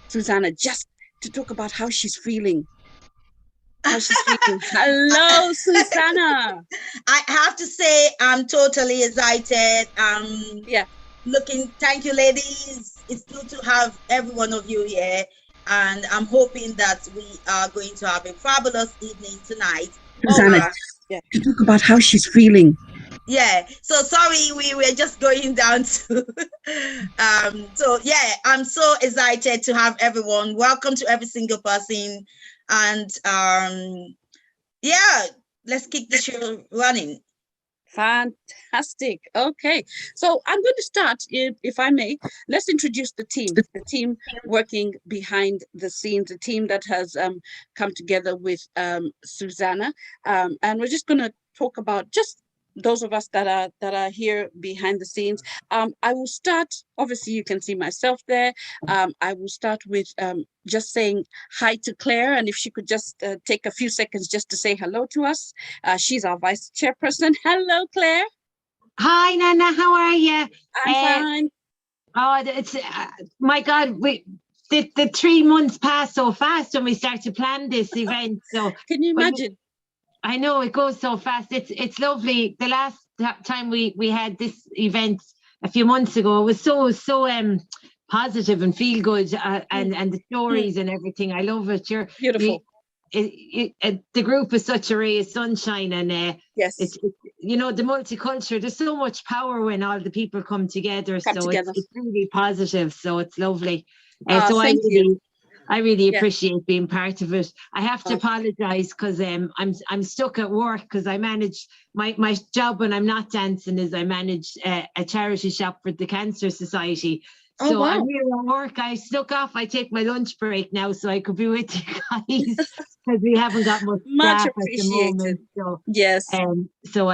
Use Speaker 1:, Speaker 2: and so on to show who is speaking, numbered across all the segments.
Speaker 1: Susanna, just to talk about how she's feeling. How she's feeling. Hello, Susanna.
Speaker 2: I have to say, I'm totally excited.
Speaker 1: Yeah.
Speaker 2: Thank you, ladies. It's good to have every one of you here. And I'm hoping that we are going to have a fabulous evening tonight.
Speaker 1: Susanna, to talk about how she's feeling.
Speaker 2: Yeah, so sorry, we were just going down to so yeah, I'm so excited to have everyone. Welcome to every single person. And yeah, let's keep the show running.
Speaker 1: Fantastic. Okay, so I'm going to start, if I may. Let's introduce the team working behind the scenes, the team that has come together with Susanna, and we're just going to talk about just those of us that are here behind the scenes. I will start, obviously you can see myself there. I will start with just saying hi to Claire, and if she could just take a few seconds just to say hello to us. She's our vice chairperson. Hello, Claire.
Speaker 3: Hi, Nana. How are you?
Speaker 1: I'm fine.
Speaker 3: Oh, it's my God. The 3 months passed so fast when we started to plan this event. So
Speaker 1: can you imagine?
Speaker 3: I know it goes so fast. It's lovely. The last time we had this event a few months ago, it was so positive and feel good, and the stories and everything. I love it. You're
Speaker 1: beautiful.
Speaker 3: The group is such a ray of sunshine, and
Speaker 1: yes,
Speaker 3: it's the multicultural. There's so much power when all the people come together. It's really positive. So it's lovely. So I really appreciate being part of it. I have to apologize because I'm stuck at work because I manage my job when I'm not dancing is I manage a charity shop for the Cancer Society. So I'm here at work. I snuck off. I take my lunch break now so I could be with you guys because we haven't got much staff at the moment. So
Speaker 1: yes.
Speaker 3: So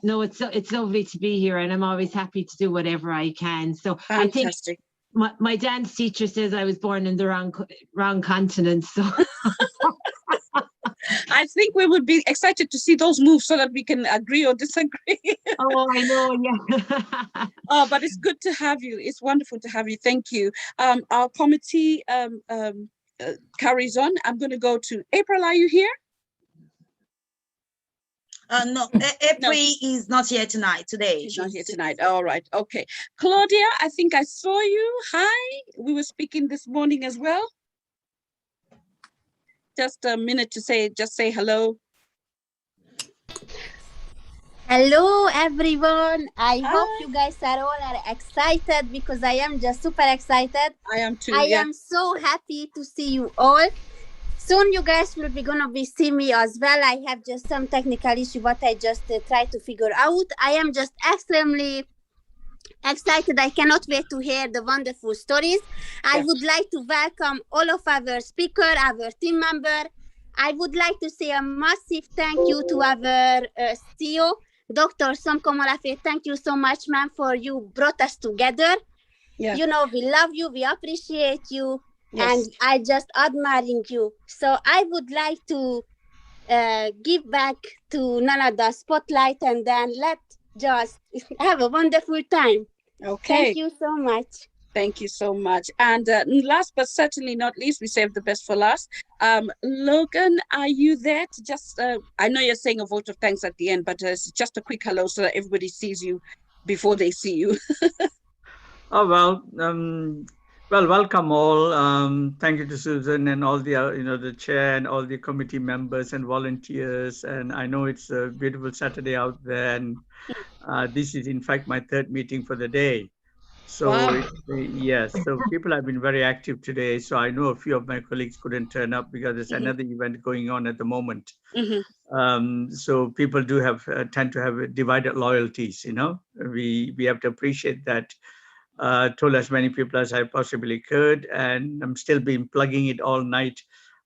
Speaker 3: no, it's lovely to be here, and I'm always happy to do whatever I can. So
Speaker 1: fantastic.
Speaker 3: I think my dance teacher says I was born in the wrong continent. So
Speaker 1: I think we would be excited to see those moves so that we can agree or disagree.
Speaker 3: Oh, I know, yeah.
Speaker 1: Oh, but it's good to have you. It's wonderful to have you. Thank you. Our committee carries on. I'm going to go to April. Are you here?
Speaker 2: No, April is not here tonight.
Speaker 1: She's not here tonight. All right. Okay. Claudia, I think I saw you. Hi. We were speaking this morning as well. Just a minute to say hello.
Speaker 4: Hello, everyone. I hope you guys are all excited because I am just super excited.
Speaker 1: I am too.
Speaker 4: I am so happy to see you all. Soon you guys will be gonna be see me as well. I have just some technical issue, but I just try to figure out. I am just extremely excited. I cannot wait to hear the wonderful stories. I would like to welcome all of our speakers, our team member. I would like to say a massive thank you to our CEO, Dr. Somkomolafe. Thank you so much, ma'am, for you brought us together.
Speaker 1: Yeah.
Speaker 4: We love you, we appreciate you. Yes. And I just admiring you. So I would like to give back to Nana the spotlight, and then let's just have a wonderful time.
Speaker 1: Okay.
Speaker 4: Thank you so much.
Speaker 1: Thank you so much. And last but certainly not least, we saved the best for last. Logan, are you there to just, I know you're saying a vote of thanks at the end, but it's just a quick hello so that everybody sees you before they see you.
Speaker 5: Oh, well, welcome all. Thank you to Susan and all the, the chair and all the committee members and volunteers. And I know it's a beautiful Saturday out there. And this is, in fact, my third meeting for the day. So, yes, so people have been very active today. So I know a few of my colleagues couldn't turn up because there's another event going on at the moment. So people do tend to have divided loyalties, We have to appreciate that. Told as many people as I possibly could, and I'm still plugging it all night.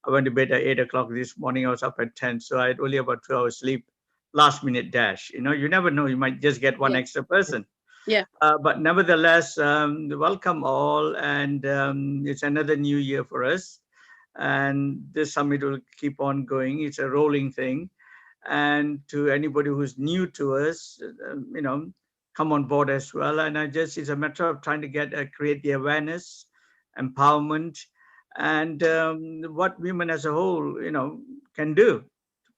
Speaker 5: I went to bed at 8 o'clock this morning. I was up at 10, so I had only about 2 hours sleep. Last minute dash. You never know. You might just get one extra person.
Speaker 1: Yeah.
Speaker 5: But nevertheless, welcome all, and it's another new year for us. And this summit will keep on going. It's a rolling thing. And to anybody who's new to us, come on board as well. And it's a matter of trying to create the awareness empowerment, and what women as a whole, can do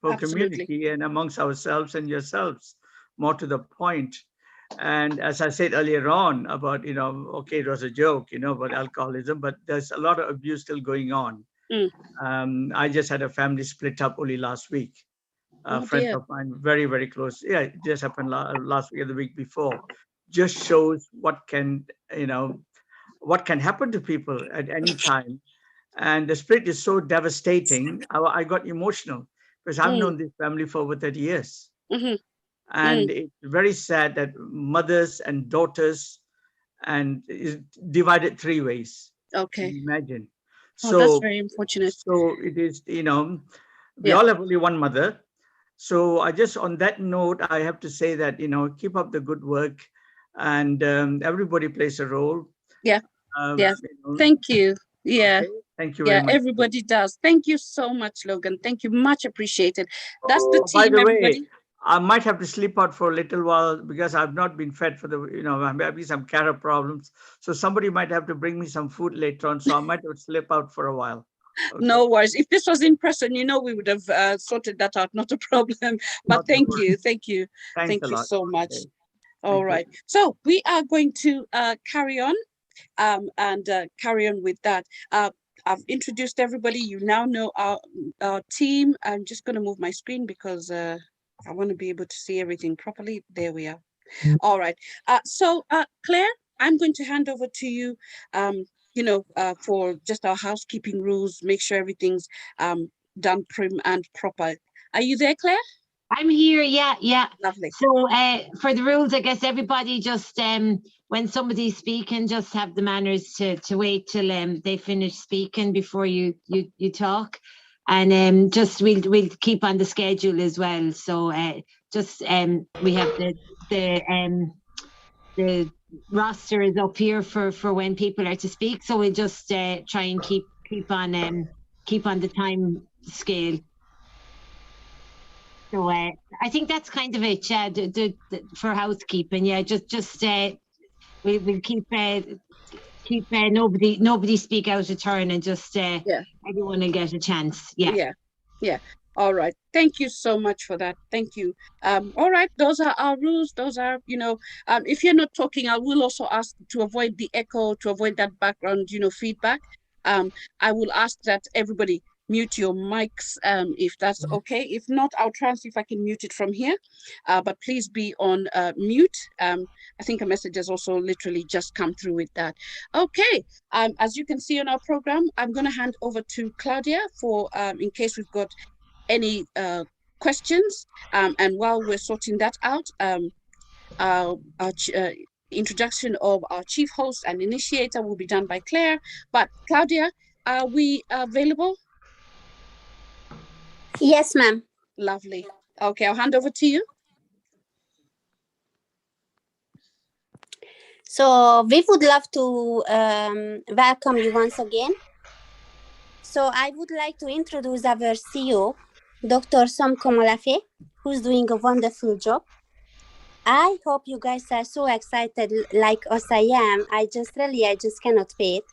Speaker 5: for
Speaker 1: Absolutely.
Speaker 5: community and amongst ourselves and yourselves, more to the point. And as I said earlier on about, okay, it was a joke, about alcoholism, but there's a lot of abuse still going on. I just had a family split up only last week. Friends
Speaker 1: Dear.
Speaker 5: of mine, very, very close. Yeah, it just happened last week or the week before. Just shows what can happen to people at any time. And the split is so devastating. I got emotional because I've known this family for over 30 years. And it's very sad that mothers and daughters and is divided three ways.
Speaker 1: Okay.
Speaker 5: Imagine.
Speaker 1: So that's very unfortunate.
Speaker 5: So it is, we all have only one mother. So I just, on that note, I have to say that, keep up the good work, and everybody plays a role.
Speaker 1: Yeah. Thank you. Yeah.
Speaker 5: Okay. Thank you very much.
Speaker 1: Everybody does. Thank you so much, Logan. Thank you. Much appreciated. That's the team,
Speaker 5: by the
Speaker 1: everybody.
Speaker 5: Way, I might have to sleep out for a little while because I've not been fed for I'm having some cara problems. So somebody might have to bring me some food later on. So I might have to slip out for a while. Okay.
Speaker 1: No worries. If this was in person, we would have sorted that out. Not a problem. But thank you. Thank you.
Speaker 5: Thanks
Speaker 1: thank you so much.
Speaker 5: Okay.
Speaker 1: All right. So we are going to carry on and carry on with that. I've introduced everybody. You now know our team. I'm just going to move my screen because I want to be able to see everything properly. There we are. All right. So Claire, I'm going to hand over to you, for just our housekeeping rules, make sure everything's done prim and proper. Are you there, Claire?
Speaker 3: I'm here, yeah.
Speaker 1: Lovely.
Speaker 3: So for the rules, I guess everybody just, when somebody's speaking, just have the manners to wait till they finish speaking before you talk. And just we'll keep on the schedule as well. So just we have the roster is up here for when people are to speak. So we'll just try and keep on the time scale. So I think that's kind of it, for housekeeping. Yeah, just we'll keep nobody speak out of turn, and just everyone will get a chance. Yeah.
Speaker 1: All right. Thank you so much for that. Thank you. All right. Those are our rules. Those are, if you're not talking, I will also ask to avoid the echo, to avoid that background, feedback. I will ask that everybody mute your mics if that's okay. If not, I'll try and see if I can mute it from here. But please be on mute. I think a message has also literally just come through with that. Okay. As you can see on our program, I'm going to hand over to Claudia for in case we've got any questions. And while we're sorting that out, our introduction of our chief host and initiator will be done by Claire. But Claudia, are we available?
Speaker 4: Yes, ma'am.
Speaker 1: Lovely. Okay, I'll hand over to you.
Speaker 4: So we would love to welcome you once again. So I would like to introduce our CEO, Dr. Sam Komalafe, who's doing a wonderful job. I hope you guys are so excited like us I am. I just cannot wait.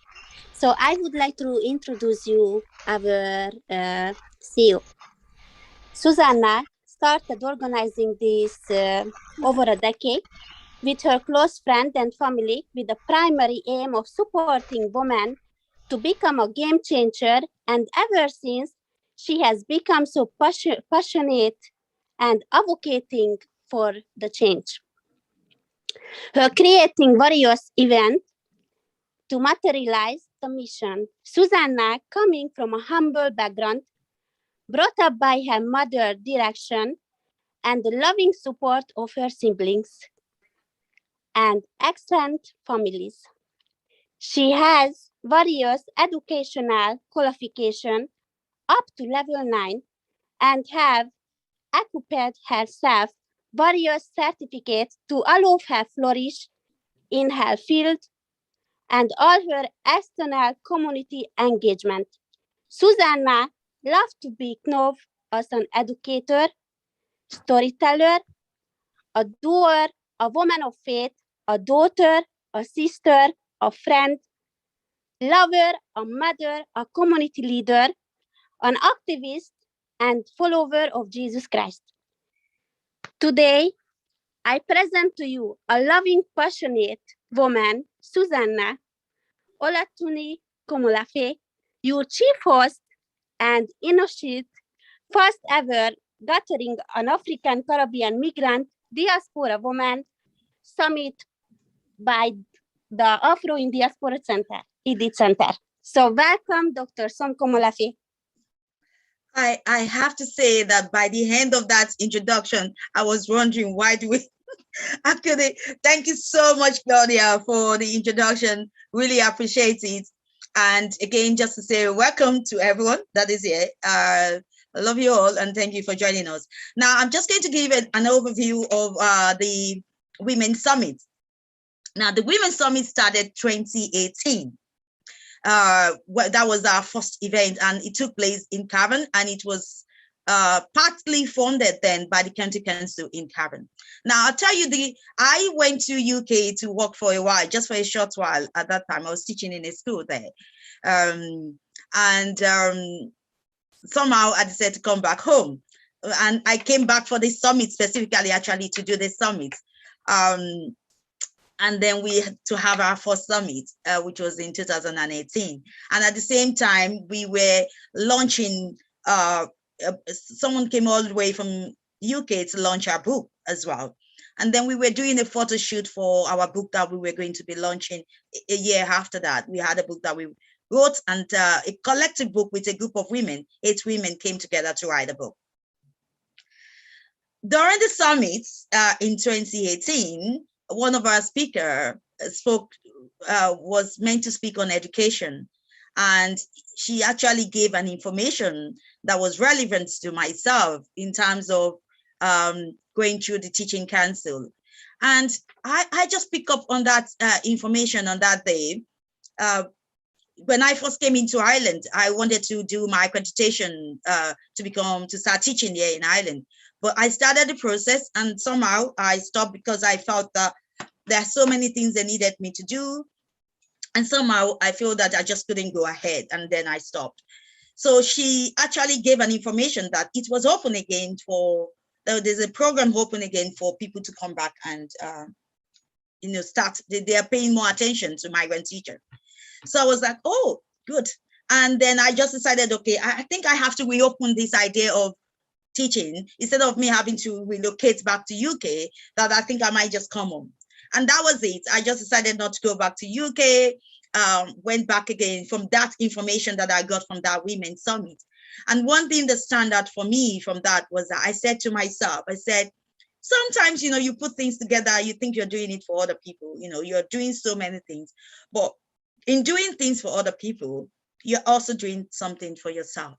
Speaker 4: So I would like to introduce you our CEO. Susanna started organizing this over a decade with her close friend and family, with the primary aim of supporting women to become a game changer. And ever since, she has become so passionate and advocating for the change. Her creating various events to materialize the mission. Susanna, coming from a humble background, brought up by her mother's direction and the loving support of her siblings and excellent families. She has various educational qualifications up to level 9 and have equipped herself various certificates to allow her flourish in her field and all her external community engagement. Susanna loved to be known as an educator, storyteller, a doer, a woman of faith, a daughter, a sister, a friend, lover, a mother, a community leader, an activist, and follower of Jesus Christ. Today, I present to you a loving, passionate woman, Susanna Ire2021, your chief host and initiate first ever gathering an African Caribbean migrant diaspora woman summit by the Afro in Diaspora Center, EDIT Center. So welcome, Dr. Somkomolafe.
Speaker 2: I have to say that by the end of that introduction, I was wondering why do we actually, thank you so much, Claudia, for the introduction. Really appreciate it. And again, just to say welcome to everyone that is here. I love you all and thank you for joining us. Now, I'm just going to give an overview of the Women's Summit. Now, the Women's Summit started 2018. That was our first event and it took place in Cavan, and it was partly funded then by the County Council in Cavan. Now, I'll tell you, I went to UK to work for a while, just for a short while. At that time, I was teaching in a school there. Somehow I decided to come back home. And I came back for this summit, specifically actually to do this summit. And then we had to have our first summit, which was in 2018. And at the same time, we were launching, someone came all the way from UK to launch our book as well. And then we were doing a photo shoot for our book that we were going to be launching a year after that. We had a book that we wrote, and a collective book with a group of women, 8 women came together to write a book. During the summit in 2018, one of our speakers was meant to speak on education, and she actually gave an information that was relevant to myself in terms of going through the teaching council. And I just picked up on that information on that day. When I first came into Ireland, I wanted to do my accreditation to start teaching here in Ireland. But I started the process and somehow I stopped because I felt that there are so many things they needed me to do. And somehow I feel that I just couldn't go ahead, and then I stopped. So she actually gave an information that it was open again there's a program open again for people to come back and start, they are paying more attention to migrant teachers. So I was like, oh, good. And then I just decided, okay, I think I have to reopen this idea of teaching instead of me having to relocate back to UK, that I think I might just come home. And that was it. I just decided not to go back to UK, went back again from that information that I got from that Women's Summit. And one thing that stand out for me from that was that I said to myself, I said, sometimes, you put things together, you think you're doing it for other people, you're doing so many things, but in doing things for other people, you're also doing something for yourself.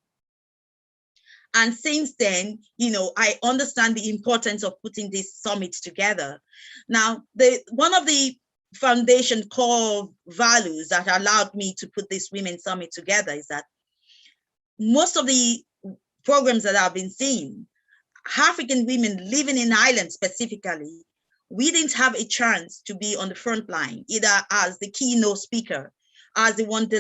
Speaker 2: And since then, I understand the importance of putting this summit together. Now, one of the foundation core values that allowed me to put this Women's Summit together is that most of the programs that I've been seeing, African women living in Ireland specifically, we didn't have a chance to be on the front line, either as the keynote speaker, as the one,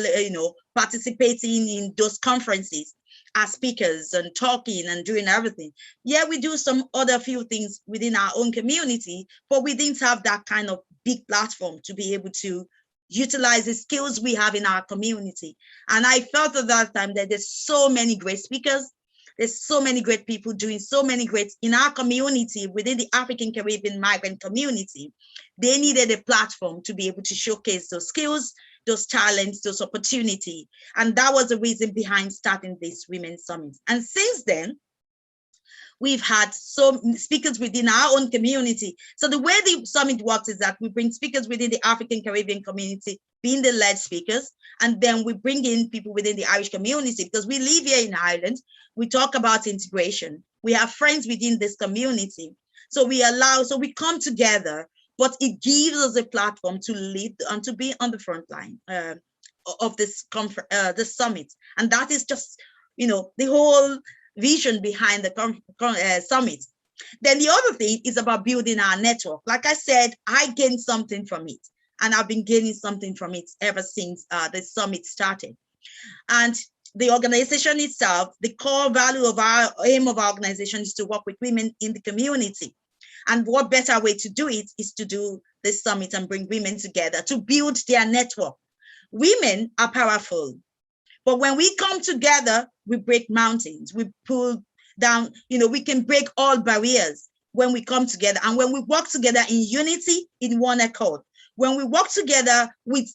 Speaker 2: participating in those conferences, as speakers and talking and doing everything. Yeah, we do some other few things within our own community, but we didn't have that kind of big platform to be able to utilize the skills we have in our community. And I felt at that time that there's so many great speakers, there's so many great people doing so many great in our community, within the African Caribbean migrant community. They needed a platform to be able to showcase those skills, those talents, those opportunities. And that was the reason behind starting this Women's Summit. And since then, we've had some speakers within our own community. So the way the summit works is that we bring speakers within the African Caribbean community, being the lead speakers, and then we bring in people within the Irish community, because we live here in Ireland. We talk about integration. We have friends within this community. So we come together, but it gives us a platform to lead and to be on the front line of this summit. And that is just, the whole vision behind the summit. Then the other thing is about building our network. Like I said, I gained something from it. and I've been gaining something from it ever since the summit started. And the organization itself, the core value of our aim of our organization is to work with women in the community. And what better way to do it is to do this summit and bring women together to build their network. Women are powerful, but when we come together, we break mountains, we pull down, we can break all barriers when we come together. And when we work together in unity, in one accord, when we work together with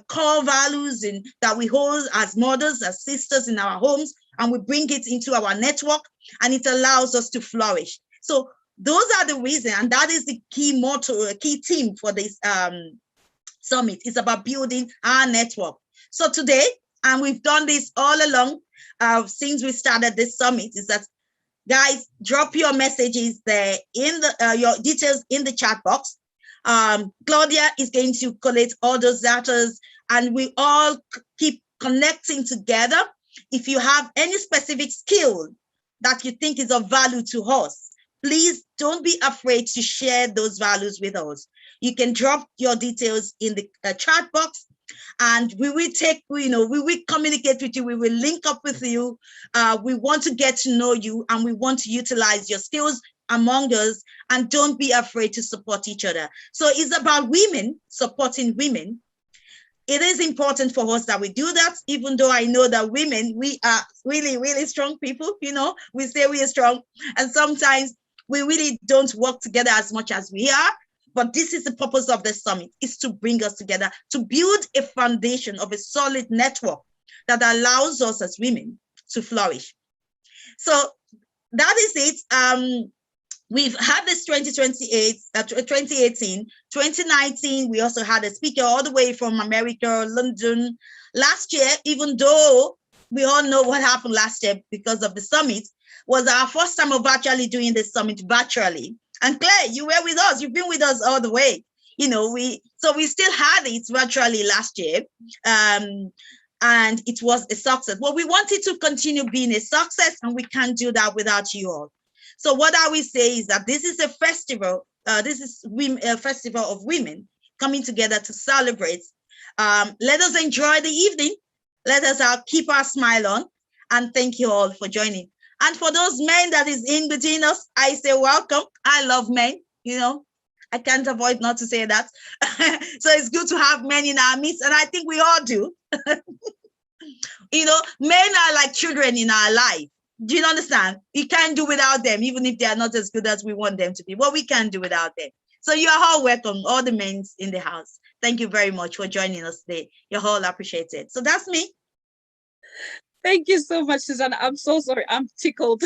Speaker 2: core values that we hold as mothers, as sisters in our homes, and we bring it into our network, and it allows us to flourish. So those are the reasons, and that is the key motto, a key theme for this summit. It's about building our network. So today, and we've done this all along since we started this summit, is that, guys, drop your messages there in the your details in the chat box. Claudia is going to collate all those data, and we all keep connecting together. If you have any specific skill that you think is of value to us, please don't be afraid to share those values with us. You can drop your details in the chat box, and we will take, we will communicate with you. We will link up with you. We want to get to know you, and we want to utilize your skills among us, and don't be afraid to support each other. So it's about women supporting women. It is important for us that we do that, even though I know that women, we are really, really strong people. We say we are strong, and sometimes we really don't work together as much as we are. But this is the purpose of the summit, is to bring us together, to build a foundation of a solid network that allows us as women to flourish. So that is it. We've had this 2018, 2019, we also had a speaker all the way from America, London. Last year, even though we all know what happened last year because of the summit, was our first time of actually doing the summit virtually. And Claire, you were with us, you've been with us all the way. We still had it virtually last year. And it was a success. Well, we wanted to continue being a success, and we can't do that without you all. So what I will say is that this is a festival. This is a festival of women coming together to celebrate. Let us enjoy the evening. Let us keep our smile on. And thank you all for joining. And for those men that is in between us, I say welcome. I love men. I can't avoid not to say that. So it's good to have men in our midst, and I think we all do. Men are like children in our life. Do you understand? We can't do without them, even if they are not as good as we want them to be. But we can't do without them. So you are all welcome, all the men in the house. Thank you very much for joining us today. You're all appreciated. So that's me.
Speaker 1: Thank you so much, Susanna. I'm so sorry. I'm tickled.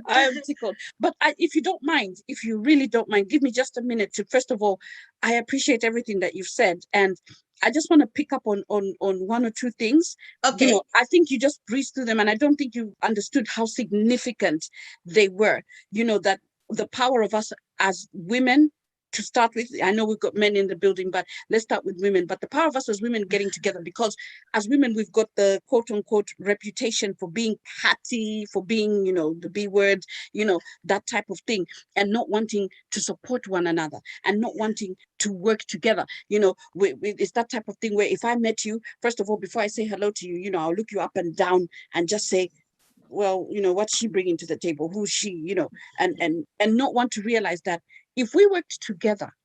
Speaker 1: I am tickled. But if you don't mind, if you really don't mind, give me just a minute to, first of all, I appreciate everything that you've said. And I just want to pick up on one or two things.
Speaker 2: Okay.
Speaker 1: I think you just breezed through them, and I don't think you understood how significant they were. That the power of us as women, to start with, I know we've got men in the building, but let's start with women. But the power of us as women getting together, because as women, we've got the quote unquote reputation for being catty, for being, the B word, that type of thing, and not wanting to support one another and not wanting to work together. It's that type of thing where if I met you, first of all, before I say hello to you, I'll look you up and down and just say, well, what's she bringing to the table? Who's she? And not want to realize that if we worked together,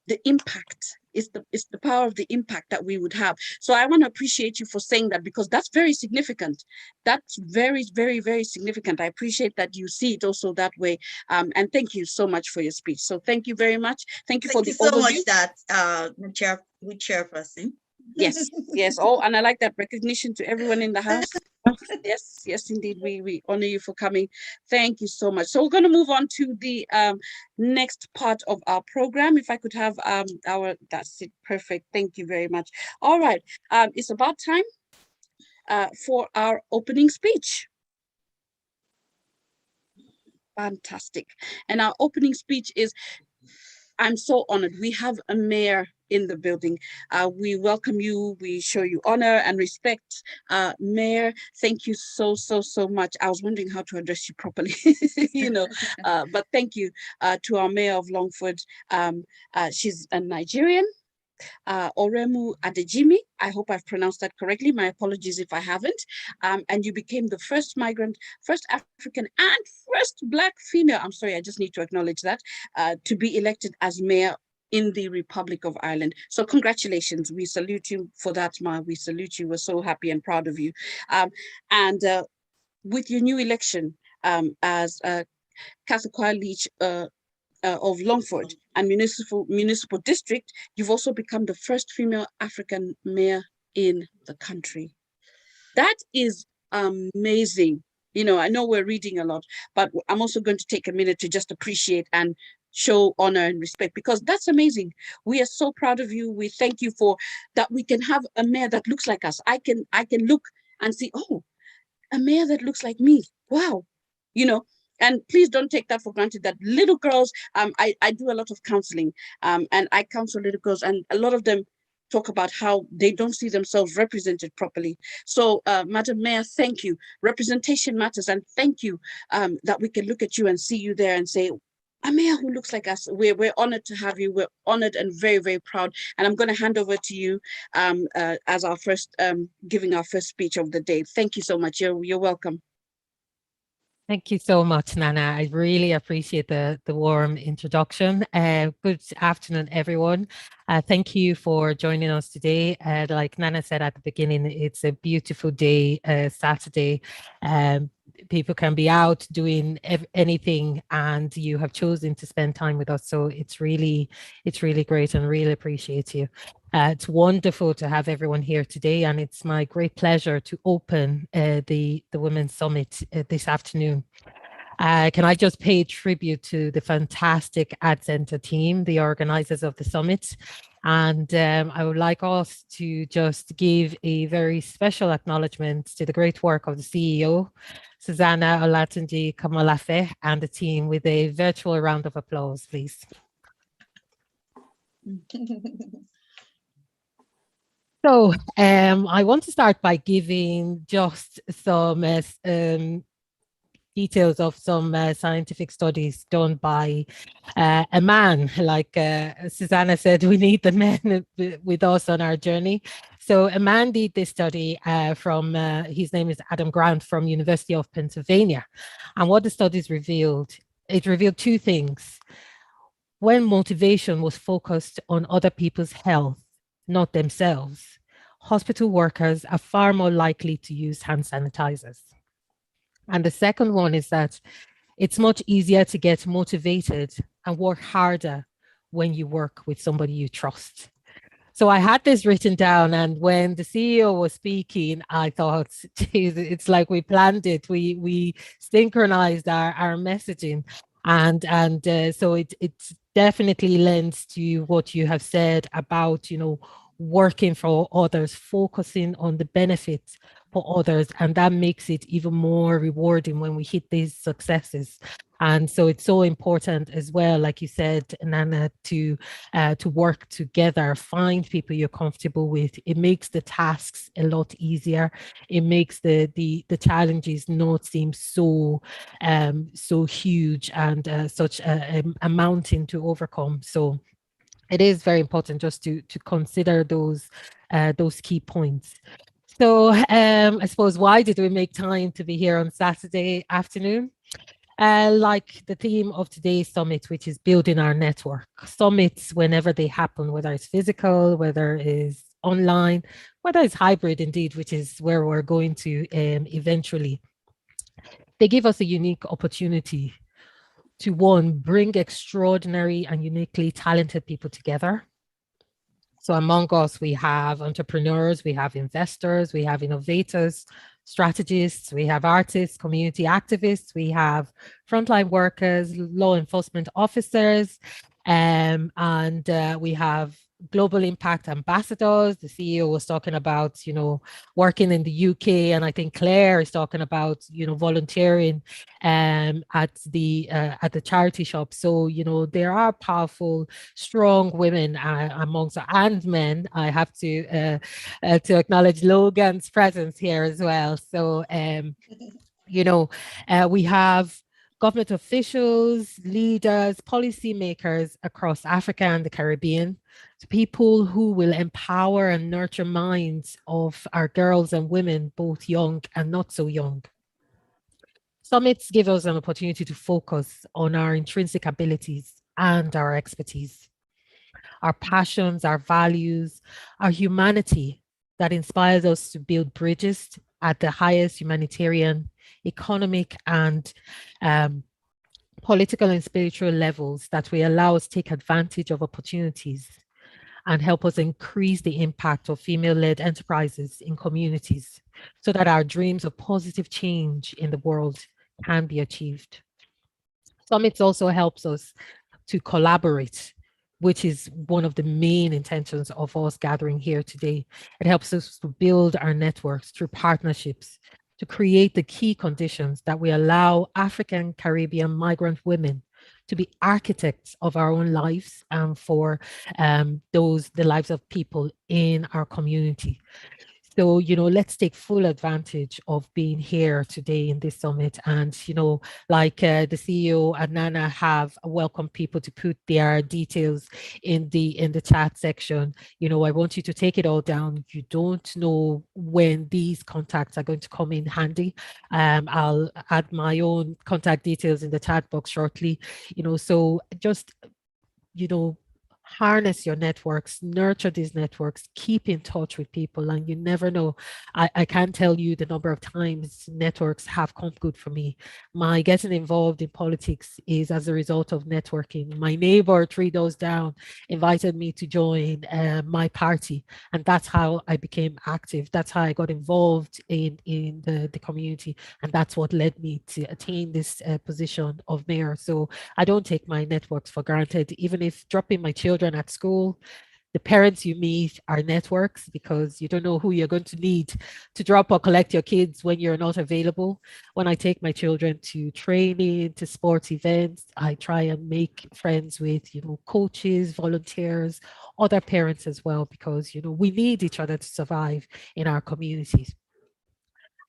Speaker 1: the impact is the power of the impact that we would have. So I want to appreciate you for saying that, because that's very significant. That's very, very, very significant. I appreciate that you see it also that way. And thank you so much for your speech. So thank you very much. Thank you for the overview.
Speaker 2: Thank you so much, that chairperson.
Speaker 1: Yes. Oh, and I like that recognition to everyone in the house. Yes, indeed. We honor you for coming. Thank you so much. So we're going to move on to the next part of our program. If I could have that's it. Perfect. Thank you very much. All right. It's about time for our opening speech. Fantastic. And our opening speech is I'm so honored. We have a mayor in the building. We welcome you. We show you honor and respect. Mayor, thank you so, so, so much. I was wondering how to address you properly, but thank you to our mayor of Longford. She's a Nigerian. Oremu Adejimi. I hope I've pronounced that correctly. My apologies if I haven't. And you became the first migrant, first African, and first Black female. I'm sorry, I just need to acknowledge that, to be elected as mayor in the Republic of Ireland. So congratulations. We salute you for that, Ma. We salute you. We're so happy and proud of you. And with your new election as Catholic Leach of Longford and municipal district, you've also become the first female African mayor in the country. That is amazing. I know we're reading a lot, but I'm also going to take a minute to just appreciate and show honor and respect, because that's amazing. We are so proud of you. We thank you for that. We can have a mayor that looks like us. I can look and see, oh, a mayor that looks like me. Wow. And please don't take that for granted, that little girls, I do a lot of counseling, and I counsel little girls, and a lot of them talk about how they don't see themselves represented properly. So, Madam Mayor, thank you. Representation matters, and thank you that we can look at you and see you there and say, a mayor who looks like us. We're honored to have you. We're honored and very, very proud. And I'm going to hand over to you as our first, giving our first speech of the day. Thank you so much. You're welcome.
Speaker 6: Thank you so much, Nana. I really appreciate the warm introduction. Good afternoon, everyone. Thank you for joining us today. Like Nana said at the beginning, it's a beautiful day, Saturday. People can be out doing anything, and you have chosen to spend time with us. So it's really great, and really appreciate you. It's wonderful to have everyone here today, and it's my great pleasure to open the Women's Summit this afternoon. Can I just pay tribute to the fantastic Ad Center team, the organizers of the summit? And I would like us to just give a very special acknowledgement to the great work of the CEO, Susanna Olatunji Kamalafe, and the team with a virtual round of applause, please. So I want to start by giving just some details of some scientific studies done by a man. Like Susanna said, we need the men with us on our journey. So a man did this study from, his name is Adam Grant from University of Pennsylvania. And what the studies revealed, it revealed two things. When motivation was focused on other people's health, not themselves, hospital workers are far more likely to use hand sanitizers. And the second one is that it's much easier to get motivated and work harder when you work with somebody you trust. So I had this written down, and when the CEO was speaking, I thought, geez, it's like we planned it. We synchronized our messaging, and so it definitely lends to what you have said about, working for others, focusing on the benefits for others, and that makes it even more rewarding when we hit these successes. And so it's so important as well, like you said, Nana, to work together, find people you're comfortable with. It makes the tasks a lot easier. It makes the challenges not seem so huge and such a mountain to overcome. So it is very important just to consider those key points. So I suppose, why did we make time to be here on Saturday afternoon? Like the theme of today's summit, which is building our network. Summits, whenever they happen, whether it's physical, whether it's online, whether it's hybrid indeed, which is where we're going to eventually, they give us a unique opportunity to, one, bring extraordinary and uniquely talented people together. So among us, we have entrepreneurs, we have investors, we have innovators, strategists, we have artists, community activists, we have frontline workers, law enforcement officers, and we have global impact ambassadors. The CEO was talking about, working in the UK, and I think Claire is talking about, volunteering at the charity shop. So, there are powerful, strong women amongst, and men. I have to acknowledge Logan's presence here as well. So, we have government officials, leaders, policymakers across Africa and the Caribbean, people who will empower and nurture minds of our girls and women, both young and not so young. Summits give us an opportunity to focus on our intrinsic abilities and our expertise, our passions, our values, our humanity that inspires us to build bridges at the highest humanitarian, economic, and political and spiritual levels that will allow us to take advantage of opportunities and help us increase the impact of female-led enterprises in communities so that our dreams of positive change in the world can be achieved. Summits also helps us to collaborate, which is one of the main intentions of us gathering here today. It helps us to build our networks through partnerships, to create the key conditions that will allow African Caribbean migrant women to be architects of our own lives and for the lives of people in our community. So, let's take full advantage of being here today in this summit. And, like the CEO and Nana have welcomed people to put their details in the chat section. I want you to take it all down. You don't know when these contacts are going to come in handy. I'll add my own contact details in the chat box shortly. So just, harness your networks, nurture these networks, keep in touch with people, and you never know. I can't tell you the number of times networks have come good for me. My getting involved in politics is as a result of networking. My neighbor 3 doors down invited me to join my party, and that's how I became active. That's how I got involved in the community, and that's what led me to attain this position of mayor. So I don't take my networks for granted. Even if dropping my children at school, the parents you meet are networks, because you don't know who you're going to need to drop or collect your kids when you're not available. When I take my children to training, to sports events, I try and make friends with, coaches, volunteers, other parents as well, because, we need each other to survive in our communities.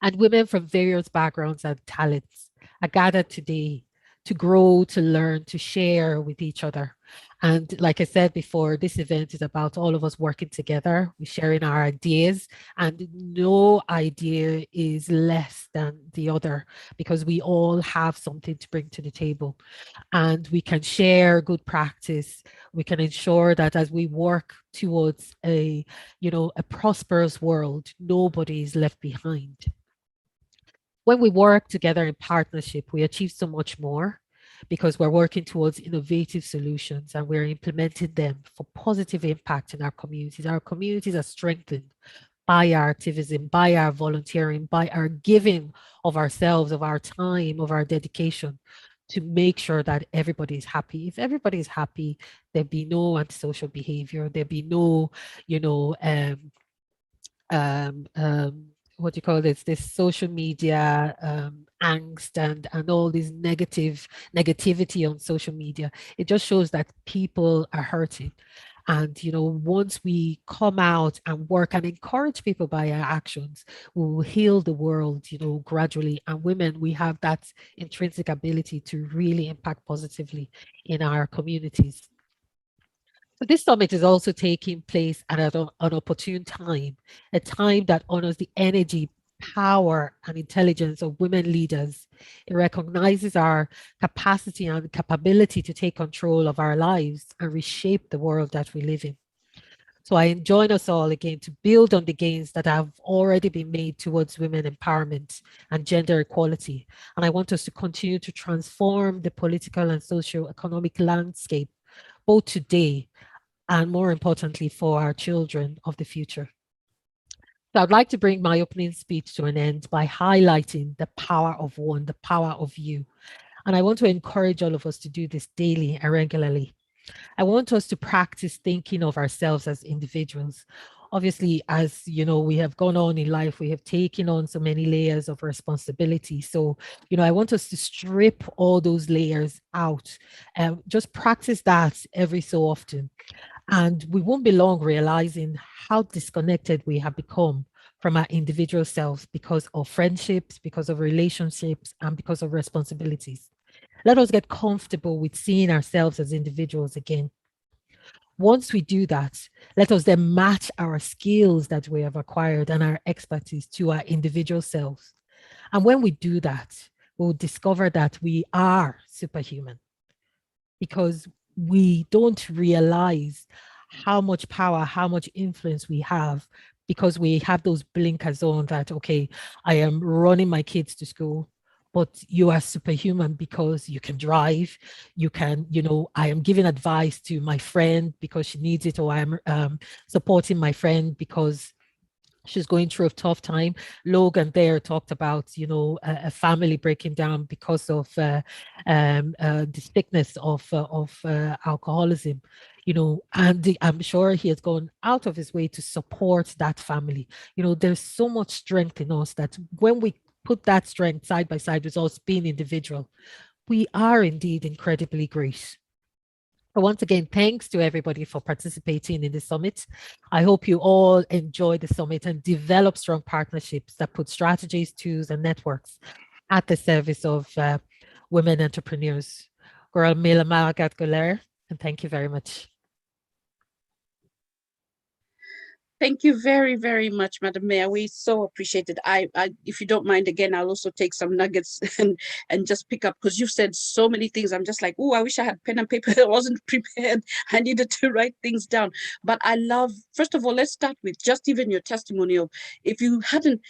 Speaker 6: And women from various backgrounds and talents are gathered today to grow, to learn, to share with each other. And like I said before, this event is about all of us working together, we're sharing our ideas, and no idea is less than the other, because we all have something to bring to the table. And we can share good practice. We can ensure that as we work towards a prosperous world, nobody is left behind. When we work together in partnership, we achieve so much more, because we're working towards innovative solutions and we're implementing them for positive impact in our communities. Our communities are strengthened by our activism, by our volunteering, by our giving of ourselves, of our time, of our dedication, to make sure that everybody is happy. If everybody is happy, there'd be no antisocial behavior, there'd be no, what do you call this social media angst and all this negativity on social media. It just shows that people are hurting. And once we come out and work and encourage people by our actions, we will heal the world gradually. And women, we have that intrinsic ability to really impact positively in our communities. So this summit is also taking place at an opportune time, a time that honors the energy, power, and intelligence of women leaders. It recognizes our capacity and capability to take control of our lives and reshape the world that we live in. So I join us all again to build on the gains that have already been made towards women empowerment and gender equality. And I want us to continue to transform the political and socio-economic landscape, both today and more importantly for our children of the future. So I'd like to bring my opening speech to an end by highlighting the power of one, the power of you. And I want to encourage all of us to do this daily and regularly. I want us to practice thinking of ourselves as individuals. Obviously, as you know, we have gone on in life, we have taken on so many layers of responsibility. So, I want us to strip all those layers out and just practice that every so often. And we won't be long realizing how disconnected we have become from our individual selves because of friendships, because of relationships, and because of responsibilities. Let us get comfortable with seeing ourselves as individuals again. Once we do that, let us then match our skills that we have acquired and our expertise to our individual selves. And when we do that, we'll discover that we are superhuman because we don't realize how much power, how much influence we have because we have those blinkers on that, okay, I am running my kids to school, but you are superhuman because you can drive, you can, I am giving advice to my friend because she needs it, or I'm supporting my friend because she's going through a tough time. Logan there talked about, a family breaking down because of the sickness of alcoholism, and I'm sure he has gone out of his way to support that family. There's so much strength in us that when we put that strength side by side with us being individual, we are indeed incredibly great. So once again, thanks to everybody for participating in the summit. I hope you all enjoy the summit and develop strong partnerships that put strategies, tools, and networks at the service of women entrepreneurs. Girl Mila Malagat Guler, and thank you very much.
Speaker 1: Thank you very, very much, Madam Mayor. We so appreciate it. I, if you don't mind, again, I'll also take some nuggets and just pick up because you've said so many things. I'm just like, oh, I wish I had pen and paper. I wasn't prepared. I needed to write things down. But I love, first of all, let's start with just even your testimony of if you hadn't,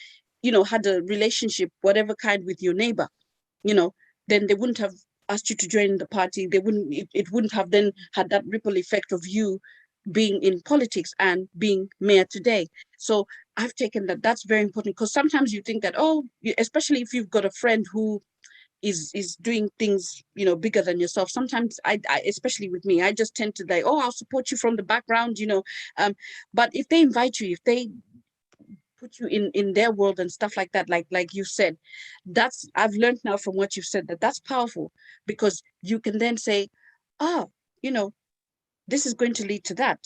Speaker 1: had a relationship, whatever kind, with your neighbor, then they wouldn't have asked you to join the party. They wouldn't. It wouldn't have then had that ripple effect of you being in politics and being mayor today. So I've taken that. That's very important because sometimes you think that, especially if you've got a friend who is doing things, bigger than yourself. Sometimes I especially with me, I just tend to like, I'll support you from the background, but if they invite you, if they put you in their world and stuff like that, like you said, I've learned now from what you've said that's powerful because you can then say, this is going to lead to that,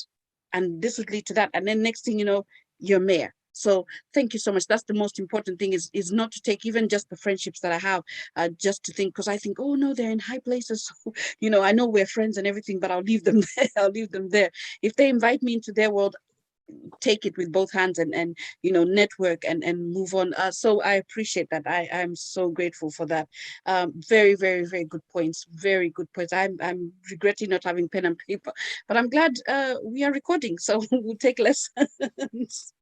Speaker 1: and this would lead to that, and then next thing you know, you're mayor. So thank you so much. That's the most important thing is not to take even just the friendships that I have, just to think, because I think, oh no, they're in high places. So, I know we're friends and everything, but I'll leave them there. I'll leave them there. If they invite me into their world, take it with both hands and network and move on. So I appreciate that. I'm so grateful for that. Very, very, very good points. Very good points. I'm regretting not having pen and paper, but I'm glad we are recording, so we'll take lessons.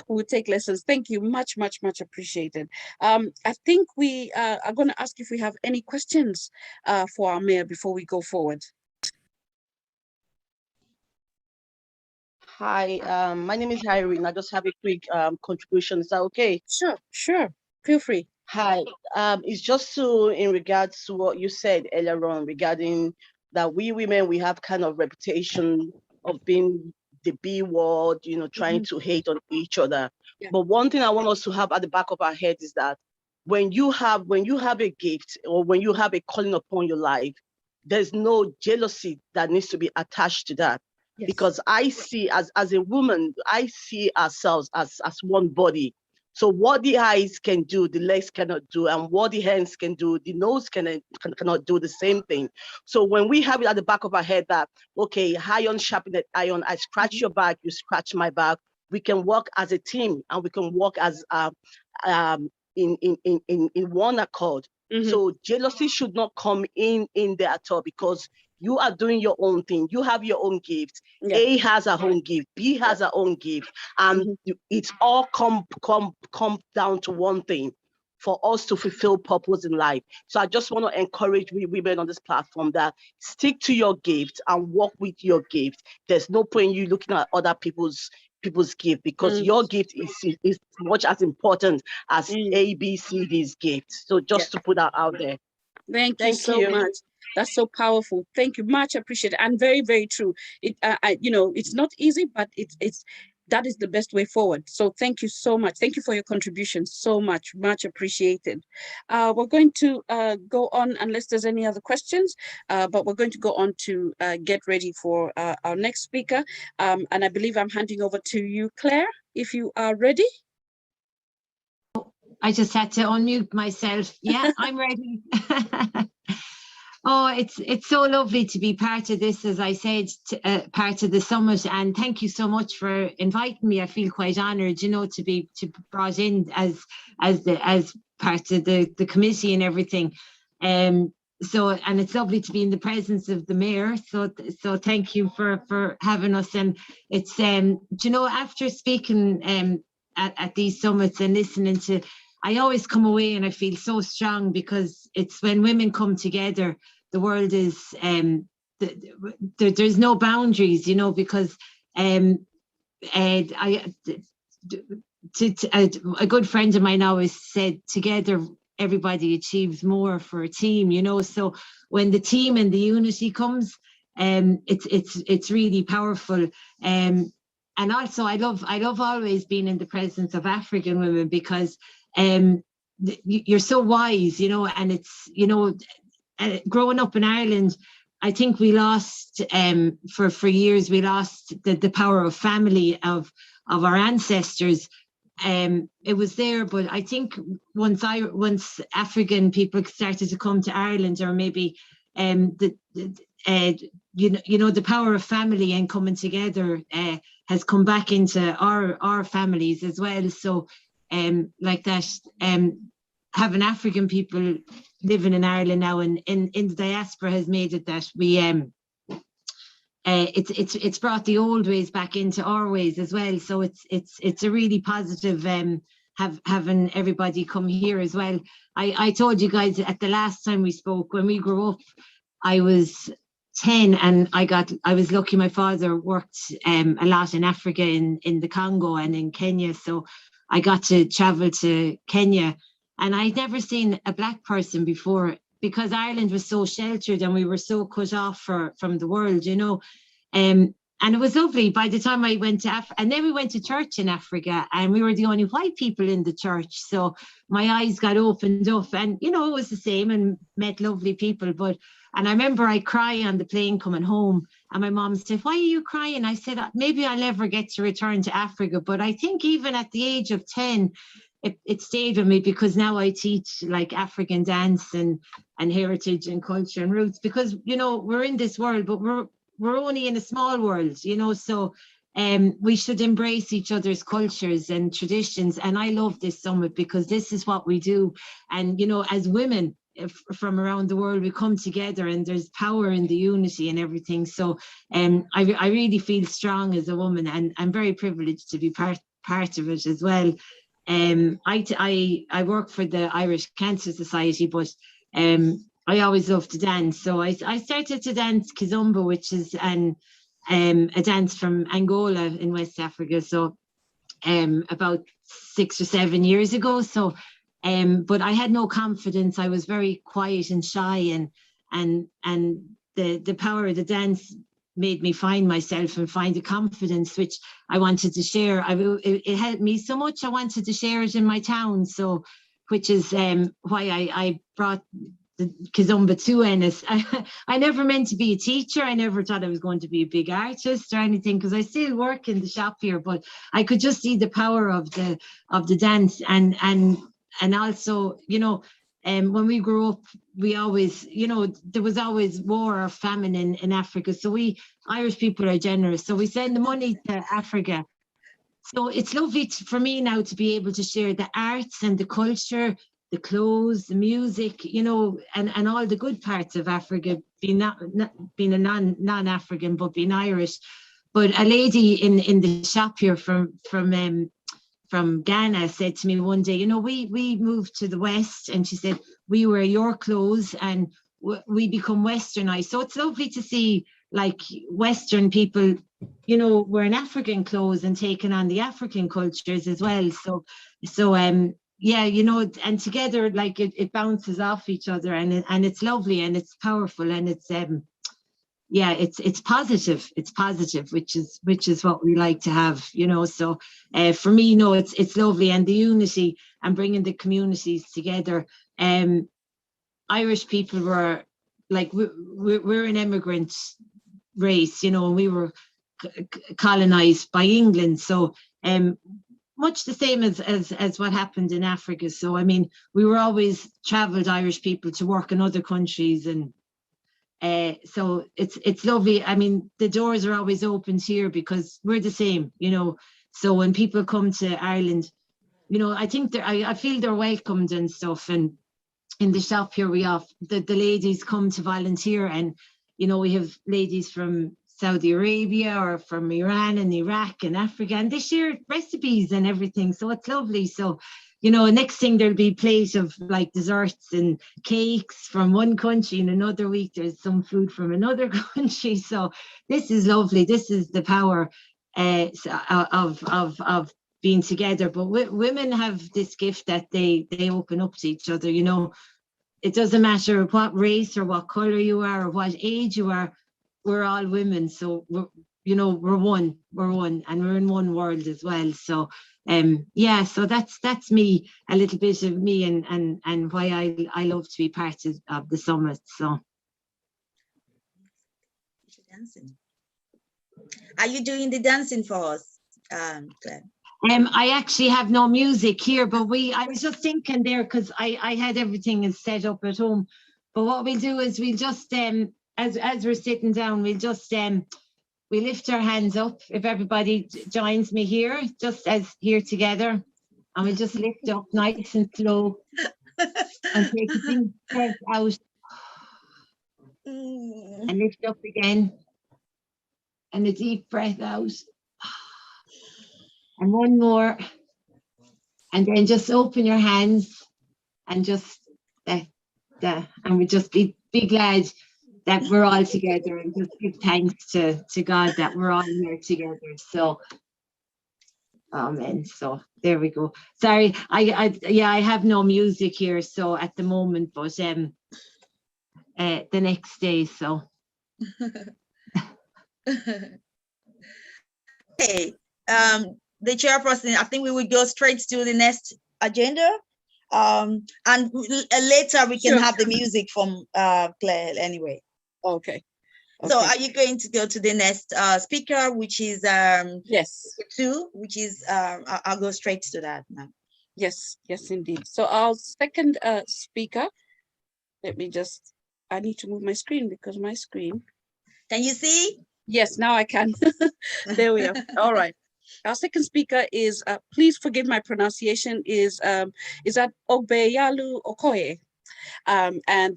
Speaker 1: We'll take lessons. Thank you. Much, much, much appreciated. I think we are going to ask if we have any questions for our mayor before we go forward.
Speaker 7: Hi, my name is Irene. I just have a quick contribution. Is that okay?
Speaker 1: Sure. Feel free.
Speaker 7: Hi. It's just in regards to what you said earlier on regarding that we women, we have kind of reputation of being the B word, trying to hate on each other. Yeah. But one thing I want us to have at the back of our head is that when you have a gift or when you have a calling upon your life, there's no jealousy that needs to be attached to that. Yes. Because I see as a woman, I see ourselves as one body. So what the eyes can do, the legs cannot do, and what the hands can do, the nose cannot do the same thing. So when we have it at the back of our head that, okay, iron sharpened iron, I scratch your back, you scratch my back, we can work as a team and we can work as in one accord. Mm-hmm. So jealousy should not come in there at all because you are doing your own thing. You have your own gift. Yeah. A has her own gift. B has her own gift. And it's all come down to one thing, for us to fulfill purpose in life. So I just want to encourage women on this platform that stick to your gift and work with your gift. There's no point in you looking at other people's gift because your gift is much as important as A, B, C, D's gift. So just to put that out there.
Speaker 1: Thank you so much. That's so powerful. Thank you. Much appreciated, and very, very true. It's not easy, but that is the best way forward. So thank you so much. Thank you for your contribution so much. Much appreciated. We're going to go on, unless there's any other questions, but we're going to go on to get ready for our next speaker. And I believe I'm handing over to you, Claire, if you are ready.
Speaker 3: I just had to unmute myself. Yeah, I'm ready. Oh, it's so lovely to be part of this, as I said, part of the summit. And thank you so much for inviting me. I feel quite honoured, to be brought in as part of the committee and everything. And it's lovely to be in the presence of the mayor. So thank you for having us. And it's after speaking at these summits and listening to, I always come away and I feel so strong, because it's when women come together, the world is, there's no boundaries, because a good friend of mine always said, together everybody achieves more for a team, so when the team and the unity comes, it's really powerful. And also I love always being in the presence of African women, because you're so wise, and it's, growing up in Ireland, I think we lost, for years, we lost the power of family, of our ancestors. It was there, but I think once African people started to come to Ireland, or maybe the power of family and coming together has come back into our families as well. So like that, having African people living in Ireland now and in the diaspora has made it that we it's brought the old ways back into our ways as well. So it's a really positive having everybody come here as well. I told you guys at the last time we spoke, when we grew up, I was 10 and I was lucky. My father worked a lot in Africa, in the Congo and in Kenya, so I got to travel to Kenya, and I'd never seen a black person before, because Ireland was so sheltered and we were so cut off from the world, and it was lovely. By the time I went to Africa, and then we went to church in Africa, and we were the only white people in the church, so my eyes got opened up, and it was the same, and met lovely people. And I remember I cried on the plane coming home, and my mom said, "Why are you crying?" I said, "Maybe I'll never get to return to Africa." But I think even at the age of 10, it stayed with me, because now I teach like African dance and heritage and culture and roots, because we're in this world, but we're only in a small world, so we should embrace each other's cultures and traditions. And I love this summit, because this is what we do. And as women from around the world, we come together, and there's power in the unity and everything. So I really feel strong as a woman, and I'm very privileged to be part of it as well. I work for the Irish Cancer Society, but I always loved to dance. So I started to dance Kizomba, which is a dance from Angola in West Africa. So about 6 or 7 years ago. So but I had no confidence. I was very quiet and shy, and the power of the dance made me find myself and find a confidence which I wanted to share. It helped me so much. I wanted to share it in my town. So, which is why I brought the Kizomba to Ennis. I never meant to be a teacher. I never thought I was going to be a big artist or anything, because I still work in the shop here, but I could just see the power of the dance, and also, when we grew up, we always, there was always war or famine in Africa. So Irish people are generous. So we send the money to Africa. So it's lovely for me now to be able to share the arts and the culture, the clothes, the music, and all the good parts of Africa, being a non-African, but being Irish. But a lady in the shop here from Ghana said to me one day, we moved to the West, and she said, we wear your clothes and we become Westernized. So it's lovely to see like Western people, wearing African clothes and taking on the African cultures as well. So yeah, you know, and together, like it bounces off each other, and it's lovely and it's powerful and it's yeah, it's positive. It's positive, which is what we like to have, you know. So for me, no, it's lovely, and the unity and bringing the communities together. Irish people were like we're an immigrant race, you know, and we were colonized by England. So much the same as what happened in Africa. So I mean, we were always traveled Irish people to work in other countries, and so it's lovely. I mean, the doors are always open here because we're the same, you know. So when people come to Ireland, you know, I think I feel they're welcomed and stuff. And in the shop here, the ladies come to volunteer, and you know, we have ladies from Saudi Arabia or from Iran and Iraq and Africa, and they share recipes and everything. So it's lovely. So, you know, next thing there'll be a plate of like desserts and cakes from one country, and another week there's some food from another country. So this is lovely. This is the power of being together. But women have this gift that they open up to each other. You know, it doesn't matter what race or what color you are or what age you are. We're all women, so we're one, and we're in one world as well. So yeah, so that's me, a little bit of me, and why I love to be part of the summit. So
Speaker 2: dancing. Are you doing the dancing for us, Claire?
Speaker 3: I actually have no music here, but I was just thinking there, because I had everything set up at home. But what we'll do is we'll just as we're sitting down, we'll just we lift our hands up. If everybody joins me here, just as here together, and we'll just lift up nice and slow, and take a deep breath out, and lift up again, and a deep breath out, and one more, and then just open your hands, and just and we just be glad that we're all together, and just give thanks to God that we're all here together. So amen. So there we go. Sorry, I have no music here, so at the moment, but the next day. So
Speaker 2: hey, the chairperson, I think we will go straight to the next agenda. And later we can have the music from Claire anyway.
Speaker 1: Okay.
Speaker 2: So are you going to go to the next speaker, which is
Speaker 1: yes,
Speaker 2: 2, which is I'll go straight to that now.
Speaker 1: Yes, indeed. So our second speaker, I need to move my screen because my screen.
Speaker 2: Can you see?
Speaker 1: Yes, now I can. There we are. All right. Our second speaker is, please forgive my pronunciation, is that Ogbeyalu Okoye. And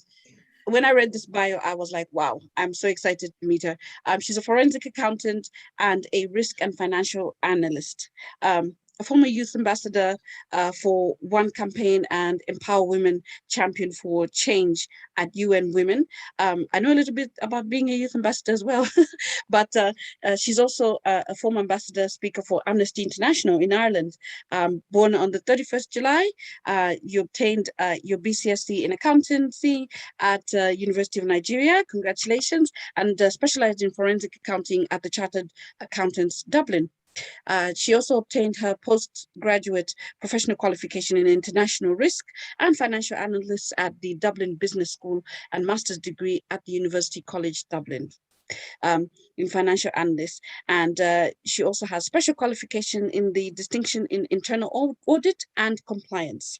Speaker 1: when I read this bio, I was like, wow, I'm so excited to meet her. She's a forensic accountant and a risk and financial analyst. A former youth ambassador for One Campaign and Empower Women champion for change at UN Women. I know a little bit about being a youth ambassador as well, but she's also a former ambassador speaker for Amnesty International in Ireland. Born on the 31st July, you obtained your BCSC in accountancy at University of Nigeria. Congratulations. And specialized in forensic accounting at the Chartered Accountants Dublin. She also obtained her postgraduate professional qualification in international risk and financial analysis at the Dublin Business School and master's degree at the University College Dublin. In financial analyst, and she also has special qualification in the distinction in internal audit and compliance.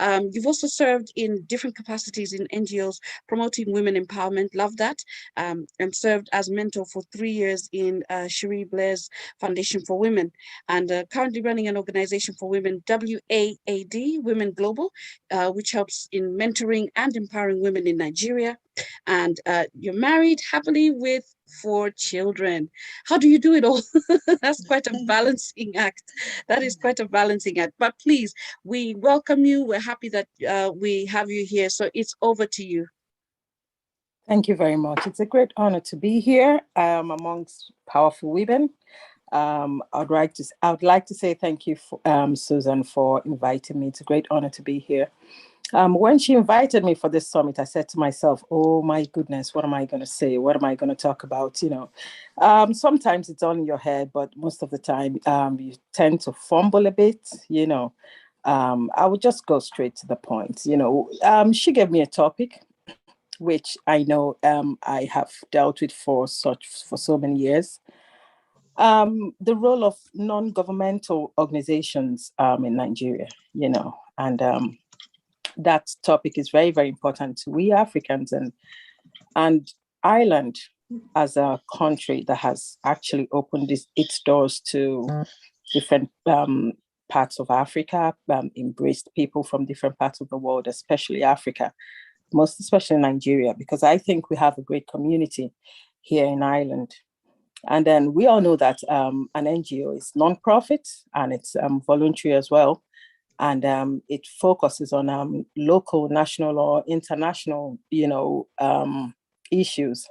Speaker 1: You've also served in different capacities in NGOs promoting women empowerment, love that, and served as mentor for 3 years in Cherie Blair's Foundation for Women, and currently running an organization for women, WAAD, Women Global, which helps in mentoring and empowering women in Nigeria. And you're married happily with 4 children. How do you do it all? That's quite a balancing act. That is quite a balancing act. But please, we welcome you. We're happy that we have you here. So it's over to you.
Speaker 8: Thank you very much. It's a great honor to be here amongst powerful women. I would like to say thank you, Susan, for inviting me. It's a great honor to be here. When she invited me for this summit, I said to myself, oh my goodness, what am I going to say? What am I going to talk about? Sometimes it's all in your head, but most of the time you tend to fumble a bit, I would just go straight to the point. She gave me a topic, which I know I have dealt with for so many years. The role of non-governmental organizations in Nigeria, and that topic is very, very important to we Africans, and Ireland as a country that has actually opened its doors to different parts of Africa, embraced people from different parts of the world, especially Africa, most especially Nigeria, because I think we have a great community here in Ireland. And then we all know that an NGO is non-profit and it's voluntary as well. And it focuses on local, national, or international, issues.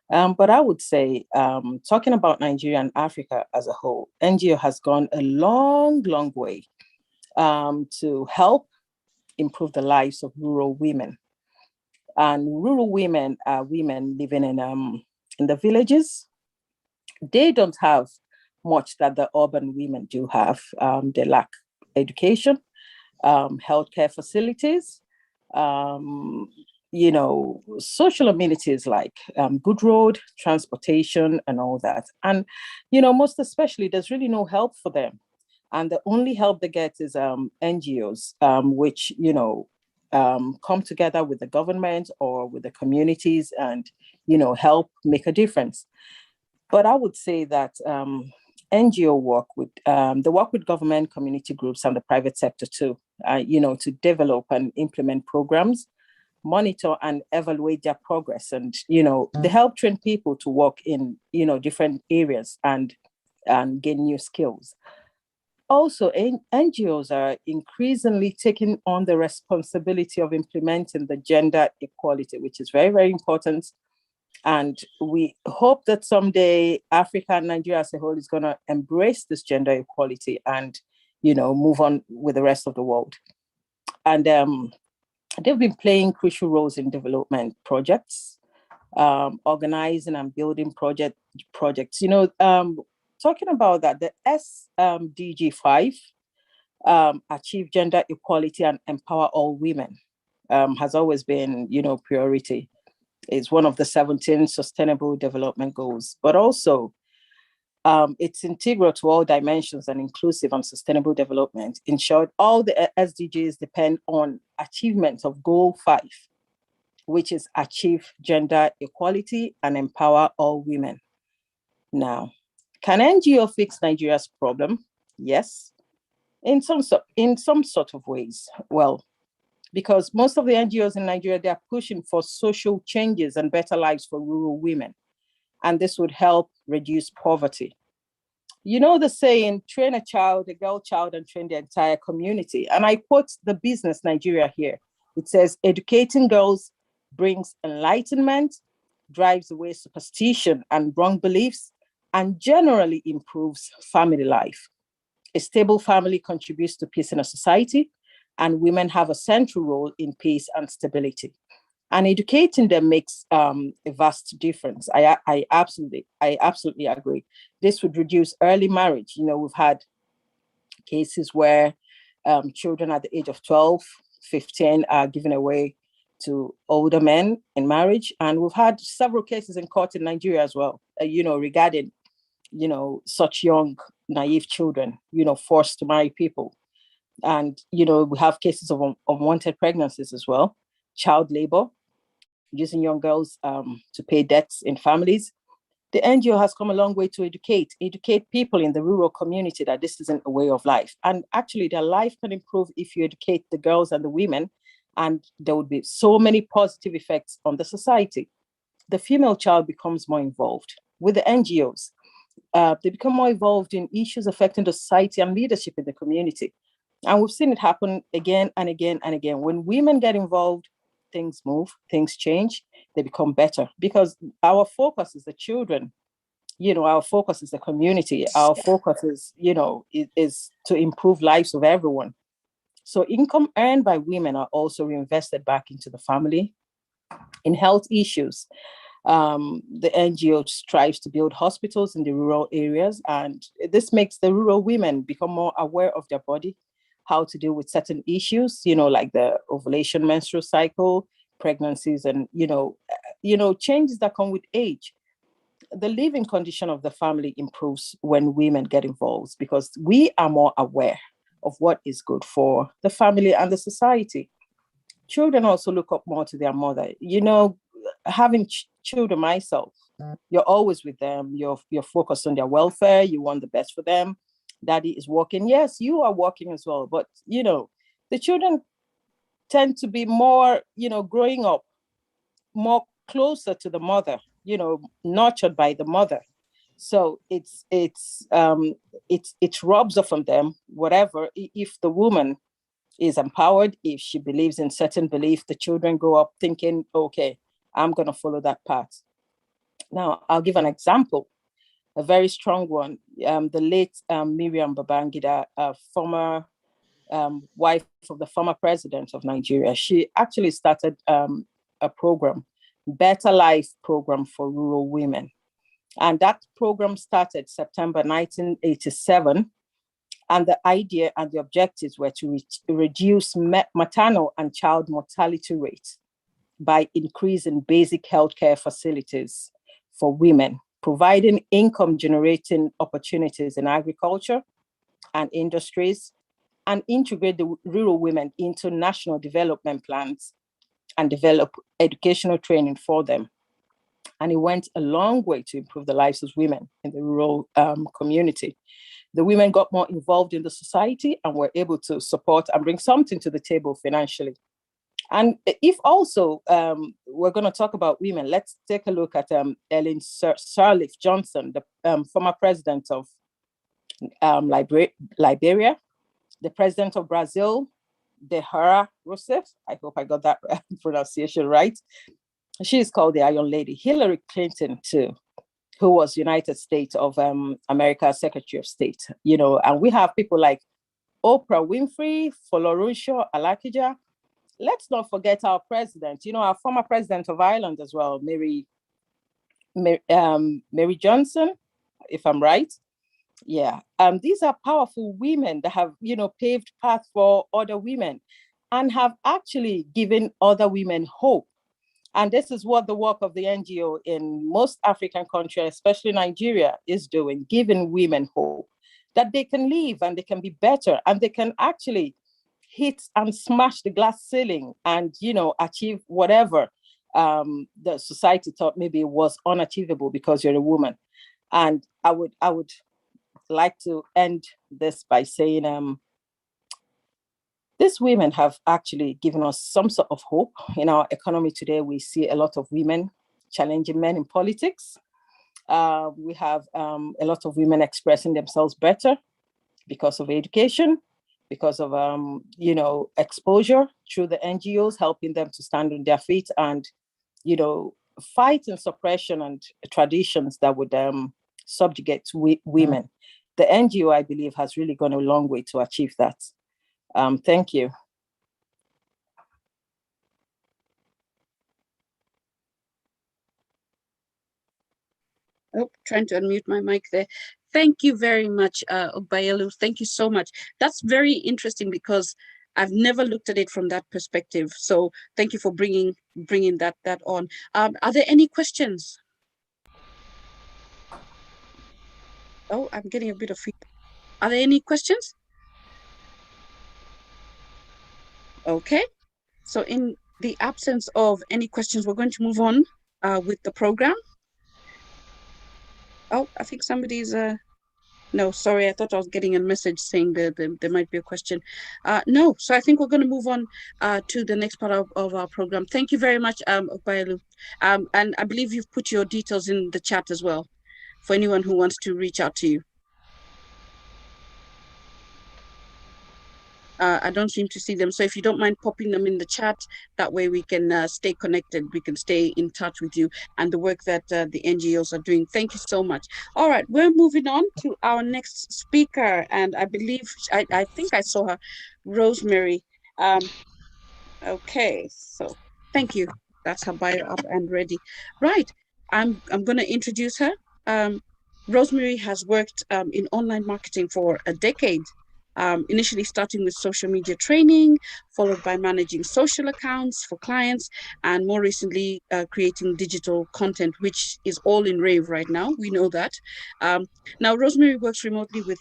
Speaker 8: But I would say, talking about Nigeria and Africa as a whole, NGO has gone a long, long way to help improve the lives of rural women. And rural women are women living in the villages. They don't have much that the urban women do have. They lack education, healthcare facilities, social amenities like good road, transportation, and all that. And, most especially, there's really no help for them. And the only help they get is NGOs, which, come together with the government or with the communities and, help make a difference. But I would say that NGO work with they work with government, community groups, and the private sector too, to develop and implement programs, monitor and evaluate their progress, and they help train people to work in different areas and gain new skills. Also, NGOs are increasingly taking on the responsibility of implementing the gender equality, which is very, very important. And we hope that someday Africa and Nigeria as a whole is going to embrace this gender equality and, move on with the rest of the world. And they've been playing crucial roles in development projects, organizing and building projects. Talking about that, the SDG 5, achieve gender equality and empower all women, has always been, priority. It's one of the 17 sustainable development goals, but also it's integral to all dimensions and inclusive and sustainable development. In short, all the SDGs depend on achievement of goal 5, which is achieve gender equality and empower all women. Now, can NGO fix Nigeria's problem? Yes, in some sort of ways. Well, because most of the NGOs in Nigeria, they are pushing for social changes and better lives for rural women. And this would help reduce poverty. You know the saying, train a child, a girl child, and train the entire community. And I quote the Business Nigeria here. It says, educating girls brings enlightenment, drives away superstition and wrong beliefs, and generally improves family life. A stable family contributes to peace in a society, and women have a central role in peace and stability. And educating them makes a vast difference. I absolutely agree. This would reduce early marriage. We've had cases where children at the age of 12, 15 are given away to older men in marriage. And we've had several cases in court in Nigeria as well, regarding, such young, naive children, forced to marry people. And, we have cases of unwanted pregnancies as well, child labor, using young girls to pay debts in families. The NGO has come a long way to educate people in the rural community that this isn't a way of life. And actually, their life can improve if you educate the girls and the women, and there would be so many positive effects on the society. The female child becomes more involved with the NGOs. They become more involved in issues affecting the society and leadership in the community. And we've seen it happen again and again and again. When women get involved, things move, things change, they become better, because our focus is the children our focus is the community. Our focus is, is to improve lives of everyone. So income earned by women are also reinvested back into the family. In health issues, the NGO strives to build hospitals in the rural areas, and this makes the rural women become more aware of their body, how to deal with certain issues, like the ovulation, menstrual cycle, pregnancies, and changes that come with age. The living condition of the family improves when women get involved because we are more aware of what is good for the family and the society. Children also look up more to their mother. Having children myself, you're always with them. You're focused on their welfare. You want the best for them. Daddy is working. Yes, you are working as well. But, the children tend to be more, growing up more closer to the mother, nurtured by the mother. So it robs off from them, whatever, if the woman is empowered, if she believes in certain belief, the children grow up thinking, okay, I'm going to follow that path. Now, I'll give an example, a very strong one. The late Miriam Babangida, former wife of the former president of Nigeria, she actually started a program, Better Life program for rural women. And that program started September 1987. And the idea and the objectives were to reduce maternal and child mortality rates by increasing basic healthcare facilities for women, providing income-generating opportunities in agriculture and industries, and integrate the rural women into national development plans and develop educational training for them. And it went a long way to improve the lives of women in the rural community. The women got more involved in the society and were able to support and bring something to the table financially. And if also we're going to talk about women, let's take a look at Ellen Sirleaf Johnson, the former president of Liberia, the president of Brazil, Dehara Rousseff. I hope I got that pronunciation right. She is called the Iron Lady. Hillary Clinton, too, who was United States of America Secretary of State, and we have people like Oprah Winfrey, Folorunsho Alakija. Let's not forget our president, our former president of Ireland as well, Mary Johnson, if I'm right. Yeah, these are powerful women that have, paved path for other women and have actually given other women hope. And this is what the work of the NGO in most African countries, especially Nigeria, is doing, giving women hope that they can live and they can be better and they can actually hit and smash the glass ceiling and, achieve whatever the society thought maybe was unachievable because you're a woman. And I would like to end this by saying, these women have actually given us some sort of hope. In our economy today, we see a lot of women challenging men in politics. We have a lot of women expressing themselves better because of education, because of, exposure through the NGOs, helping them to stand on their feet and, fighting suppression and traditions that would subjugate women. The NGO, I believe, has really gone a long way to achieve that. Thank you.
Speaker 1: Oh, trying to unmute my mic there. Thank you very much, Obayelu. Thank you so much. That's very interesting because I've never looked at it from that perspective. So thank you for bringing that on. Are there any questions? Oh, I'm getting a bit of feedback. Are there any questions? Okay. So in the absence of any questions, we're going to move on with the program. Oh, I think somebody's no, sorry, I thought I was getting a message saying that there might be a question. No, so I think we're going to move on to the next part of our program. Thank you very much, Obayelu. And I believe you've put your details in the chat as well for anyone who wants to reach out to you. I don't seem to see them. So if you don't mind popping them in the chat, that way we can stay connected. We can stay in touch with you and the work that the NGOs are doing. Thank you so much. All right, we're moving on to our next speaker. And I believe, I think I saw her, Rosemary. Okay, so thank you. That's her bio up and ready. Right, I'm going to introduce her. Rosemary has worked in online marketing for a decade, initially starting with social media training, followed by managing social accounts for clients, and more recently creating digital content, which is all in rave right now. We know that. Now, Rosemary works remotely with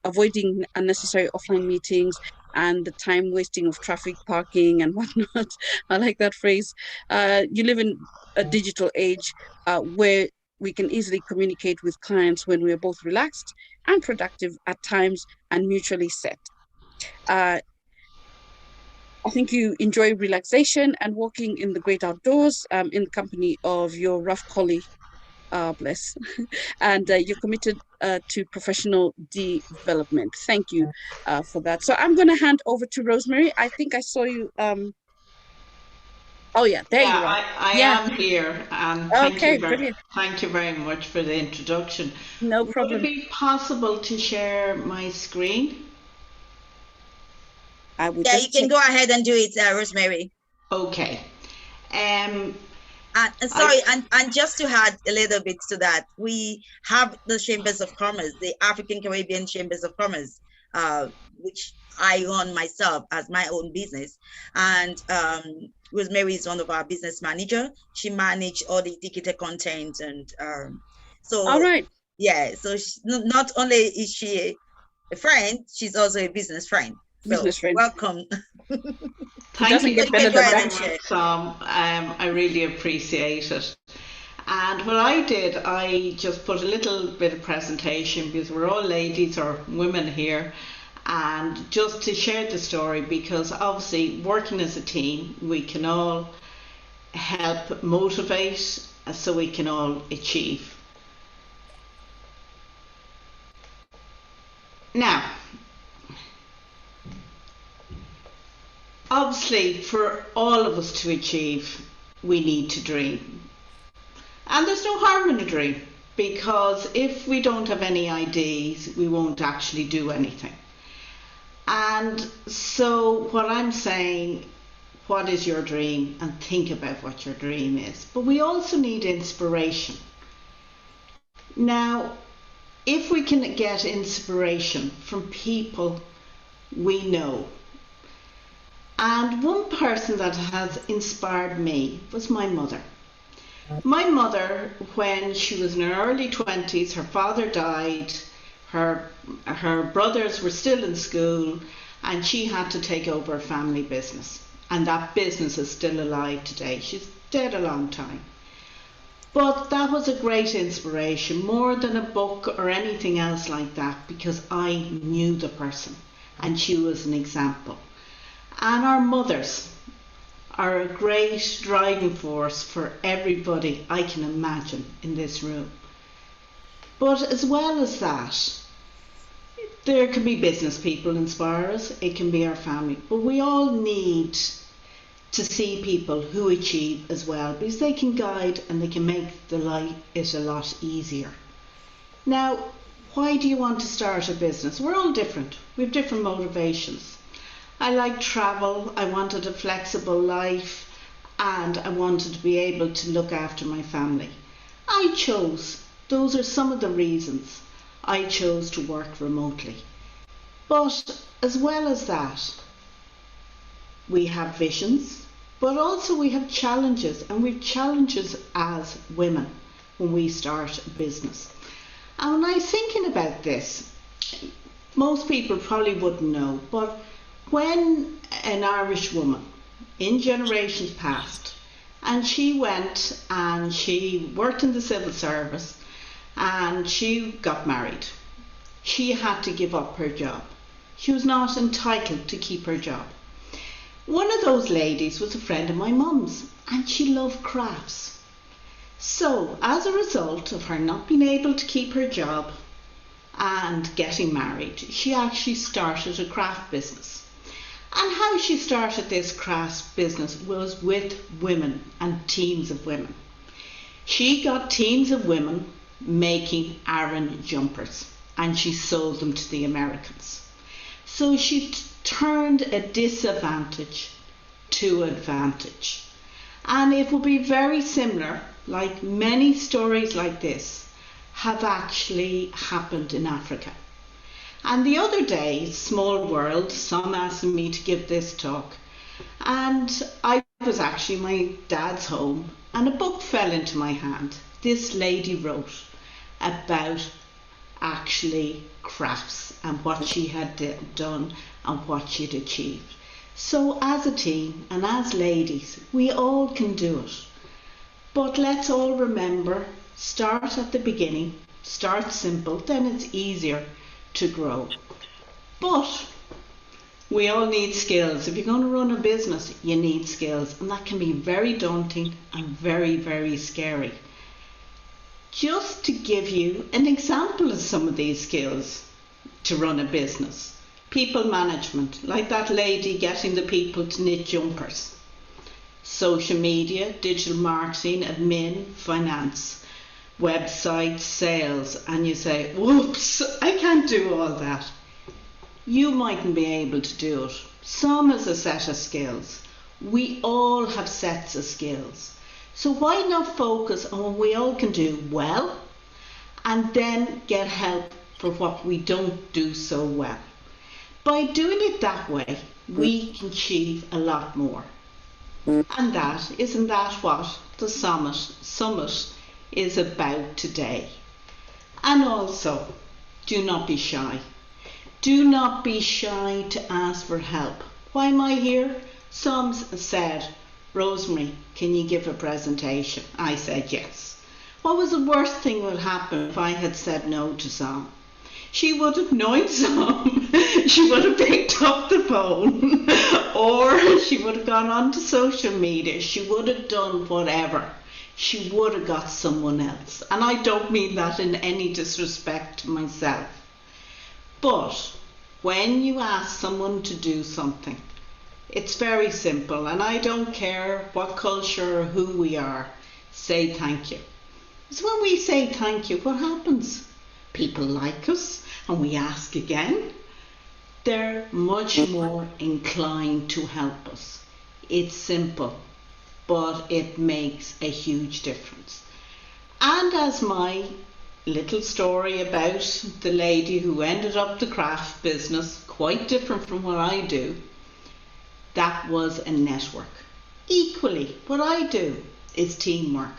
Speaker 1: avoiding unnecessary offline meetings and the time wasting of traffic, parking, and whatnot. I like that phrase. You live in a digital age where we can easily communicate with clients when we're both relaxed and productive at times and mutually set. I think you enjoy relaxation and walking in the great outdoors in the company of your rough collie, bless, and you're committed to professional development. Thank you for that. So I'm going to hand over to Rosemary. I think I saw you. Oh yeah, there you are.
Speaker 9: I am here, and thank you very much for the introduction.
Speaker 1: No problem.
Speaker 9: Would it be possible to share my screen?
Speaker 2: You can go ahead and do it, Rosemary.
Speaker 9: Okay.
Speaker 2: Sorry, and just to add a little bit to that, we have the Chambers of Commerce, the African Caribbean Chambers of Commerce, which I run myself as my own business. And Rosemary is one of our business manager. She managed all the ticketed content, and so
Speaker 1: all right.
Speaker 2: Yeah, so not only is she a friend, she's also a business friend.
Speaker 1: Business friend.
Speaker 2: Welcome.
Speaker 9: Thank you very much, Sam. I really appreciate it. And what I did, I just put a little bit of presentation because we're all ladies or women here, and just to share the story, because obviously working as a team, we can all help motivate so we can all achieve. Now, obviously, for all of us to achieve, we need to dream. And there's no harm in a dream, because if we don't have any ideas, we won't actually do anything. And so what I'm saying, what is your dream? And think about what your dream is. But we also need inspiration. Now, if we can get inspiration from people we know, and one person that has inspired me was my mother. My mother, when she was in her early 20s, her father died, her brothers were still in school, and she had to take over a family business. And that business is still alive today. She's dead a long time. But that was a great inspiration, more than a book or anything else like that, because I knew the person and she was an example. And our mothers are a great driving force for everybody I can imagine in this room. But as well as that, there can be business people inspire us, it can be our family, but we all need to see people who achieve as well, because they can guide and they can make it a lot easier. Now, why do you want to start a business? We're all different, we have different motivations. I like travel, I wanted a flexible life, and I wanted to be able to look after my family. Those are some of the reasons I chose to work remotely. But as well as that, we have visions, but also we have challenges, and we have challenges as women when we start a business. And when I was thinking about this, most people probably wouldn't know, but when an Irish woman in generations past, and she went and she worked in the civil service and she got married, she had to give up her job. She was not entitled to keep her job. One of those ladies was a friend of my mum's, and she loved crafts. So as a result of her not being able to keep her job and getting married, she actually started a craft business. And how she started this craft business was with women and teams of women. She got teams of women making Aran jumpers, and she sold them to the Americans. So she turned a disadvantage to advantage. And it will be very similar, like many stories like this have actually happened in Africa. And the other day, small world, some asked me to give this talk, and I was actually in my dad's home, and a book fell into my hand. This lady wrote about actually crafts and what she had done and what she'd achieved. So as a team and as ladies, we all can do it. But let's all remember, start at the beginning, start simple, then it's easier to grow. But we all need skills. If you're going to run a business, you need skills, and that can be very daunting and very, very scary. Just to give you an example of some of these skills to run a business. People management, like that lady getting the people to knit jumpers. Social media, digital marketing, admin, finance, website, sales, and you say, whoops, I can't do all that. You mightn't be able to do it. Some is a set of skills. We all have sets of skills. So why not focus on what we all can do well and then get help for what we don't do so well. By doing it that way, we can achieve a lot more. And isn't that what the summit is about today? And also, do not be shy. Do not be shy to ask for help. Why am I here? Some said, Rosemary, can you give a presentation? I said yes. What was the worst thing that would happen if I had said no to Sam? She would have known Sam. She would have picked up the phone or she would have gone on to social media. She would have done whatever. She would have got someone else. And I don't mean that in any disrespect to myself. But when you ask someone to do something, it's very simple, and I don't care what culture or who we are, say thank you. Because when we say thank you, what happens? People like us, and we ask again. They're much more inclined to help us. It's simple, but it makes a huge difference. And as my little story about the lady who ended up the craft business, quite different from what I do, that was a network. Equally, what I do is teamwork.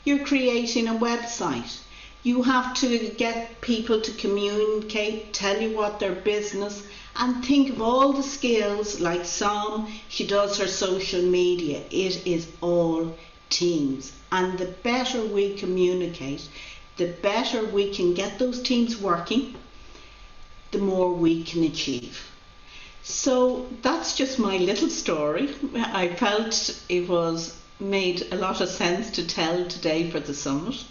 Speaker 9: You're creating a website. You have to get people to communicate, tell you what their business, and think of all the skills like Sam, she does her social media. It is all teams. And the better we communicate, the better we can get those teams working, the more we can achieve. So that's just my little story. I felt it was made a lot of sense to tell today for the summit.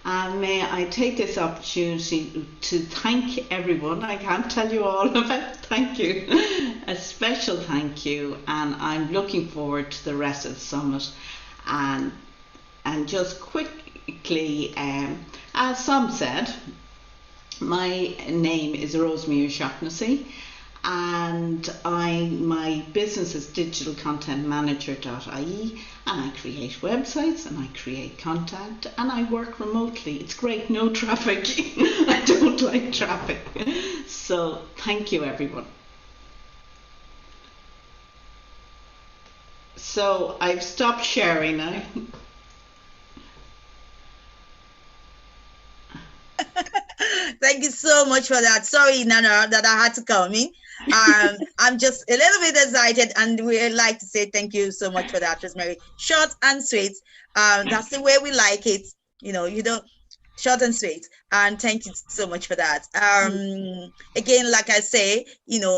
Speaker 9: And may I take this opportunity to thank everyone. I can't tell you all about thank you. A special thank you. And I'm looking forward to the rest of the summit. And just quickly, as Sam said, my name is Rosemary O'Shaughnessy. And my business is digitalcontentmanager.ie, and I create websites and I create content and I work remotely. It's great, no traffic. I don't like traffic. So thank you everyone. So I've stopped sharing now.
Speaker 2: Thank you so much for that. Sorry, Nana, that I had to come in. I'm just a little bit excited, and we'd like to say thank you so much for that, Rosemary. Short and sweet. That's the way we like it. You don't short and sweet. And thank you so much for that. Again, like I say,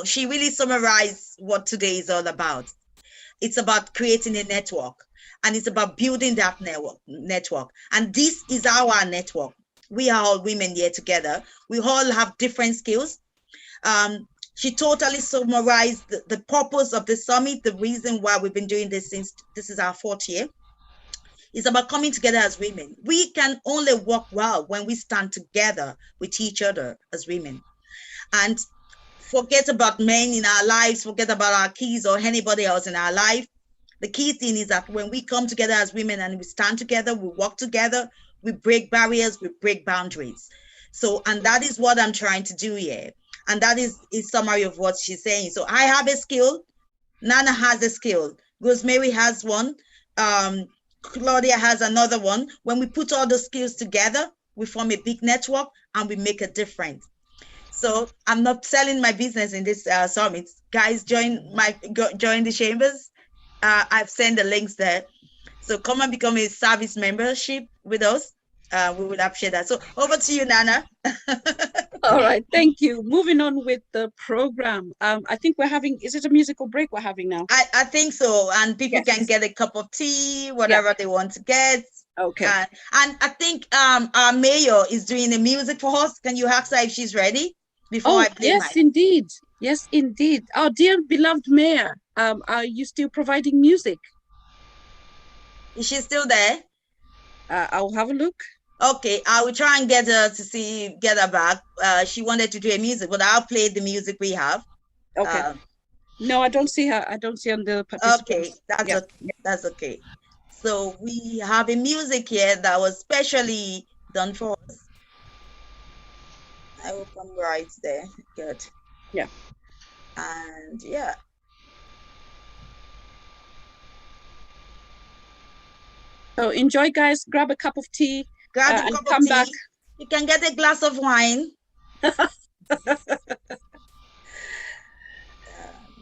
Speaker 2: she really summarized what today is all about. It's about creating a network, and it's about building that network. And this is our network. we are all women here together. We all have different skills. She totally summarized the purpose of the summit, the reason why we've been doing this since this is our 4th year. It's about coming together as women. We can only work well when we stand together with each other as women. And forget about men in our lives, forget about our kids or anybody else in our life. The key thing is that when we come together as women and we stand together, we work together, we break barriers, we break boundaries. So, and that is what I'm trying to do here. And that is a summary of what she's saying. So I have a skill, Nana has a skill, Rosemary has one, Claudia has another one. When we put all the skills together, we form a big network and we make a difference. So I'm not selling my business in this summit. Guys, join the chambers. I've sent the links there. So come and become a service membership with us. We would appreciate that. So over to you, Nana.
Speaker 1: All right, thank you. Moving on with the program. I think we're having, is it a musical break we're having now?
Speaker 2: I think so. And people can get a cup of tea, whatever they want to get.
Speaker 1: Okay.
Speaker 2: And I think our mayor is doing the music for us. Can you ask her if she's ready before I play
Speaker 1: yes, indeed. Yes, indeed. Our dear beloved mayor, are you still providing music?
Speaker 2: Is she still there?
Speaker 1: I'll have a look.
Speaker 2: Okay, I will try and get her back. She wanted to do a music, but I'll play the music we have.
Speaker 1: Okay. No, I don't see her. I don't see on the participants.
Speaker 2: Okay, that's okay. So we have a music here that was specially done for us. I will come right there. Good.
Speaker 1: Yeah.
Speaker 2: And yeah.
Speaker 1: So enjoy, guys. Grab a cup of tea.
Speaker 2: Grab a cup of tea. Back. You can get a glass of wine.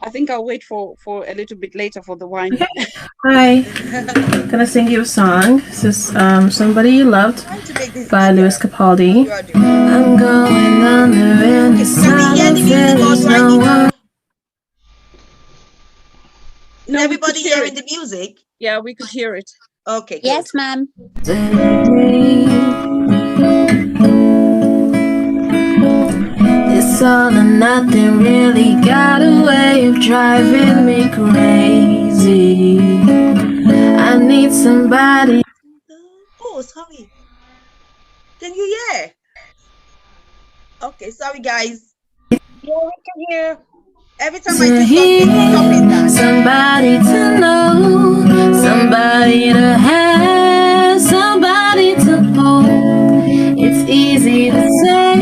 Speaker 1: I think I'll wait for a little bit later for the wine.
Speaker 10: Hi. Gonna sing you a song. This is Somebody You Loved by Louis Capaldi. I'm going under in the sun.
Speaker 2: No, everybody hearing the music?
Speaker 1: Yeah, we could hear it.
Speaker 2: Okay.
Speaker 4: Yes, ma'am.
Speaker 10: It's all or nothing really got a way of driving me crazy. I need somebody.
Speaker 2: Oh, sorry. Can you hear? Okay, sorry guys. Yeah, we can hear. Every time I say something,
Speaker 10: somebody to know, somebody to have, somebody to hold. It's easy to say,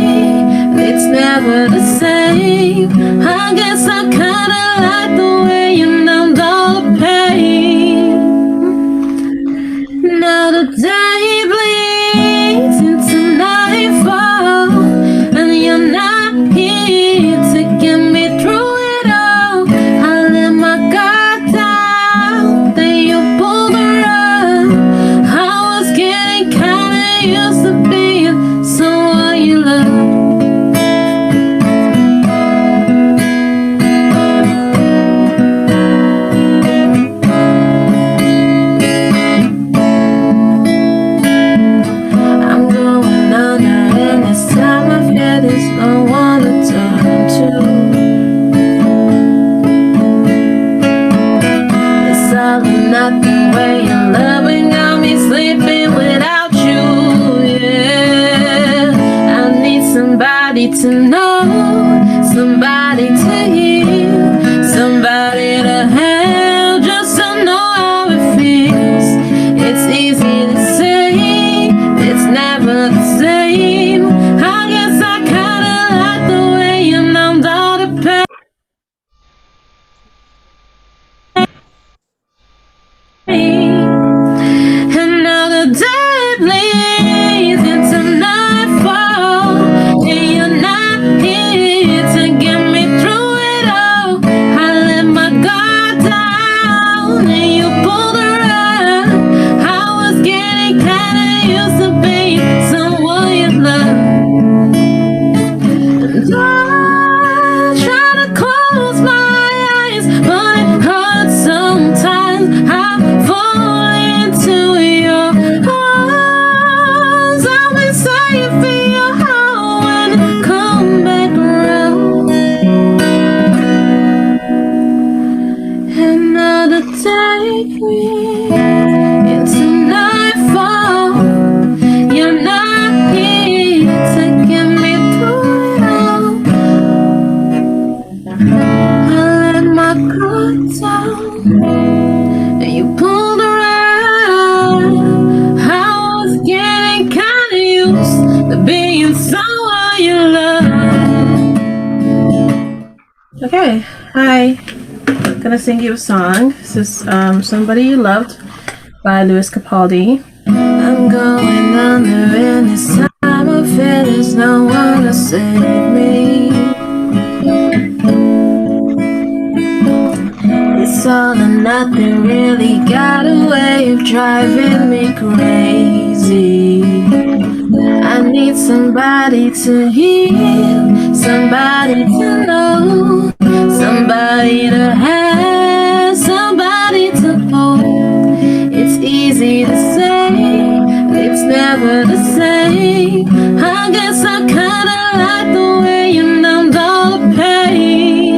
Speaker 10: it's never the same. I guess I kinda like the way you numbed all the pain. Now the day bleeds into nightfall, and you're not here to get me through. To know, somebody to hear, somebody to have, just to know how it feels. It's easy to say, it's never the same. I guess I kinda like the way you numbed all the pain. And now the day bleeds into nightfall. You're not here to get me through take me into nightfall. You're not here to get me through it all. I let my guard down and you pulled around. I was getting kinda used to being someone you love. Okay, hi. Gonna sing you a song. This is Somebody You Loved by Lewis Capaldi. I'm going under in this time. I feel there's no one to save me. It's all or nothing, really got a way of driving me crazy. I need somebody to heal, somebody to know, somebody to have, somebody to hold. It's easy to say, but it's never the same. I guess I kinda like the way you numbed all the pain.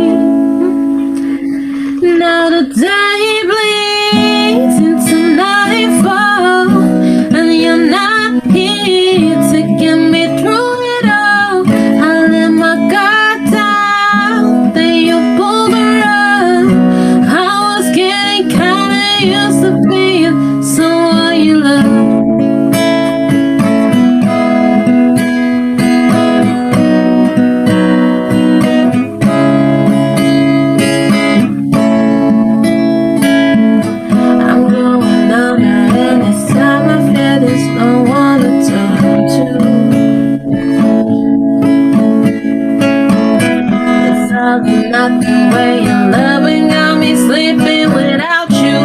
Speaker 10: Now the day bleeds into nightfall, and you're not here to get me through it all. I let my guard down, then you pulled the rug. I was getting kinda used to being someone you love. I'm going under, and this time I fear there's no one to turn to. It's all or nothing way you're loving got me sleeping without you.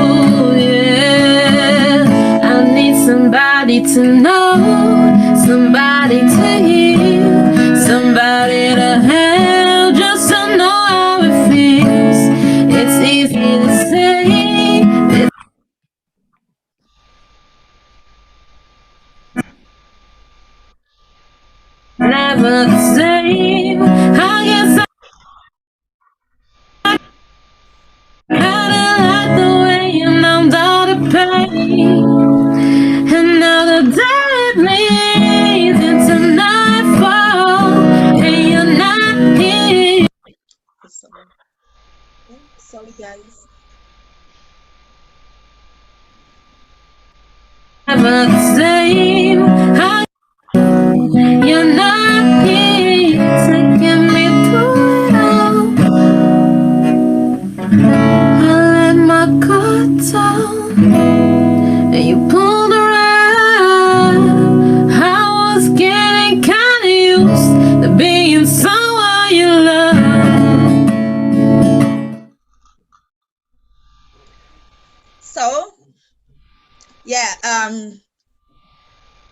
Speaker 10: Yeah, I need somebody to know, somebody to hear, somebody to have, just to know how it feels. It's easy to say, it's never the same. I guess I kinda like the way you numbed all the pain. And now the day bleeds into nightfall, and you're not here.
Speaker 2: Sorry, guys.
Speaker 10: Never the same. You're not here to get me through it all. I let my guard down, and you pulled around. I was getting kinda used to being someone you love.
Speaker 2: So, yeah,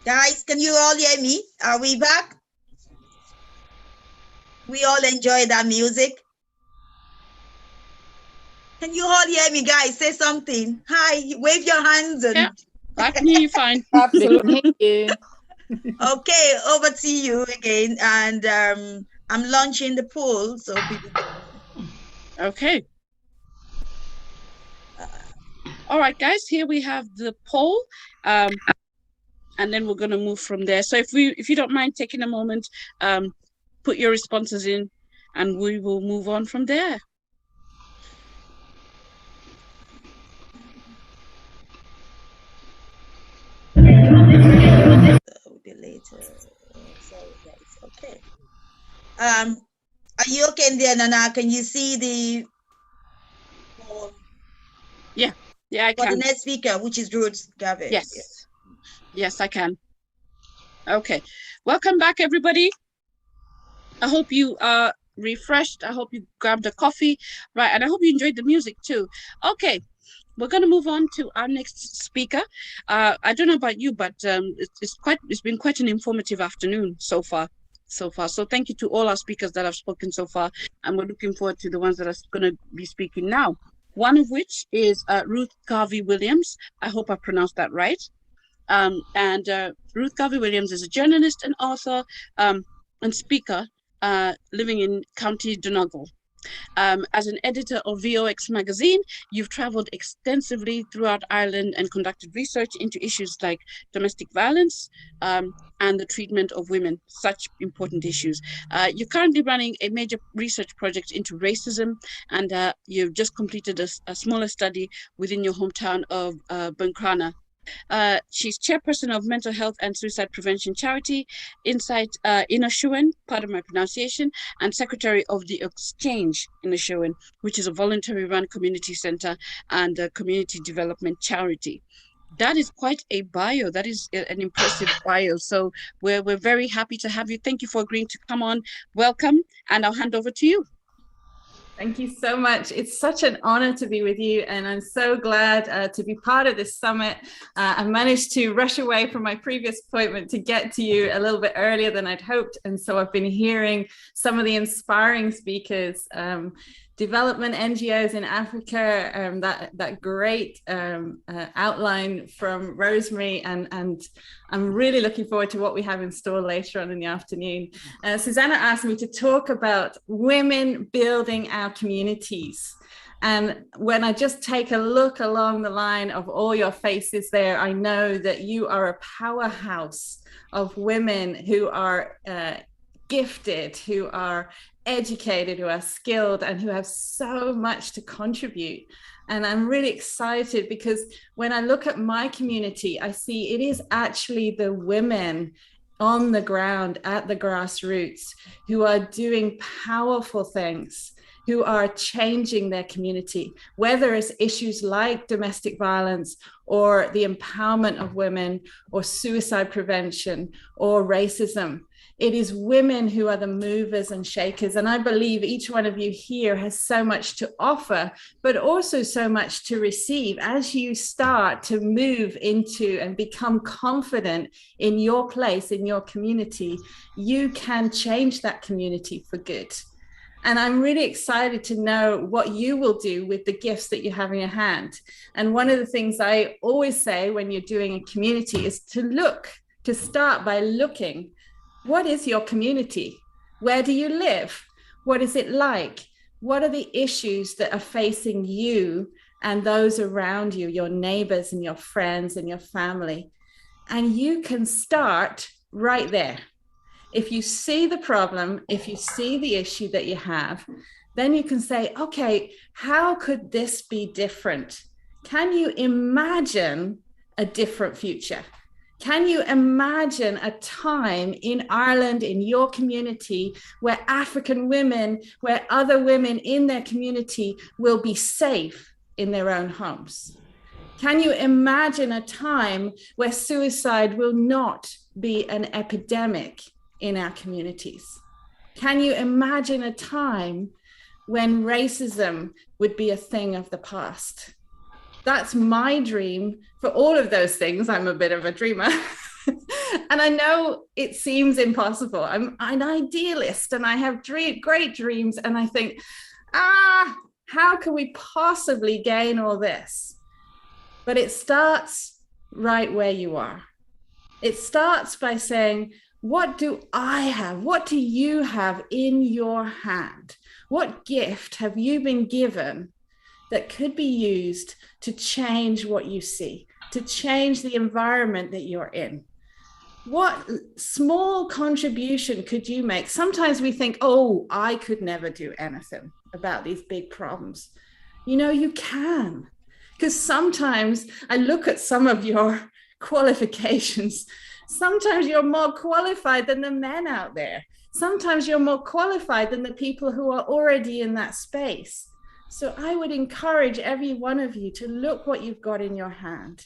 Speaker 2: guys, can you all hear me? Are we back? We all enjoy that music. Can you all hear me, guys? Say something. Hi, wave your hands. And...
Speaker 1: Yeah, I can hear you fine.
Speaker 8: Absolutely.
Speaker 2: Okay, over to you again. And I'm launching the poll so people can...
Speaker 1: Okay. All right, guys, here we have the poll. And then we're going to move from there. So if you don't mind taking a moment, put your responses in, and we will move on from there.
Speaker 2: Later. Sorry, guys. Okay. Are you okay there, Nana? Can you see the poll?
Speaker 1: Yeah, I
Speaker 2: can. For the next speaker, which is Ruth Garvey.
Speaker 1: Yes. Yeah. Yes, I can. Okay. Welcome back, everybody. I hope you are refreshed. I hope you grabbed a coffee, right? And I hope you enjoyed the music too. Okay. We're going to move on to our next speaker. I don't know about you, but it's been quite an informative afternoon so far. So thank you to all our speakers that have spoken so far, and we're looking forward to the ones that are going to be speaking now. One of which is Ruth Garvey Williams. I hope I pronounced that right. And Ruth Garvey Williams is a journalist and author and speaker living in County Donegal. As an editor of VOX magazine, you've traveled extensively throughout Ireland and conducted research into issues like domestic violence and the treatment of women, such important issues. You're currently running a major research project into racism, and you've just completed a smaller study within your hometown of Buncrana. She's chairperson of mental health and suicide prevention charity Insight Inashuan, part of my pronunciation, and secretary of the Exchange Inashuan, which is a voluntary run community center and a community development charity. That is quite a bio. That is an impressive bio. So we're very happy to have you. Thank you for agreeing to come on. Welcome, and I'll hand over to you.
Speaker 11: Thank you so much. It's such an honor to be with you, and I'm so glad to be part of this summit. I managed to rush away from my previous appointment to get to you a little bit earlier than I'd hoped, and so I've been hearing some of the inspiring speakers, development NGOs in Africa, that great outline from Rosemary, and I'm really looking forward to what we have in store later on in the afternoon. Susanna asked me to talk about women building our communities. And when I just take a look along the line of all your faces there, I know that you are a powerhouse of women who are gifted, who are educated, who are skilled, and who have so much to contribute. And I'm really excited because when I look at my community, I see it is actually the women on the ground at the grassroots who are doing powerful things, who are changing their community, whether it's issues like domestic violence or the empowerment of women or suicide prevention or racism. It is women who are the movers and shakers. And I believe each one of you here has so much to offer, but also so much to receive as you start to move into and become confident in your place, in your community. You can change that community for good. And I'm really excited to know what you will do with the gifts that you have in your hand. And one of the things I always say when you're doing a community is to start by looking. What is your community? Where do you live? What is it like? What are the issues that are facing you and those around you, your neighbors and your friends and your family? And you can start right there. If you see the problem, if you see the issue that you have, then you can say, okay, how could this be different? Can you imagine a different future? Can you imagine a time in Ireland, in your community, where African women, where other women in their community will be safe in their own homes? Can you imagine a time where suicide will not be an epidemic in our communities? Can you imagine a time when racism would be a thing of the past? That's my dream for all of those things. I'm a bit of a dreamer. And I know it seems impossible. I'm an idealist and I have great dreams. And I think, how can we possibly gain all this? But it starts right where you are. It starts by saying, what do I have? What do you have in your hand? What gift have you been given that could be used to change what you see, to change the environment that you're in? What small contribution could you make? Sometimes we think, oh, I could never do anything about these big problems. You know, you can. Because sometimes I look at some of your qualifications. Sometimes you're more qualified than the men out there. Sometimes you're more qualified than the people who are already in that space. So I would encourage every one of you to look what you've got in your hand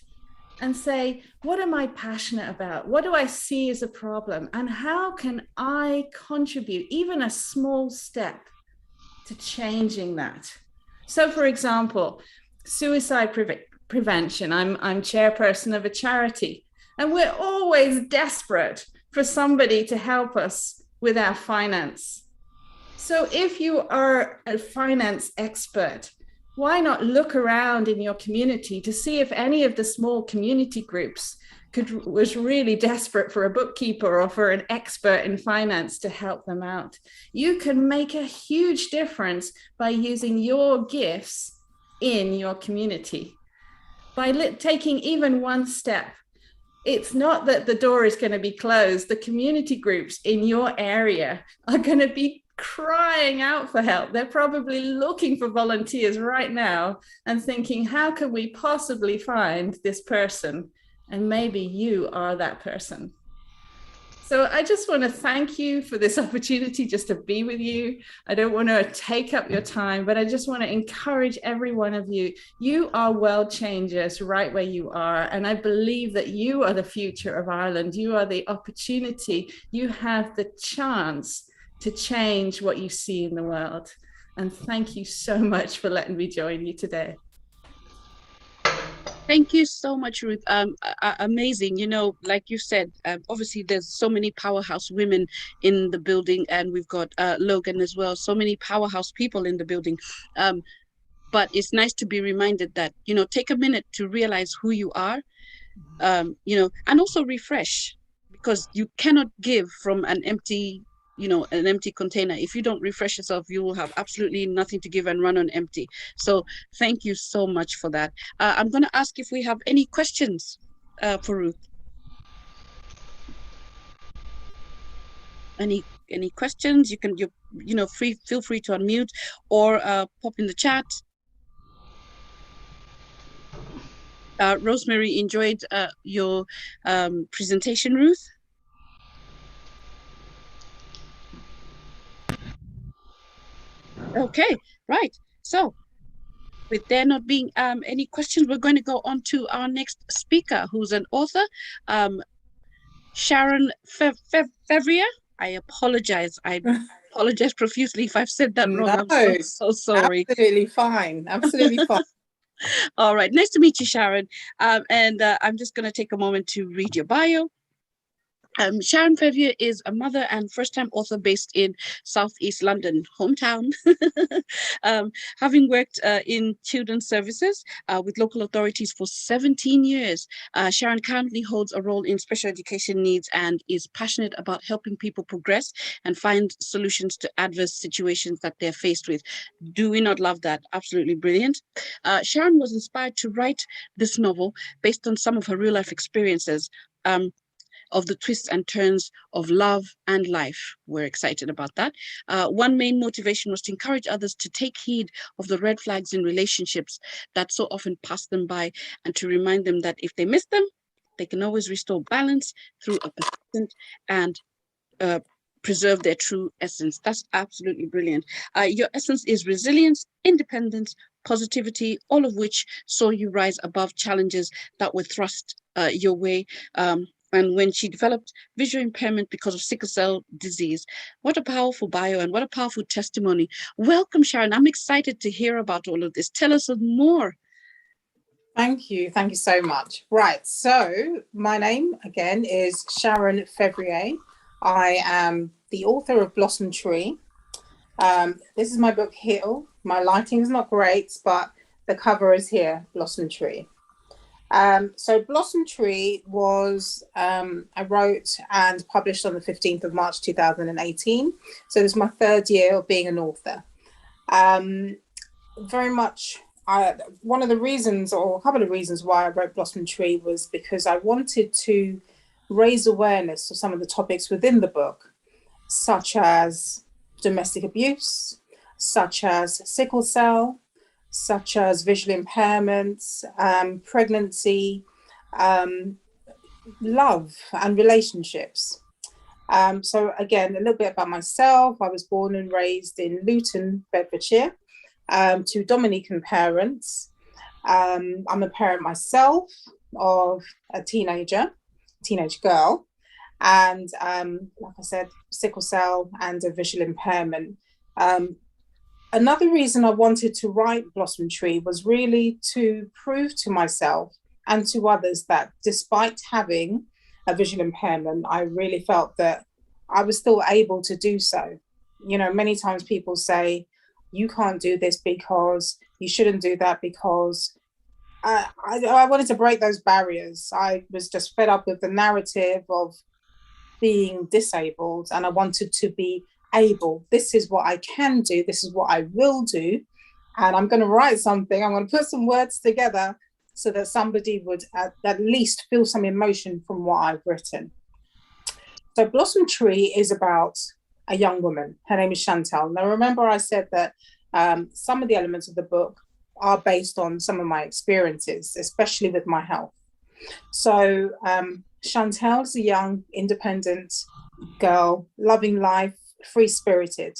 Speaker 11: and say, what am I passionate about? What do I see as a problem? And how can I contribute even a small step to changing that? So for example, suicide prevention. I'm chairperson of a charity, and we're always desperate for somebody to help us with our finance. So if you are a finance expert, why not look around in your community to see if any of the small community groups was really desperate for a bookkeeper or for an expert in finance to help them out. You can make a huge difference by using your gifts in your community. By taking even one step. It's not that the door is going to be closed. The community groups in your area are going to be crying out for help. They're probably looking for volunteers right now and thinking, how can we possibly find this person? And maybe you are that person. So I just want to thank you for this opportunity just to be with you. I don't want to take up your time, but I just want to encourage every one of you. You are world changers right where you are. And I believe that you are the future of Ireland. You are the opportunity. You have the chance to change what you see in the world. And thank you so much for letting me join you today.
Speaker 1: Thank you so much, Ruth. Amazing. You know, like you said, obviously there's so many powerhouse women in the building, and we've got Logan as well. So many powerhouse people in the building. But it's nice to be reminded that, you know, take a minute to realize who you are, you know, and also refresh, because you cannot give from an empty, you know, an empty container. If you don't refresh yourself, you will have absolutely nothing to give and run on empty. So thank you so much for that. I'm going to ask if we have any questions for Ruth. Any questions? You can, you know, feel free to unmute or pop in the chat. Rosemary enjoyed your presentation, Ruth. Okay, right. So with there not being any questions, we're going to go on to our next speaker, who's an author, Sharon Fevrier. I apologize. I apologize profusely if I've said that wrong.
Speaker 12: No,
Speaker 1: I'm so sorry.
Speaker 12: Absolutely fine. Absolutely fine.
Speaker 1: All right. Nice to meet you, Sharon. And I'm just going to take a moment to read your bio. Sharon Fevrier is a mother and first-time author based in Southeast London, hometown. Having worked in children's services with local authorities for 17 years, Sharon currently holds a role in special education needs and is passionate about helping people progress and find solutions to adverse situations that they're faced with. Do we not love that? Absolutely brilliant. Sharon was inspired to write this novel based on some of her real-life experiences. Of the twists and turns of love and life. We're excited about that. One main motivation was to encourage others to take heed of the red flags in relationships that so often pass them by, and to remind them that if they miss them, they can always restore balance through a persistent and preserve their true essence. That's absolutely brilliant. Your essence is resilience, independence, positivity, all of which saw you rise above challenges that were thrust your way. And when she developed visual impairment because of sickle cell disease. What a powerful bio and what a powerful testimony. Welcome, Sharon. I'm excited to hear about all of this. Tell us more.
Speaker 12: Thank you. Thank you so much. Right. So my name, again, is Sharon Fevrier. I am the author of Blossom Tree. This is my book, Heal. My lighting is not great, but the cover is here, Blossom Tree. So Blossom Tree was, I wrote and published on the 15th of March, 2018. So this is my third year of being an author. Very much, one of the reasons, or a couple of reasons why I wrote Blossom Tree was because I wanted to raise awareness of some of the topics within the book, such as domestic abuse, such as sickle cell, such as visual impairments, pregnancy, love and relationships. So again, a little bit about myself. I was born and raised in Luton, Bedfordshire, to Dominican parents. I'm a parent myself of a teenage girl, and like I said, sickle cell and a visual impairment. Another reason I wanted to write Blossom Tree was really to prove to myself and to others that despite having a visual impairment, I really felt that I was still able to do so. You know, many times people say, you can't do this because You shouldn't do that, because I wanted to break those barriers. I was just fed up with the narrative of being disabled, and I wanted to be able. This is what I can do. This is what I will do. And I'm going to write something. I'm going to put some words together so that somebody would at least feel some emotion from what I've written. So Blossom Tree is about a young woman. Her name is Chantal. Now, remember I said that some of the elements of the book are based on some of my experiences, especially with my health. So Chantal is a young, independent girl, loving life, free-spirited,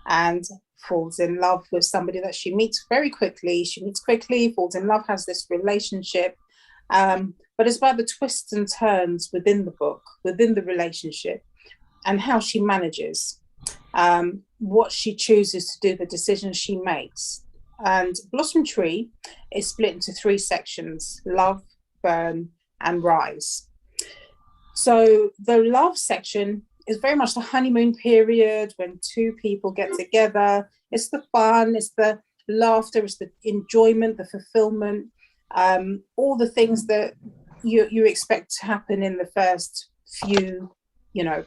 Speaker 12: and falls in love with somebody that she meets very quickly. She meets quickly, falls in love, has this relationship. But it's about the twists and turns within the book, within the relationship, and how she manages, what she chooses to do, the decisions she makes. And Blossom Tree is split into 3 sections: love, burn, and rise. So the love section is very much the honeymoon period, when 2 people get together. It's the fun, it's the laughter, it's the enjoyment, the fulfillment, all the things that you expect to happen in the first few,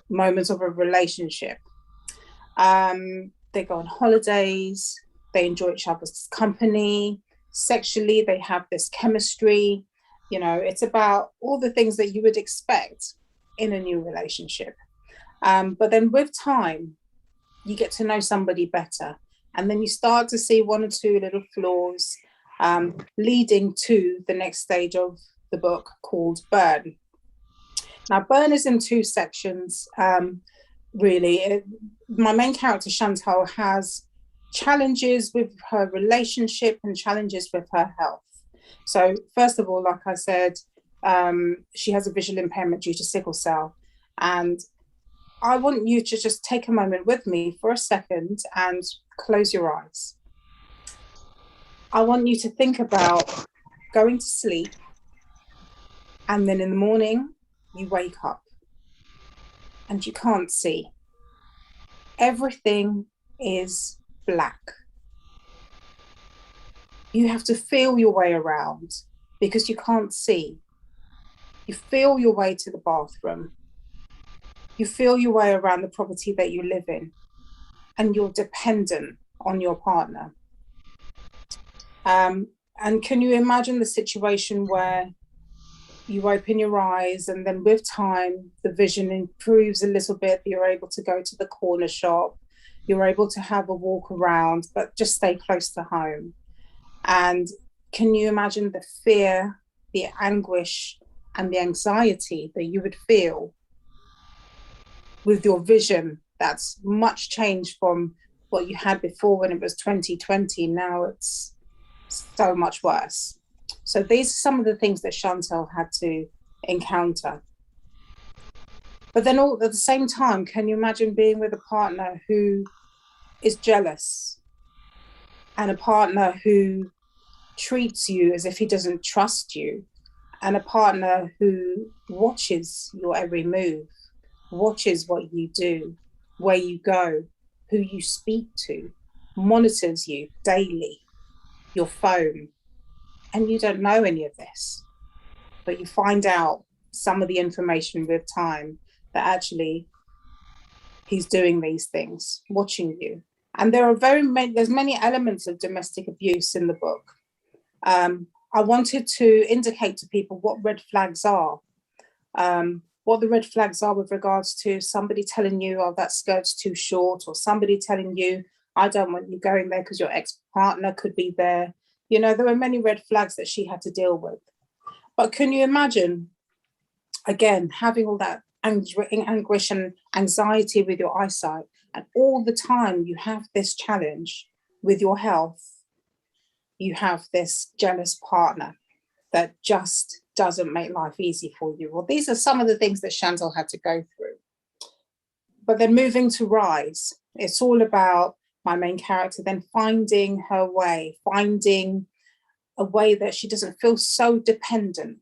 Speaker 12: moments of a relationship. They go on holidays, they enjoy each other's company. Sexually, they have this chemistry. It's about all the things that you would expect in a new relationship. But then with time, you get to know somebody better. And then you start to see 1 or 2 little flaws, leading to the next stage of the book, called Burn. Now, Burn is in 2 sections, really. My main character, Chantal, has challenges with her relationship and challenges with her health. So first of all, like I said, she has a visual impairment due to sickle cell. And I want you to just take a moment with me for a second and close your eyes. I want you to think about going to sleep, and then in the morning you wake up and you can't see. Everything is black. You have to feel your way around because you can't see. You feel your way to the bathroom. You feel your way around the property that you live in, and you're dependent on your partner. And can you imagine the situation where you open your eyes, and then with time, the vision improves a little bit. You're able to go to the corner shop. You're able to have a walk around, but just stay close to home. And can you imagine the fear, the anguish, and the anxiety that you would feel with your vision that's much changed from what you had before when it was 2020. Now it's so much worse. So these are some of the things that Chantal had to encounter. But then all at the same time, can you imagine being with a partner who is jealous, and a partner who treats you as if he doesn't trust you, and a partner who watches your every move, watches what you do, where you go, who you speak to, monitors you daily, your phone, and you don't know any of this, but you find out some of the information with time that actually he's doing these things, watching you. And there are there's many elements of domestic abuse in the book. I wanted to indicate to people what red flags are, what the red flags are with regards to somebody telling you, oh, that skirt's too short, or somebody telling you, I don't want you going there because your ex-partner could be there. There were many red flags that she had to deal with. But can you imagine, again, having all that anguish and anxiety with your eyesight, and all the time you have this challenge with your health, you have this jealous partner that just doesn't make life easy for you. Well, these are some of the things that Chantal had to go through. But then moving to Rise, it's all about my main character then finding her way, finding a way that she doesn't feel so dependent,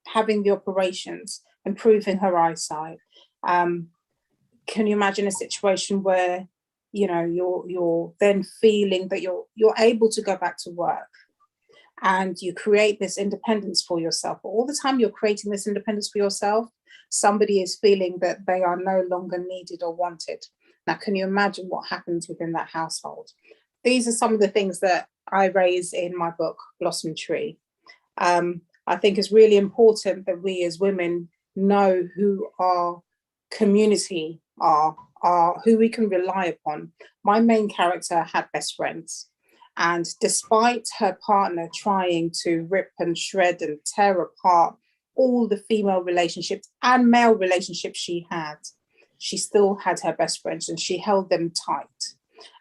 Speaker 12: having the operations, improving her eyesight. Can you imagine a situation where you're then feeling that you're able to go back to work, and you create this independence for yourself. But all the time you're creating this independence for yourself, somebody is feeling that they are no longer needed or wanted. Now, can you imagine what happens within that household? These are some of the things that I raise in my book, Blossom Tree. I think it's really important that we as women know who our community are, who we can rely upon. My main character had best friends. And despite her partner trying to rip and shred and tear apart all the female relationships and male relationships she had, she still had her best friends, and she held them tight.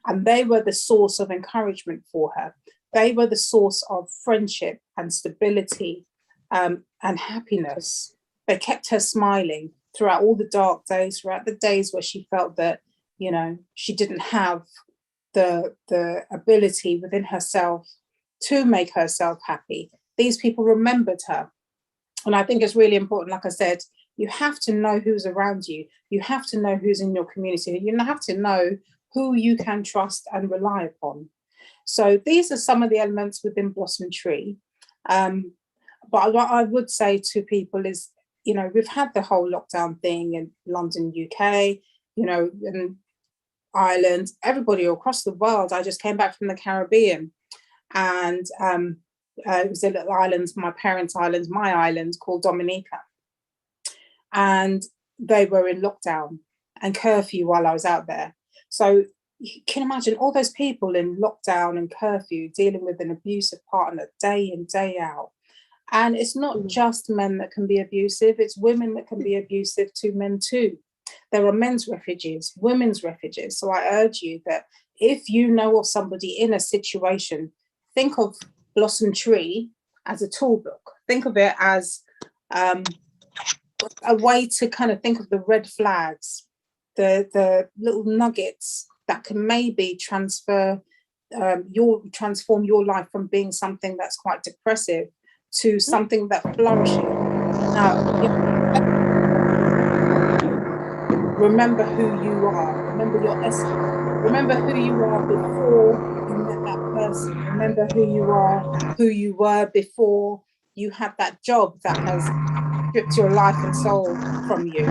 Speaker 12: And they were the source of encouragement for her. They were the source of friendship and stability and happiness. They kept her smiling throughout all the dark days, throughout the days where she felt that, she didn't have the ability within herself to make herself happy. These people remembered her. And I think it's really important, like I said, you have to know who's around you. You have to know who's in your community. You have to know who you can trust and rely upon. So these are some of the elements within Blossom Tree. But what I would say to people is, we've had the whole lockdown thing in London, UK, and Ireland, everybody across the world. I just came back from the Caribbean, and it was a little island, my parents' island, my island, called Dominica. And they were in lockdown and curfew while I was out there. So you can imagine all those people in lockdown and curfew dealing with an abusive partner day in, day out. And it's not just men that can be abusive, it's women that can be abusive to men too. There are men's refugees, women's refugees. So I urge you that if you know of somebody in a situation, think of Blossom Tree as a tool book. Think of it as a way to kind of think of the red flags, the little nuggets that can maybe transform your life from being something that's quite depressive to something that flourishes. Now, remember who you are. Remember your essence. Remember who you are before you met that person. Remember who you were before you had that job that has stripped your life and soul from you.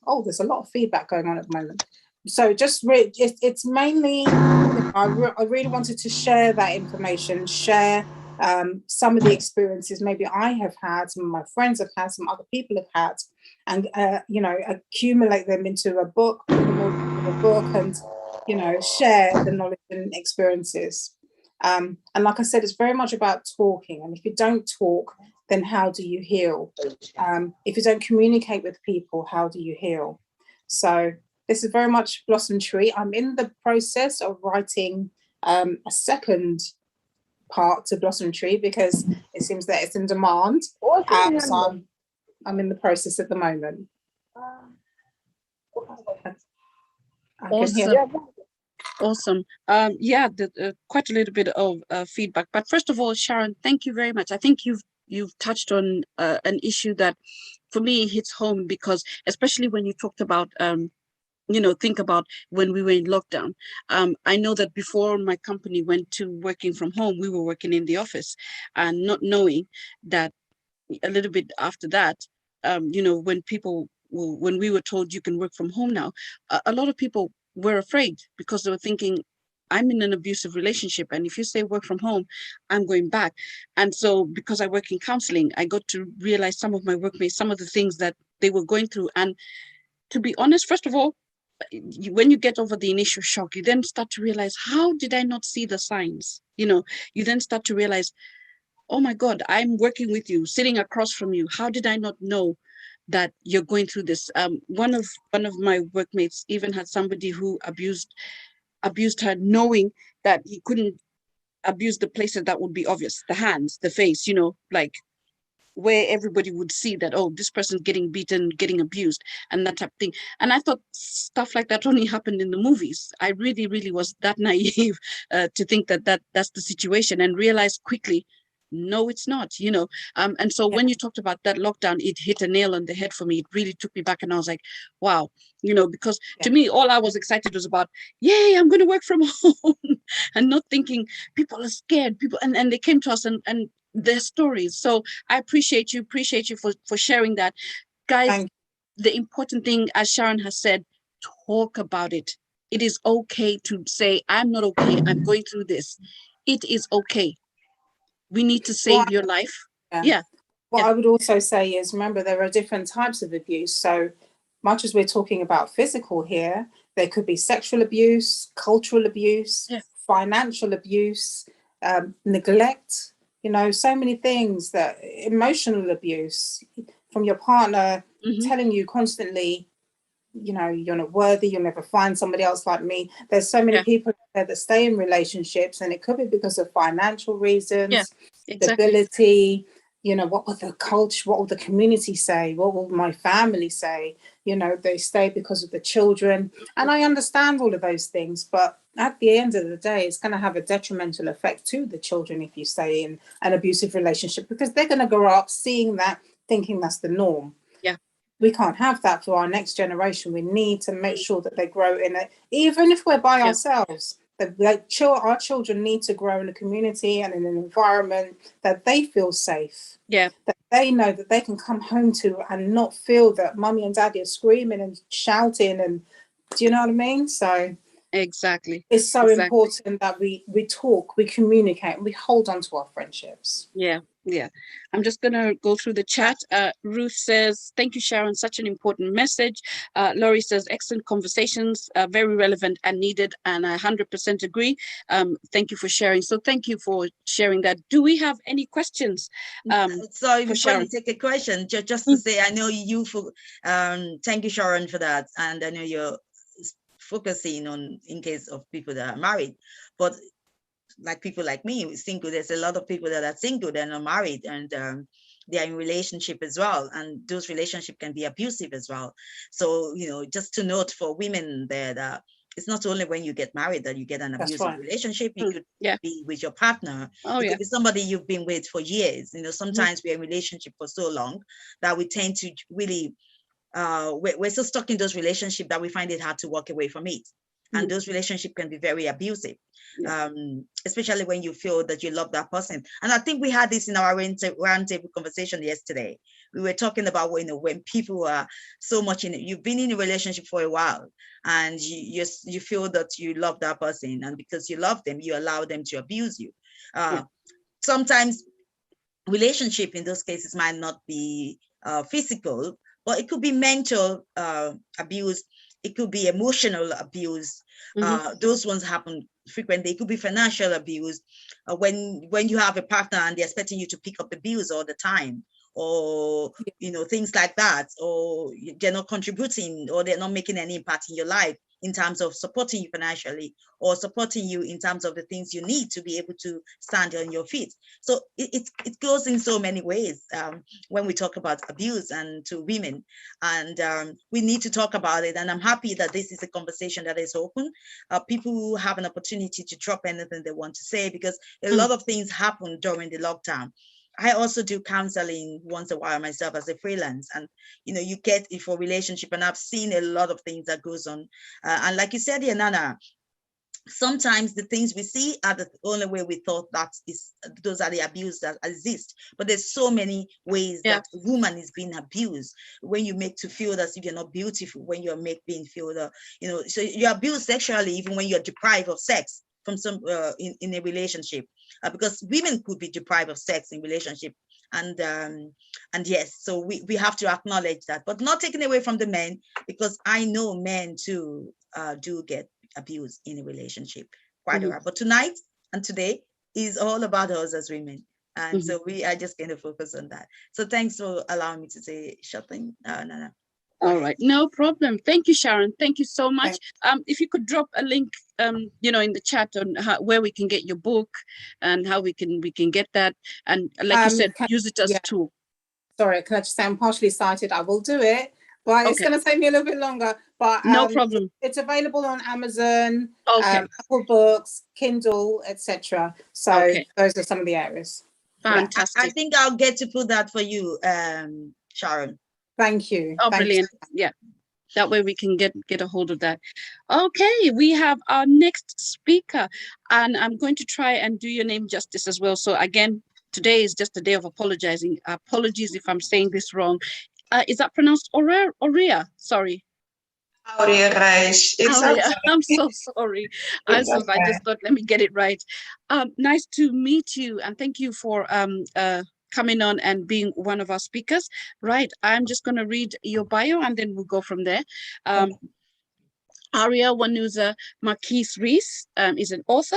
Speaker 12: Oh, there's a lot of feedback going on at the moment. So just it's mainly, I really wanted to share that information, share some of the experiences maybe I have had, some of my friends have had, some other people have had, and accumulate them into a book, and share the knowledge and experiences. And like I said, it's very much about talking. And if you don't talk, then how do you heal? If you don't communicate with people, how do you heal? So this is very much Blossom Tree. I'm in the process of writing a second part to Blossom Tree because it seems that it's in demand. So I'm in the process at the moment.
Speaker 1: Awesome. Yeah, quite a little bit of feedback. But first of all, Sharon, thank you very much. I think you've touched on an issue that for me hits home, because especially when you talked about think about when we were in lockdown. I know that before my company went to working from home, we were working in the office, and not knowing that a little bit after that, when we were told you can work from home now, a lot of people were afraid because they were thinking, I'm in an abusive relationship, and if you say work from home, I'm going back. And so because I work in counseling, I got to realize some of my workmates, some of the things that they were going through. And to be honest, first of all, when you get over the initial shock, you then start to realize, how did I not see the signs? You then start to realize, oh my God, I'm working with you, sitting across from you. How did I not know that you're going through this? One of my workmates even had somebody who abused her, knowing that he couldn't abuse the places that would be obvious, the hands, the face, like where everybody would see that, oh, this person's getting beaten, getting abused, and that type of thing. And I thought stuff like that only happened in the movies. I really, really was that naive to think that that's the situation, and realized quickly, No, it's not, you know. And so when you talked about that lockdown, it hit a nail on the head for me. It really took me back, and I was like, wow, you know, because to me, all I was excited was about, yay, I'm going to work from home, and not thinking people are scared, people, and they came to us and their stories. So I appreciate you for sharing that. Guys, the important thing, as Sharon has said, talk about it. It is okay to say, I'm not okay, I'm going through this. It is okay. We need to save your life.
Speaker 12: What I would also say is, remember, there are different types of abuse. So much as we're talking about physical here, there could be sexual abuse, cultural abuse, financial abuse, neglect, you know, so many things, that emotional abuse from your partner telling you constantly, you know, you're not worthy, you'll never find somebody else like me. There's so many people there that stay in relationships, and it could be because of financial reasons, stability, you know, what will the culture, what will the community say, what will my family say? You know, they stay because of the children. And I understand all of those things, but at the end of the day, it's going to have a detrimental effect to the children if you stay in an abusive relationship, because they're going to grow up seeing that, thinking that's the norm. We can't have that for our next generation. We need to make sure that they grow in it, even if we're by ourselves. Our children need to grow in a community and in an environment that they feel safe. That they know that they can come home to and not feel that mummy and daddy are screaming and shouting. And do you know what I mean? So it's so important that we talk, we communicate, and we hold on to our friendships.
Speaker 1: I'm just gonna go through the chat. Ruth says, thank you, Sharon, such an important message. Laurie says, excellent conversations, very relevant and needed, and I 100% agree. Thank you for sharing. So thank you for sharing that. Do we have any questions?
Speaker 2: Sorry, before you take a question, just to say, I know thank you, Sharon, for that, and I know you're focusing on in case of people that are married, but like people like me, single, there's a lot of people that are single, they're not married, and they're in relationship as well, and those relationships can be abusive as well. So, you know, just to note for women there that it's not only when you get married that you get an abusive relationship. You could be with your partner. It could be somebody you've been with for years. You know, sometimes we're in relationship for so long that we tend to really we're so stuck in those relationships that we find it hard to walk away from it. And those relationships can be very abusive, especially when you feel that you love that person. And I think we had this in our roundtable conversation yesterday. We were talking about, you know, when people are so much in it, you've been in a relationship for a while, and you feel that you love that person, and because you love them, you allow them to abuse you. Sometimes relationship in those cases might not be physical, but it could be mental abuse. It could be emotional abuse. Those ones happen frequently. It could be financial abuse when you have a partner and they're expecting you to pick up the bills all the time, or you know, things like that, or they're not contributing, or they're not making any impact in your life in terms of supporting you financially, or supporting you in terms of the things you need to be able to stand on your feet. So it goes in so many ways when we talk about abuse and to women, and we need to talk about it. And I'm happy that this is a conversation that is open. People have an opportunity to drop anything they want to say, because a lot of things happen during the lockdown. I also do counseling once a while myself as a freelance, and you know, you get it for relationship, and I've seen a lot of things that goes on, and like you said here, Nana, sometimes the things we see are the only way we thought that is, those are the abuse that exist. But there's so many ways that a woman is being abused. When you make to feel that if you're not beautiful, when you're being feel that, you know, so you're abused sexually, even when you're deprived of sex from some in a relationship, because women could be deprived of sex in relationship, and yes, so we have to acknowledge that, but not taking away from the men, because I know men too do get abused in a relationship quite a lot. But tonight and today is all about us as women, and so we are just going to focus on that. So thanks for allowing me to say something, Nana.
Speaker 1: All right, no problem. Thank you, Sharon. Thank you so much. If you could drop a link, you know, in the chat on where we can get your book and how we can get that. And like you said, use it as a tool.
Speaker 12: Sorry, can I just say I'm partially sighted? I will do it, but it's going to take me a little bit longer. But
Speaker 1: no problem.
Speaker 12: It's available on Amazon, Apple Books, Kindle, etc. So those are some of the areas.
Speaker 1: Fantastic.
Speaker 2: I think I'll get to put that for you, Sharon.
Speaker 12: Thank you.
Speaker 1: Oh, brilliant. Yeah. That way we can get a hold of that. Okay, we have our next speaker, and I'm going to try and do your name justice as well. So again, today is just a day of apologizing. Apologies if I'm saying this wrong. Is that pronounced Aurea? Sorry.
Speaker 13: Aurea Reis. It's
Speaker 1: Aurea.
Speaker 13: okay.
Speaker 1: I'm so sorry. I just thought, let me get it right. Nice to meet you, and thank you for coming on and being one of our speakers. Right, I'm just going to read your bio and then we'll go from there. Ire2021 Marquise Reese is an author.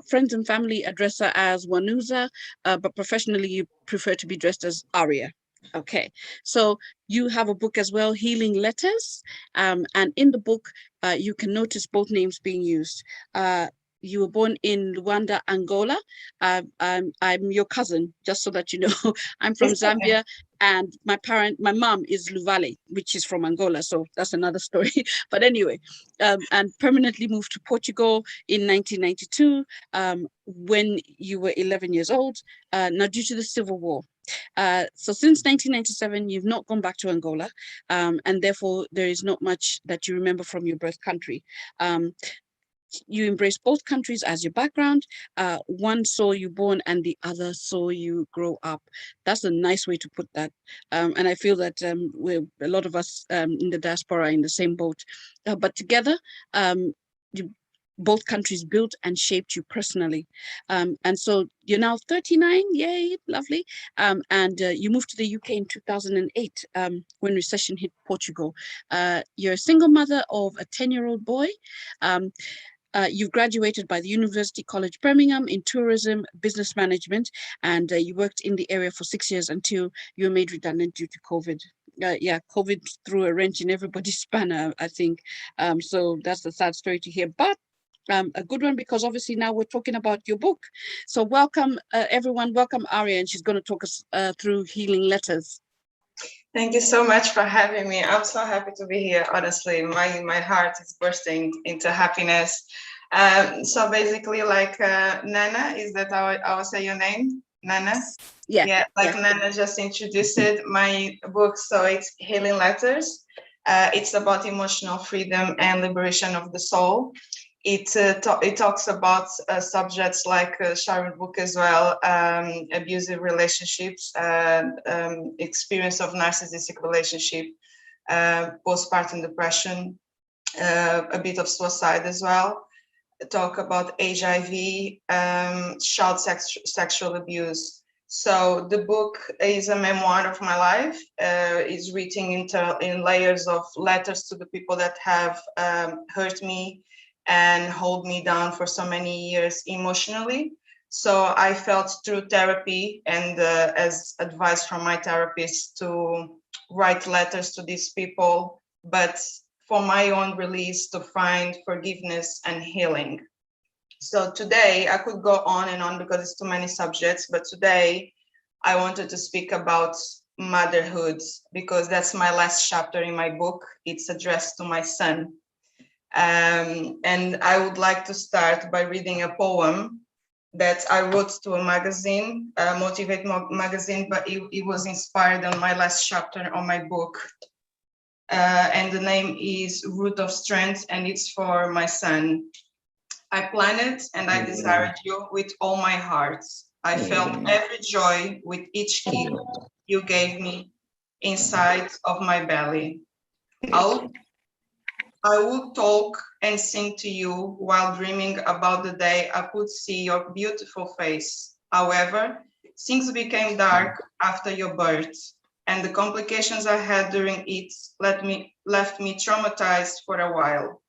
Speaker 1: Friends and family address her as Wanuza, but professionally you prefer to be dressed as Aria. Okay, so you have a book as well, Healing Letters, and in the book you can notice both names being used. You were born in Luanda, Angola. I'm your cousin, just so that you know. I'm from Zambia, and my mom is Luvale, which is from Angola, so that's another story. But anyway, and permanently moved to Portugal in 1992 when you were 11 years old, now due to the Civil War. So since 1997, you've not gone back to Angola, and therefore there is not much that you remember from your birth country. You embrace both countries as your background. One saw you born and the other saw you grow up. That's a nice way to put that. And I feel that a lot of us in the diaspora are in the same boat. But together, both countries built and shaped you personally. And so you're now 39, yay, lovely. And you moved to the UK in 2008 when recession hit Portugal. You're a single mother of a 10-year-old boy. You've graduated by the University College Birmingham in tourism business management, and you worked in the area for 6 years until you were made redundant due to COVID. Yeah, COVID threw a wrench in everybody's spanner, I think. So that's a sad story to hear, but a good one, because obviously now we're talking about your book. So welcome, everyone. Welcome, Aria, and she's going to talk us through Healing Letters.
Speaker 13: Thank you so much for having me. I'm so happy to be here. Honestly, my heart is bursting into happiness. So basically, like Nana, is that how I will say your name? Nana? Yeah, like Nana just introduced it, my book. So it's Healing Letters. It's about emotional freedom and liberation of the soul. It talks about subjects like Sharon's book as well, abusive relationships, experience of narcissistic relationship, postpartum depression, a bit of suicide as well. Talk about HIV, child sexual abuse. So the book is a memoir of my life. It's written in layers of letters to the people that have hurt me and hold me down for so many years emotionally. So I felt through therapy and as advice from my therapist to write letters to these people, but for my own release, to find forgiveness and healing. So today I could go on and on because it's too many subjects, but today I wanted to speak about motherhood because that's my last chapter in my book. It's addressed to my son. And I would like to start by reading a poem that I wrote to a magazine, Motivate magazine, but it was inspired on my last chapter on my book. And the name is Root of Strength, and it's for my son. I planned it and I desired you with all my heart. I felt every joy with each kick you gave me inside of my belly. I would talk and sing to you while dreaming about the day I could see your beautiful face. However, things became dark after your birth, and the complications I had during it left me traumatized for a while.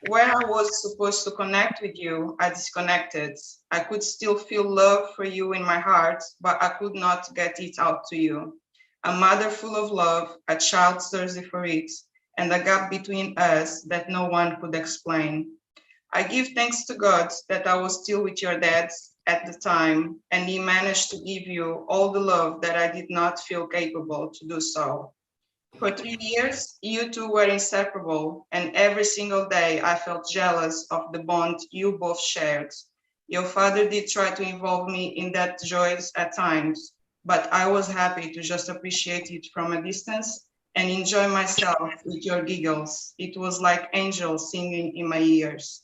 Speaker 13: Where I was supposed to connect with you, I disconnected. I could still feel love for you in my heart, but I could not get it out to you. A mother full of love, a child thirsty for it, and a gap between us that no one could explain. I give thanks to God that I was still with your dad at the time, and he managed to give you all the love that I did not feel capable to do so. For 3 years, you two were inseparable, and every single day I felt jealous of the bond you both shared. Your father did try to involve me in that joys at times, but I was happy to just appreciate it from a distance and enjoy myself with your giggles. It was like angels singing in my ears.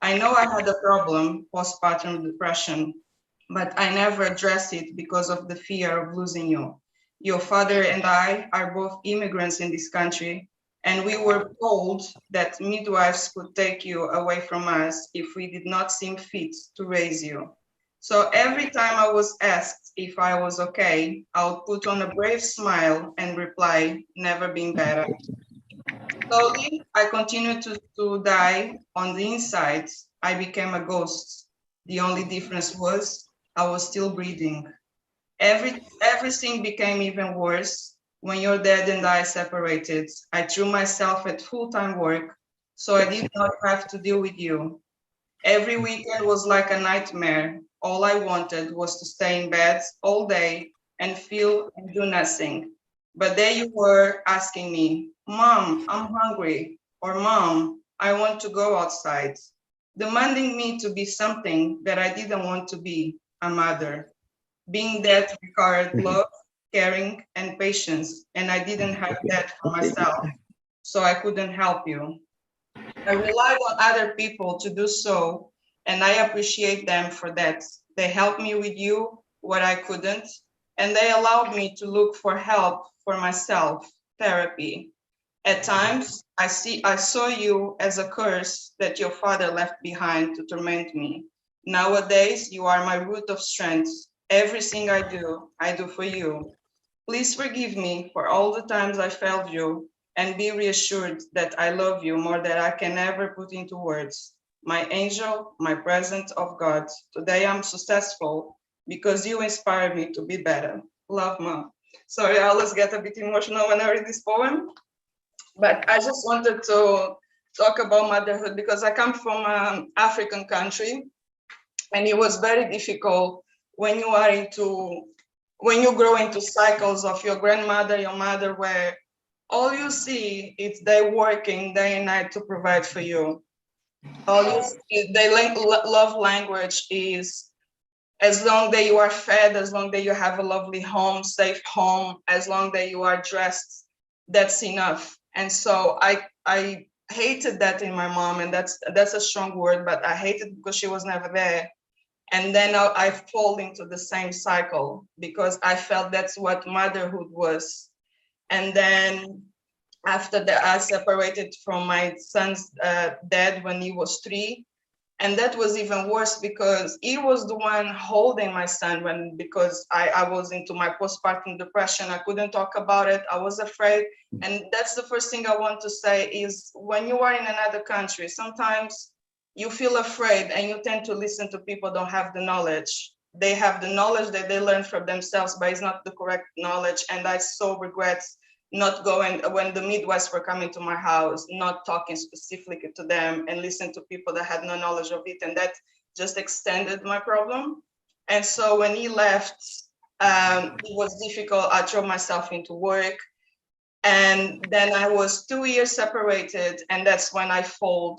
Speaker 13: I know I had a problem, postpartum depression, but I never addressed it because of the fear of losing you. Your father and I are both immigrants in this country, and we were told that midwives could take you away from us if we did not seem fit to raise you. So every time I was asked if I was okay, I would put on a brave smile and reply, never been better. Slowly, I continued to die on the inside. I became a ghost. The only difference was I was still breathing. Everything became even worse when your dad and I separated. I threw myself at full-time work, so I did not have to deal with you. Every weekend was like a nightmare. All I wanted was to stay in bed all day and feel and do nothing. But there you were asking me, Mom, I'm hungry, or Mom, I want to go outside, demanding me to be something that I didn't want to be, a mother. Being that required love, caring, and patience, and I didn't have that for myself, so I couldn't help you. I relied on other people to do so, and I appreciate them for that. They helped me with you what I couldn't, and they allowed me to look for help for myself, therapy. At times, I saw you as a curse that your father left behind to torment me. Nowadays, you are my root of strength. Everything I do for you. Please forgive me for all the times I failed you, and be reassured that I love you more than I can ever put into words. My angel, my present of God. Today I'm successful because you inspired me to be better. Love, Mom. Sorry, I always get a bit emotional when I read this poem, but I just wanted to talk about motherhood because I come from an African country, and it was very difficult when you grow into cycles of your grandmother, your mother, where all you see is they working day and night to provide for you. All you see, love language is as long that you are fed, as long that you have a lovely home, safe home, as long that you are dressed, that's enough. And so I hated that in my mom, and that's a strong word, but I hated because she was never there. And then I fall into the same cycle because I felt that's what motherhood was. And then after that, I separated from my son's dad when he was 3. And that was even worse because he was the one holding my son because I was into my postpartum depression. I couldn't talk about it. I was afraid. And that's the first thing I want to say is when you are in another country, sometimes you feel afraid and you tend to listen to people who don't have the knowledge. They have the knowledge that they learn from themselves, but it's not the correct knowledge. And I so regret not going when the midwives were coming to my house, not talking specifically to them and listen to people that had no knowledge of it. And that just extended my problem. And so when he left, it was difficult. I threw myself into work. And then I was 2 years separated. And that's when I fall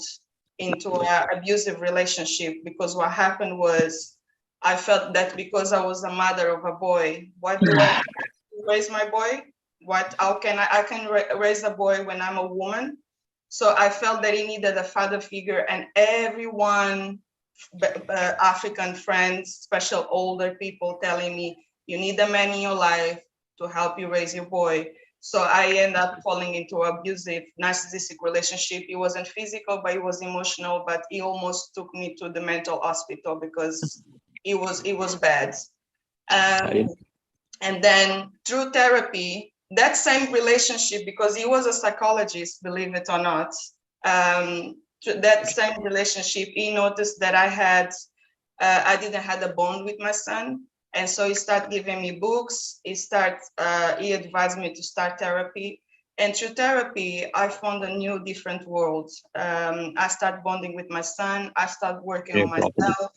Speaker 13: into an abusive relationship, because what happened was I felt that because I was a mother of a boy, what do I have to raise my boy? How can I can raise a boy when I'm a woman? So I felt that he needed a father figure, and everyone, African friends, special older people telling me, you need a man in your life to help you raise your boy. So I ended up falling into an abusive, narcissistic relationship. It wasn't physical, but it was emotional, but he almost took me to the mental hospital because it was bad. And then through therapy, that same relationship, because he was a psychologist, believe it or not, that same relationship, he noticed that I didn't have a bond with my son. And so he started giving me books. He advised me to start therapy. And through therapy, I found a new, different world. I started bonding with my son. I started working on myself.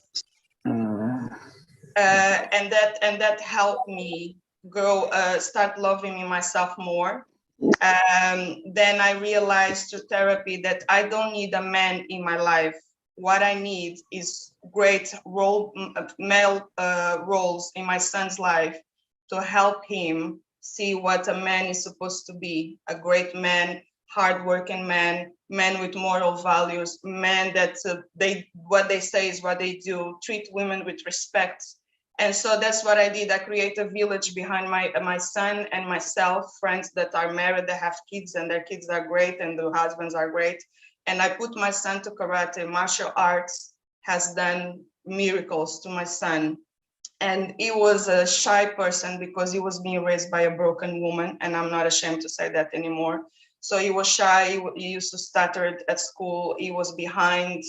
Speaker 13: And that helped me grow, start loving me myself more. Then I realized through therapy that I don't need a man in my life. what I need is great male roles in my son's life to help him see what a man is supposed to be, a great man, hardworking man, man with moral values, man that what they say is what they do, treat women with respect. And so that's what I did. I create a village behind my son and myself, friends that are married, that have kids, and their kids are great and the husbands are great. And I put my son to karate. Martial arts has done miracles to my son. And he was a shy person because he was being raised by a broken woman, and I'm not ashamed to say that anymore. So he was shy, he used to stutter at school, he was behind,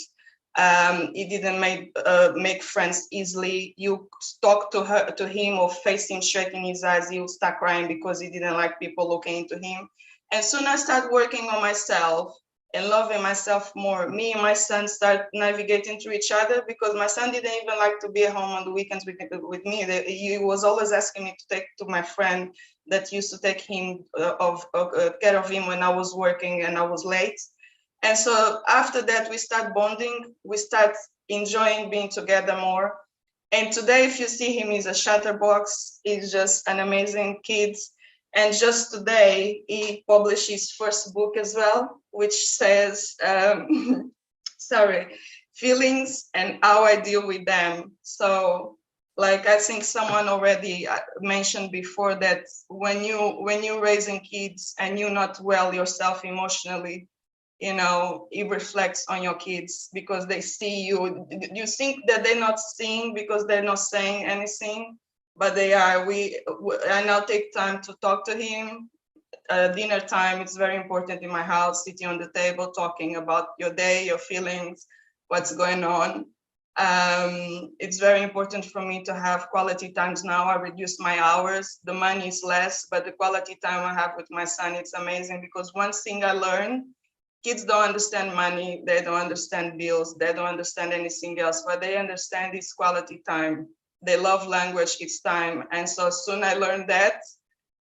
Speaker 13: he didn't make friends easily. You talk to him or face him straight in his eyes, he would start crying because he didn't like people looking into him. And soon I started working on myself and loving myself more. Me and my son start navigating through each other because my son didn't even like to be at home on the weekends with me. He was always asking me to take to my friend that used to take him care of him when I was working and I was late. And so after that, we start bonding, we start enjoying being together more. And today, if you see him, he's a chatterbox. He's just an amazing kid. And just today, he published his first book as well, which says, feelings and how I deal with them. So, like I think someone already mentioned before that when you're raising kids and you're not well yourself emotionally, you know, it reflects on your kids because they see you. You think that they're not seeing because they're not saying anything, but they are. I now take time to talk to him. Dinner time, it's very important in my house, sitting on the table, talking about your day, your feelings, what's going on. It's very important for me to have quality times now. I reduced my hours. The money is less, but the quality time I have with my son, it's amazing because one thing I learned, kids don't understand money, they don't understand bills, they don't understand anything else, but they understand this quality time. They love language, it's time. And so soon I learned that,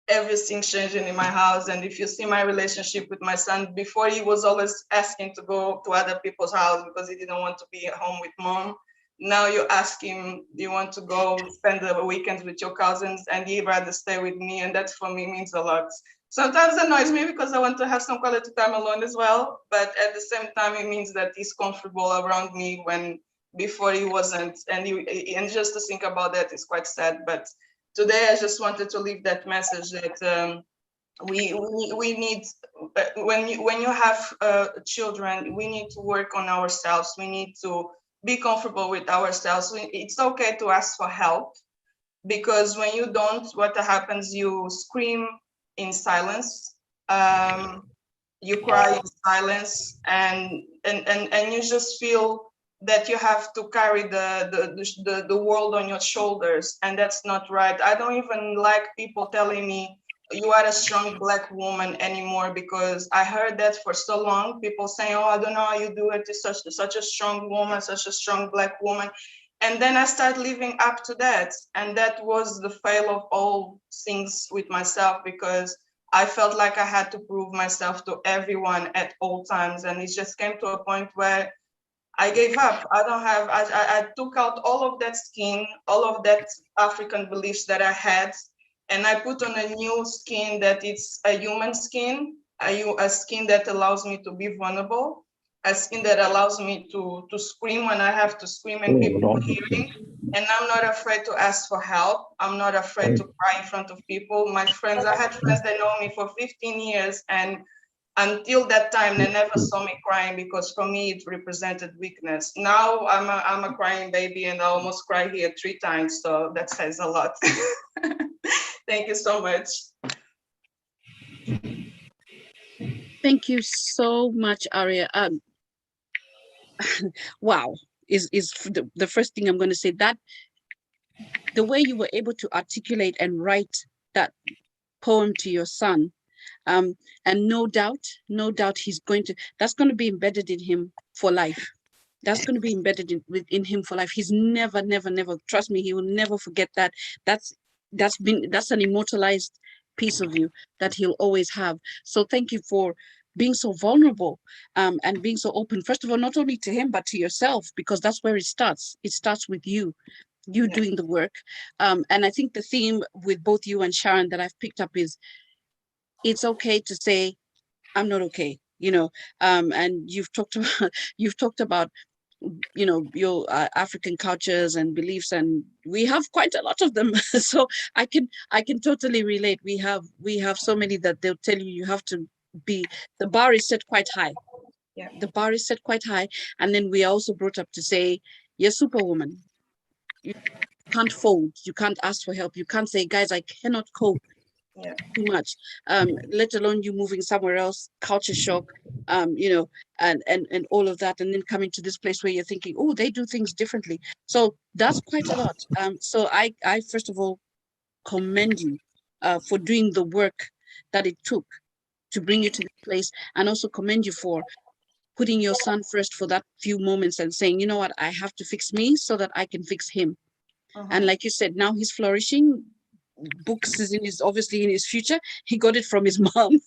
Speaker 13: everything's changing in my house. And if you see my relationship with my son, before he was always asking to go to other people's house because he didn't want to be at home with mom. Now you ask him, do you want to go spend the weekends with your cousins? And he'd rather stay with me. And that for me means a lot. Sometimes it annoys me because I want to have some quality time alone as well. But at the same time, it means that he's comfortable around me when before he wasn't. And just to think about that is quite sad. But today, I just wanted to leave that message that we need, when you have children, we need to work on ourselves. We need to be comfortable with ourselves. It's okay to ask for help because when you don't, what happens? You scream in silence, you cry in silence, and you just feel that you have to carry the world on your shoulders, and that's not right. I don't even like people telling me you are a strong Black woman anymore because I heard that for so long. People saying, "Oh, I don't know how you do it. You're such a strong woman, such a strong Black woman." And then I started living up to that, and that was the fail of all things with myself because I felt like I had to prove myself to everyone at all times, and it just came to a point where I gave up. I took out all of that skin, all of that African beliefs that I had, and I put on a new skin that it's a human skin, a skin that allows me to be vulnerable, a skin that allows me to scream when I have to scream and people are hearing. And I'm not afraid to ask for help. I'm not afraid to cry in front of people. My friends, I had friends that know me for 15 years, and until that time, they never saw me crying because for me, it represented weakness. Now I'm a crying baby and I almost cry here 3 times. So that says a lot. Thank you so much.
Speaker 1: Thank you so much, Aria. Wow, is the first thing I'm going to say, that the way you were able to articulate and write that poem to your son, and no doubt that's going to be embedded in him for life. That's going to be embedded in him for life. He's never, trust me, he will never forget that. That's an immortalized piece of you that he'll always have. So thank you for being so vulnerable and being so open, first of all, not only to him, but to yourself, because that's where it starts. It starts with you doing the work. And I think the theme with both you and Sharon that I've picked up is it's okay to say, I'm not okay, and you've talked about your African cultures and beliefs, and we have quite a lot of them. So I can totally relate. We have so many that they'll tell you have to be, the bar is set quite high.
Speaker 13: Yeah.
Speaker 1: The bar is set quite high. And then we are also brought up to say, you're superwoman. You can't fold. You can't ask for help. You can't say, guys, I cannot cope.
Speaker 13: Yeah.
Speaker 1: Too much, let alone you moving somewhere else, culture shock, and all of that, and then coming to this place where you're thinking, oh, they do things differently. So that's quite a lot. So I first of all commend you for doing the work that it took to bring you to this place, and also commend you for putting your son first for that few moments and saying, you know what, I have to fix me so that I can fix him. And like you said, now he's flourishing. Books is obviously in his future. He got it from his mom.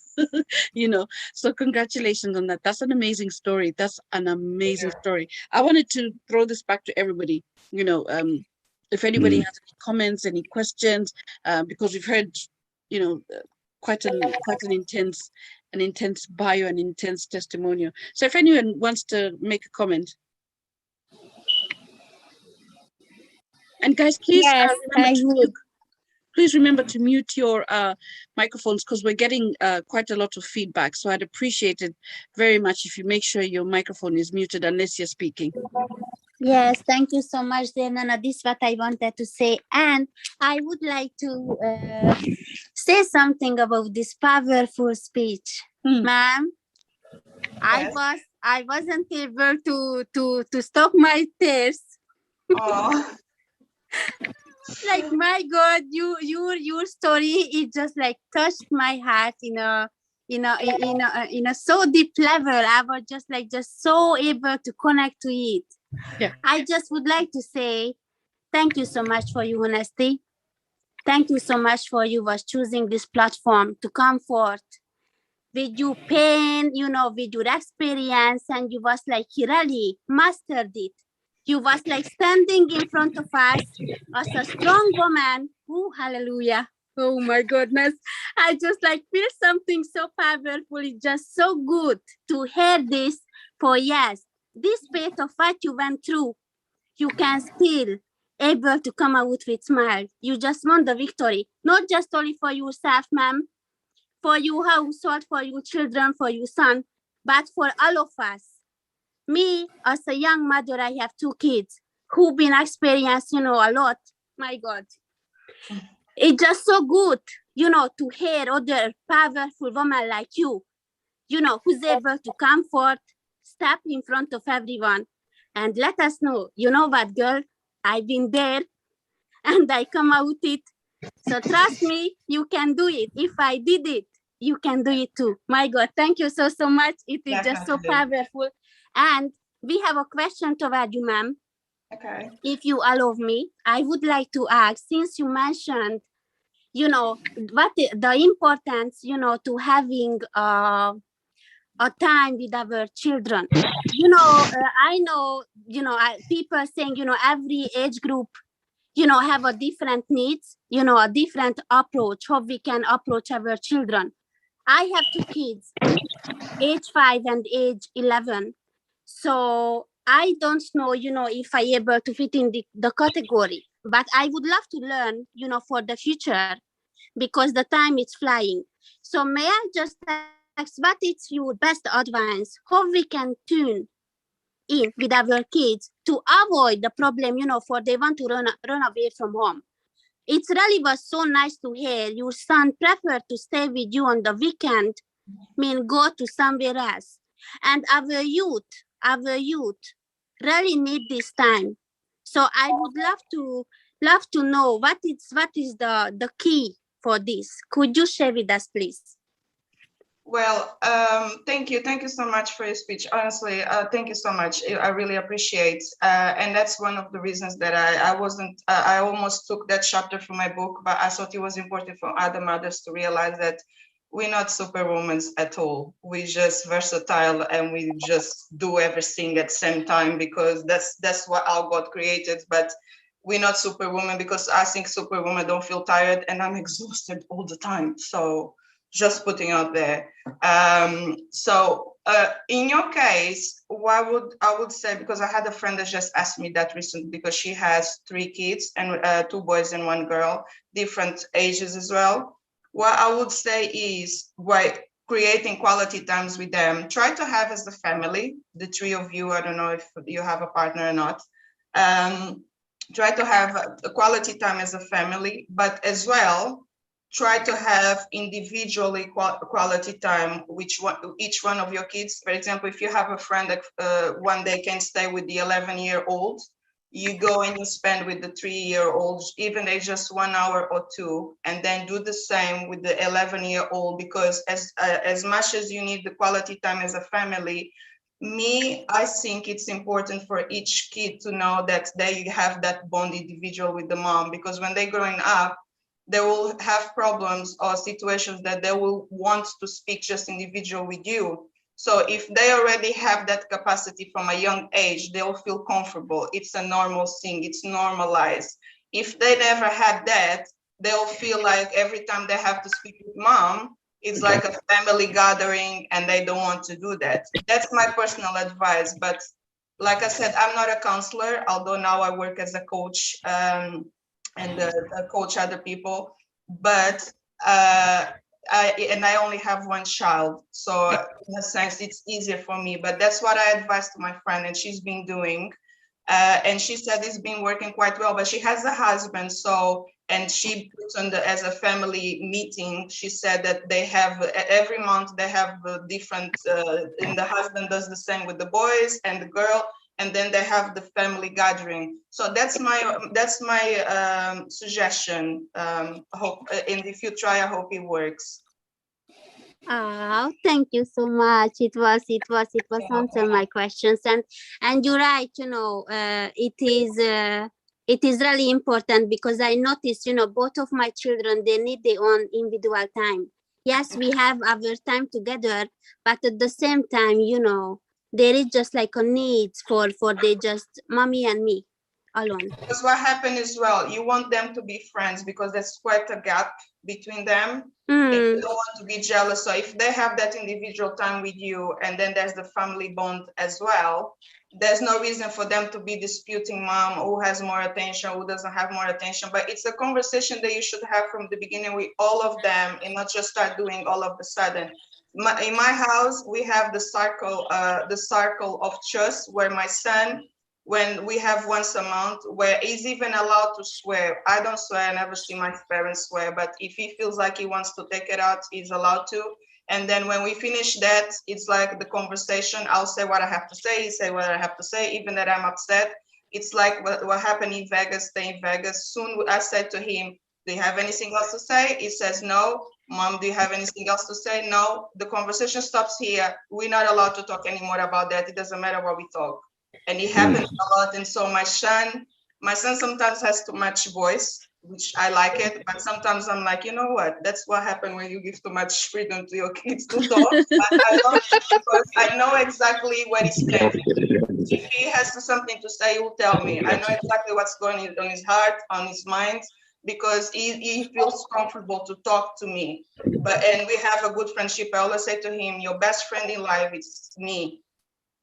Speaker 1: So congratulations on that. That's an amazing story. That's an amazing story. I wanted to throw this back to everybody. If anybody has any comments, any questions, because we've heard quite an intense bio and intense testimonial. So if anyone wants to make a comment. And guys, please please remember to mute your microphones, because we're getting quite a lot of feedback. So I'd appreciate it very much if you make sure your microphone is muted unless you're speaking.
Speaker 4: Yes, thank you so much, Nana. This is what I wanted to say. And I would like to say something about this powerful speech. Ma'am, yes. I wasn't able to stop my tears.
Speaker 13: Oh.
Speaker 4: Like, my God, your story, it just like touched my heart in a so deep level. I was just so able to connect to it.
Speaker 1: Yeah.
Speaker 4: I just would like to say thank you so much for your honesty. Thank you so much for you was choosing this platform to come forth with your pain, with your experience, and you was like, he really mastered it. You was like standing in front of us as a strong woman. Oh, hallelujah. Oh my goodness. I just like feel something so powerful. It's just so good to hear this. For yes, despite of what you went through, you can still able to come out with smile. You just want the victory, not just only for yourself, ma'am, for your household, for your children, for your son, but for all of us. Me, as a young mother, I have 2 kids who've been experienced, a lot. My God. It's just so good, to hear other powerful women like you, who's able to come forth, step in front of everyone, and let us know, you know what, girl, I've been there, and I come out it. So trust me, you can do it. If I did it, you can do it too. My God, thank you so much. It is just so powerful. And we have a question toward you, ma'am.
Speaker 13: Okay.
Speaker 4: If you allow me, I would like to ask, since you mentioned, what the importance, to having a time with our children. I know, people saying, every age group, have a different needs, a different approach, how we can approach our children. I have 2 kids, age 5 and age 11. So I don't know, if I able to fit in the category, but I would love to learn, for the future, because the time is flying. So may I just ask, what is your best advice, how we can tune in with our kids to avoid the problem, for they want to run away from home. It really was so nice to hear your son preferred to stay with you on the weekend, go to somewhere else. And our youth really need this time. So I would love to know what is the key for this. Could you share with us, please?
Speaker 13: Well, thank you so much for your speech. Honestly, thank you so much. I really appreciate, and that's one of the reasons that I almost took that chapter from my book, but I thought it was important for other mothers to realize that we're not superwomen at all. We're just versatile and we just do everything at the same time because that's what our God created. But we're not superwoman because I think superwoman don't feel tired and I'm exhausted all the time. So just putting out there. In your case, what I would say, because I had a friend that just asked me that recently because she has 3 kids and 2 boys and 1 girl, different ages as well. What I would say is by creating quality times with them, try to have as a family, the 3 of you, I don't know if you have a partner or not, try to have a quality time as a family, but as well, try to have individually quality time with each one of your kids. For example, if you have a friend that one day can stay with the 11-year-old, you go and you spend with the 3-year-old, even if just 1 hour or 2, and then do the same with the 11-year-old, because as much as you need the quality time as a family, I think it's important for each kid to know that they have that bond individual with the mom, because when they're growing up, they will have problems or situations that they will want to speak just individual with you. So if they already have that capacity from a young age, they'll feel comfortable. It's a normal thing, it's normalized. If they never had that, they'll feel like every time they have to speak with mom, it's like a family gathering and they don't want to do that. That's my personal advice. But like I said, I'm not a counselor, although now I work as a coach and coach other people. But I only have 1 child. So in a sense, it's easier for me. But that's what I advise to my friend, and she's been doing. And she said it's been working quite well, but she has a husband. So, and she puts on as a family meeting, she said that they have every month they have different, and the husband does the same with the boys and the girl, and then they have the family gathering. So that's my suggestion. Hope if you try, I hope it works.
Speaker 4: Oh, thank you so much. It was answer my questions, and you're right. It is really important because I noticed, both of my children, they need their own individual time. Yes, we have our time together, but at the same time, there is just like a need for they just mommy and me alone.
Speaker 13: Because what happened as well, you want them to be friends because there's quite a gap between them. And you don't want to be jealous. So if they have that individual time with you and then there's the family bond as well, there's no reason for them to be disputing mom, who has more attention, who doesn't have more attention. But it's a conversation that you should have from the beginning with all of them and not just start doing all of a sudden. In my house, we have the circle of trust where my son, when we have once a month, where he's even allowed to swear. I don't swear, I never see my parents swear, but if he feels like he wants to take it out, he's allowed to. And then when we finish that, it's like the conversation. I'll say what I have to say, he say what I have to say, even that I'm upset. It's like what happened in Vegas, stay in Vegas. Soon I said to him, do you have anything else to say? He says, no. Mom, do you have anything else to say? No. The conversation stops here. We're not allowed to talk anymore about that. It doesn't matter what we talk. And it happens a lot. And so my son sometimes has too much voice, which I like it, but sometimes I'm like, you know what? That's what happens when you give too much freedom to your kids to talk. I love it because I know exactly where he stands. If he has something to say, he will tell me. I know exactly what's going on his heart, on his mind, because he feels comfortable to talk to me. And we have a good friendship. I always say to him, your best friend in life is me.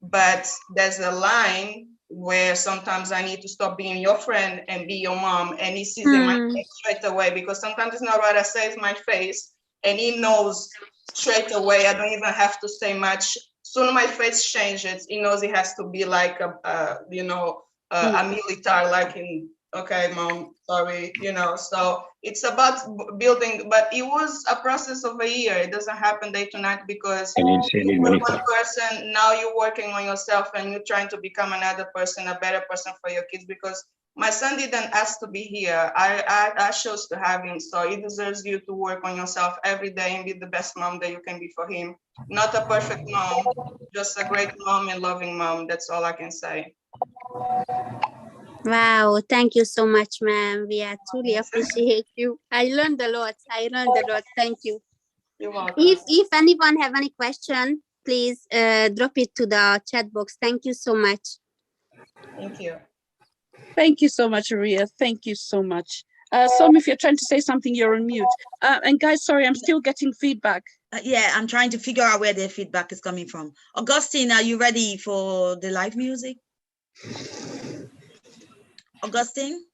Speaker 13: But there's a line where sometimes I need to stop being your friend and be your mom. And he sees in my face straight away, because sometimes it's not what I say, it's my face. And he knows straight away. I don't even have to say much. Soon my face changes. He knows he has to be like a military, like in, okay, mom, sorry, so it's about building, but it was a process of a year. It doesn't happen day to night, because you were one person, now you're working on yourself and you're trying to become another person, a better person for your kids, because my son didn't ask to be here. I chose to have him, so he deserves you to work on yourself every day and be the best mom that you can be for him. Not a perfect mom, just a great mom and loving mom. That's all I can say.
Speaker 4: Wow, thank you so much, ma'am. We truly appreciate you. I learned a lot. Thank you.
Speaker 13: You're welcome.
Speaker 4: If anyone have any question, please drop it to the chat box. Thank you so much.
Speaker 13: Thank you.
Speaker 1: Thank you so much, Aria. Thank you so much. Som, if you're trying to say something, you're on mute. And guys, sorry, I'm still getting feedback.
Speaker 2: Yeah, I'm trying to figure out where the feedback is coming from. Augustine, are you ready for the live music? Augustine?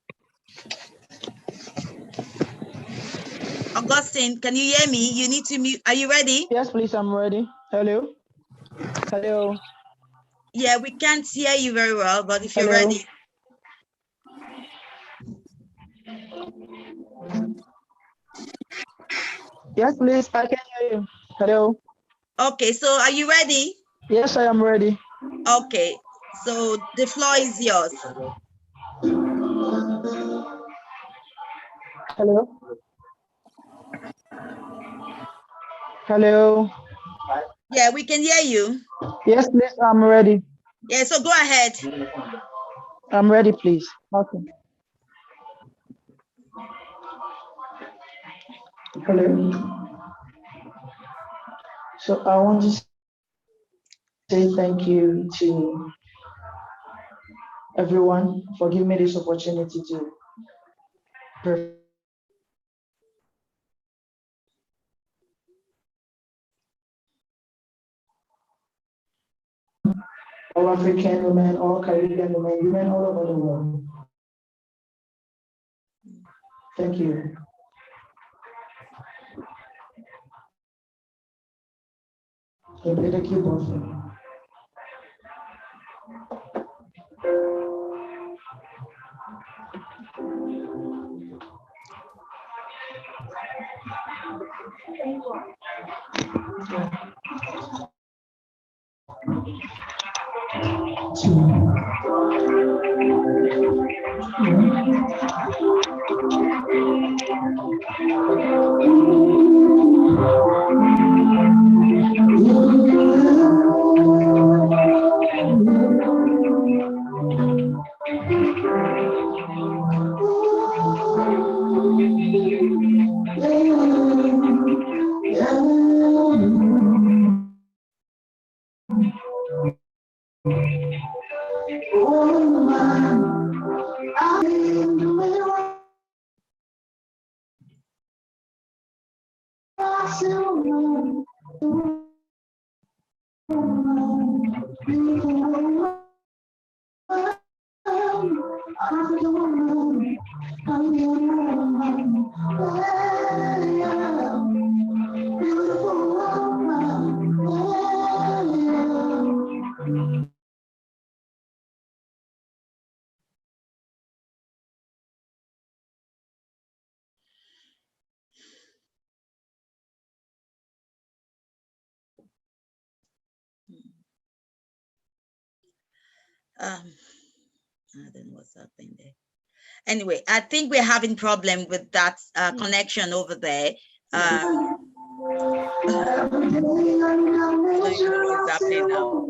Speaker 2: Augustine, can you hear me? You need to mute. Are you ready?
Speaker 14: Yes, please, I'm ready. Hello? Hello?
Speaker 2: Yeah, we can't hear you very well, but if you're
Speaker 14: Hello?
Speaker 2: ready.
Speaker 14: Yes, please, I can hear you. Hello?
Speaker 2: Okay, so are you ready?
Speaker 14: Yes, I am ready.
Speaker 2: Okay, so the floor is yours.
Speaker 14: Hello? Hello?
Speaker 2: Yeah, we can hear you.
Speaker 14: Yes, please, I'm ready.
Speaker 2: Yeah, so go ahead.
Speaker 14: I'm ready, please. Okay. Hello? So I want to say thank you to everyone for giving me this opportunity to all African women, all Caribbean women, women all over the world. Thank you. So play the keyboard for me.
Speaker 2: I don't know what's happening there. Anyway, I think we're having problem with that connection over there. I don't know what's happening now.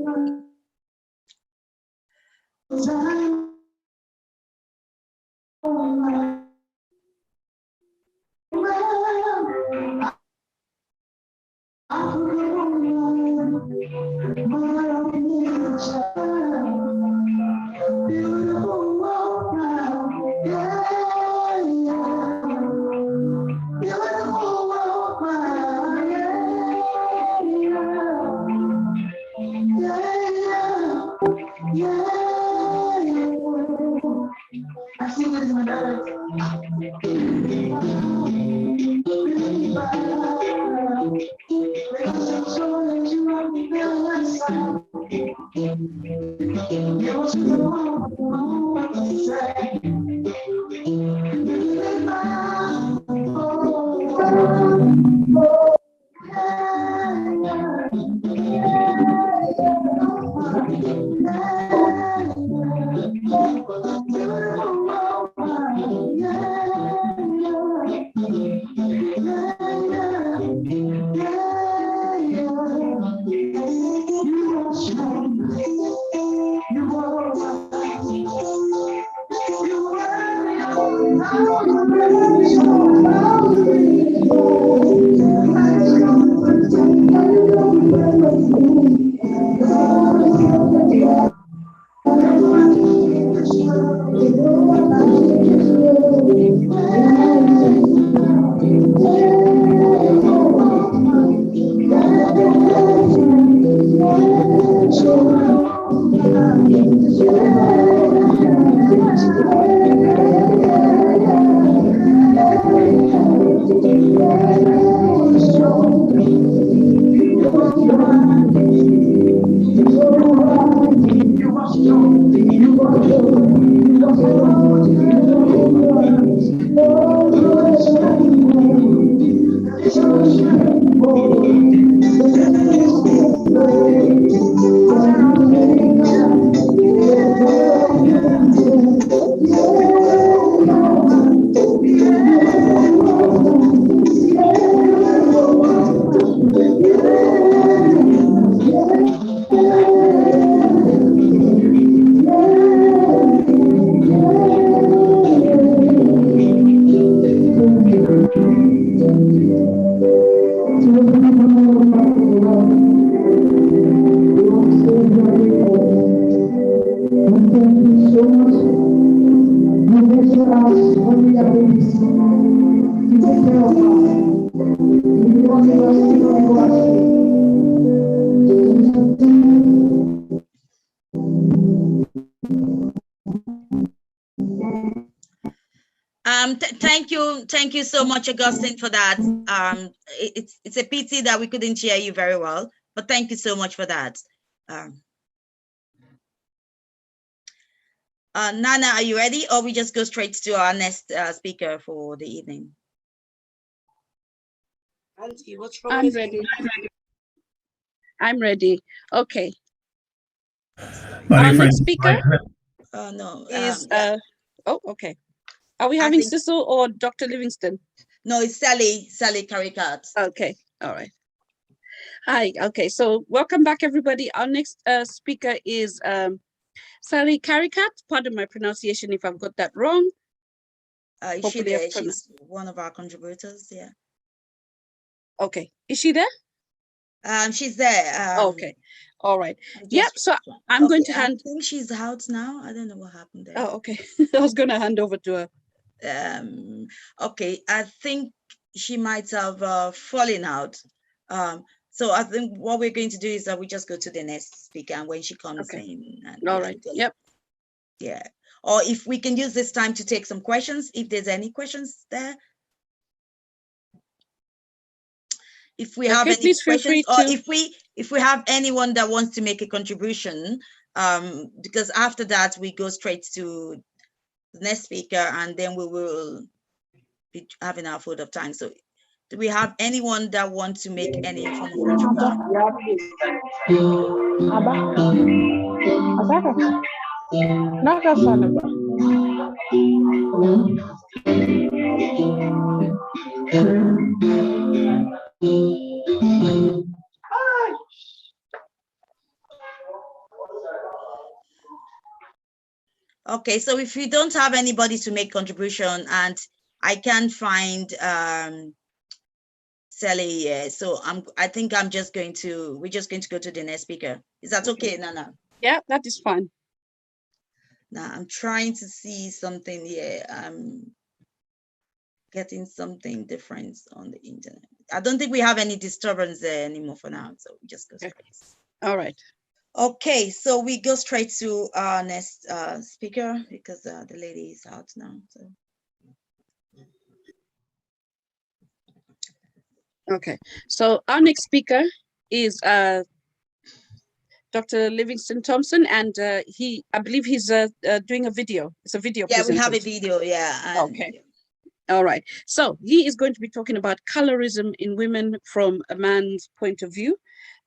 Speaker 2: Thank you so much, Augustine, for that. It's a pity that we couldn't hear you very well, but thank you so much for that. Nana, are you ready, or we just go straight to our next speaker for the evening?
Speaker 12: Auntie, what's wrong?
Speaker 1: I'm ready. I'm ready. Okay. Our next speaker is oh, okay. Are we having Cecil or Dr. Livingston?
Speaker 2: No, it's Sally Caricat.
Speaker 1: Okay, all right. Hi, okay, so welcome back, everybody. Our next speaker is Sally Caricat. Pardon my pronunciation if I've got that wrong.
Speaker 2: Is she there? She's one of our contributors, yeah.
Speaker 1: Okay, is she there?
Speaker 2: She's there.
Speaker 1: Okay, all right. Yep, so I'm going to hand.
Speaker 2: I think she's out now. I don't know what happened there.
Speaker 1: Oh, okay. I was going to hand over to her.
Speaker 2: Okay, I think she might have fallen out. So I think what we're going to do is that we just go to the next speaker, and when she comes in.
Speaker 1: All right. Yep.
Speaker 2: Yeah. Or if we can use this time to take some questions, if there's any questions there. If we have any questions, or if we have anyone that wants to make a contribution, because after that we go straight to the next speaker, and then we will be having our food of time. So do we have anyone that wants to make any form of contribution? Okay, so if you don't have anybody to make contribution, and I can't find Sally, so I think we're just going to go to the next speaker. Is that okay, Nana?
Speaker 1: Yeah, that is fine.
Speaker 2: Now I'm trying to see something here. I'm getting something different on the internet. I don't think we have any disturbance there anymore for now, so we just go straight.
Speaker 1: All right.
Speaker 2: Okay, so we go straight to our next speaker, because the lady is out now. So.
Speaker 1: Okay, so our next speaker is Dr. Livingston Thompson, and I believe he's doing a video. It's a video.
Speaker 2: Yeah, we have a video. Yeah.
Speaker 1: Okay. All right. So he is going to be talking about colorism in women from a man's point of view.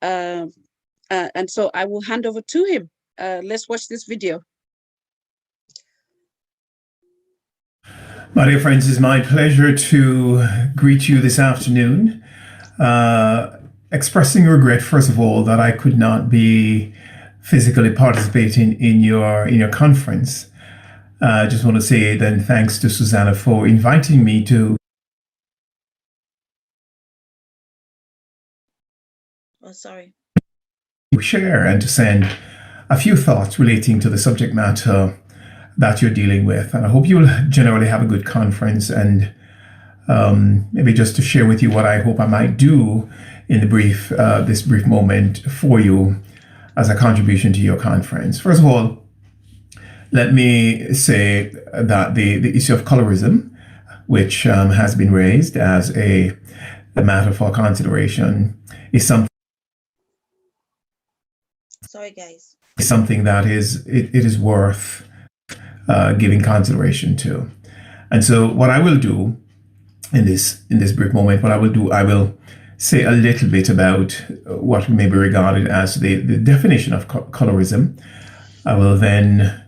Speaker 1: And so I will hand over to him. Let's watch this video.
Speaker 15: My dear friends, it's my pleasure to greet you this afternoon, expressing regret, first of all, that I could not be physically participating in your conference. I just want to say then thanks to Susanna for inviting me to share and to send a few thoughts relating to the subject matter that you're dealing with. And I hope you'll generally have a good conference, and maybe just to share with you what I hope I might do in the this brief moment for you as a contribution to your conference. First of all, let me say that the issue of colorism, which has been raised as a matter for consideration, is something
Speaker 2: Sorry, guys.
Speaker 15: Something that it is worth giving consideration to. And so what I will do in this brief moment, I will say a little bit about what may be regarded as the definition of colorism. I will then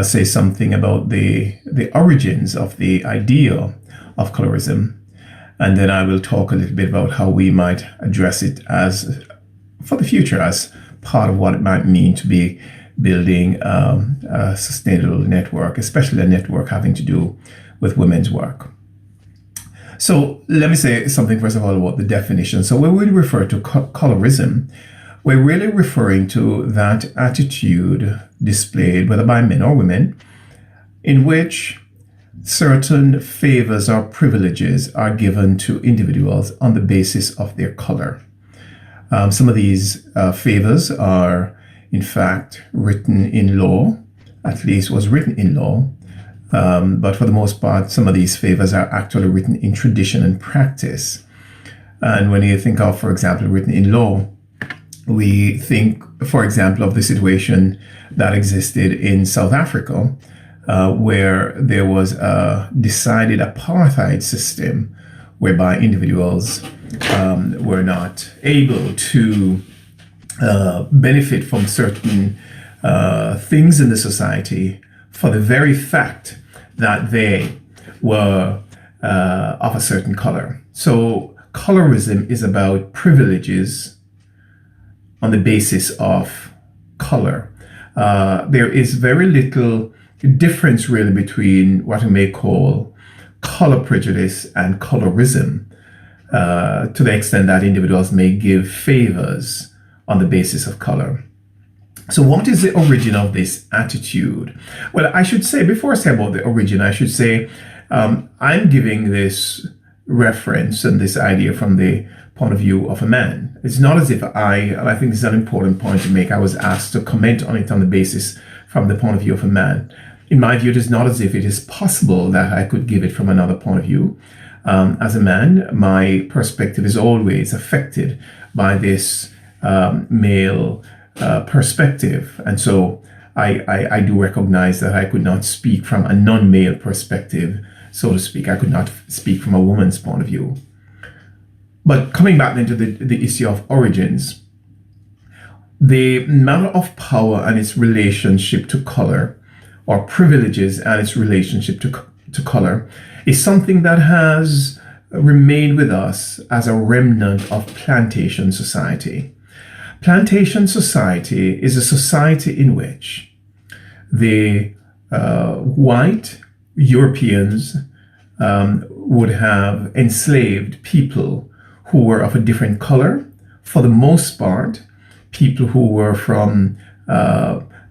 Speaker 15: say something about the origins of the idea of colorism. And then I will talk a little bit about how we might address it as, for the future, as part of what it might mean to be building a sustainable network, especially a network having to do with women's work. So let me say something first of all about the definition. So when we refer to colorism, we're really referring to that attitude displayed, whether by men or women, in which certain favors or privileges are given to individuals on the basis of their color. Some of these favors are, in fact, written in law, at least was written in law. But for the most part, some of these favors are actually written in tradition and practice. And when you think of, for example, written in law, we think, for example, of the situation that existed in South Africa, where there was a decided apartheid system whereby individuals were not able to benefit from certain things in the society for the very fact that they were of a certain color. So colorism is about privileges on the basis of color. There is very little difference really between what we may call color prejudice and colorism, to the extent that individuals may give favors on the basis of color. So what is the origin of this attitude? Well, I should say, before I say about the origin, I should say I'm giving this reference and this idea from the point of view of a man. It's not as if and I think this is an important point to make, I was asked to comment on it on the basis from the point of view of a man. In my view, it is not as if it is possible that I could give it from another point of view. As a man, my perspective is always affected by this male perspective. And so I do recognize that I could not speak from a non-male perspective, so to speak. I could not speak from a woman's point of view. But coming back then to the issue of origins, the matter of power and its relationship to color, or privileges and its relationship to color, is something that has remained with us as a remnant of plantation society. Plantation society is a society in which the white Europeans would have enslaved people who were of a different color, for the most part, people who were from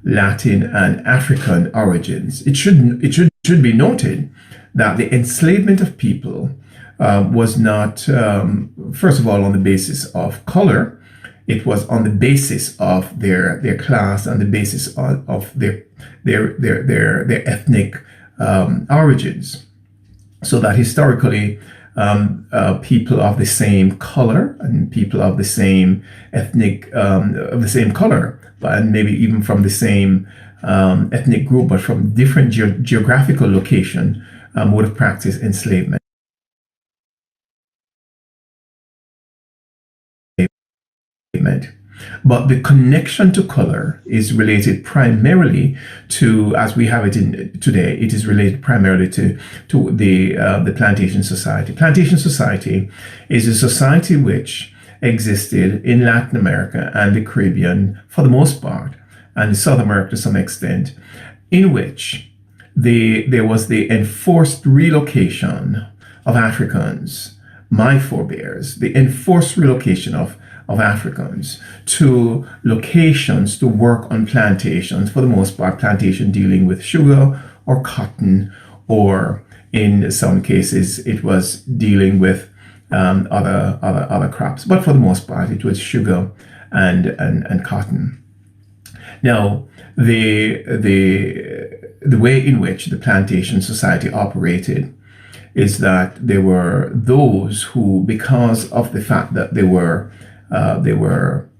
Speaker 15: Latin and African origins. It should be noted that the enslavement of people was not, first of all, on the basis of color. It was on the basis of their class and the basis of their ethnic origins. So that historically, people of the same color and people of the same ethnic, of the same color, and maybe even from the same ethnic group, but from different geographical location, would have practiced enslavement. But the connection to color is related primarily to, as we have it in today, it is related primarily to the plantation society. Plantation society is a society which existed in Latin America and the Caribbean for the most part, and in South America to some extent, in which there was the enforced relocation of Africans, my forebears, the enforced relocation of Africans to locations to work on plantations, for the most part, plantation dealing with sugar or cotton, or in some cases, it was dealing with other crops. But for the most part, it was sugar and cotton. Now, the way in which the plantation society operated is that there were those who, because of the fact that they were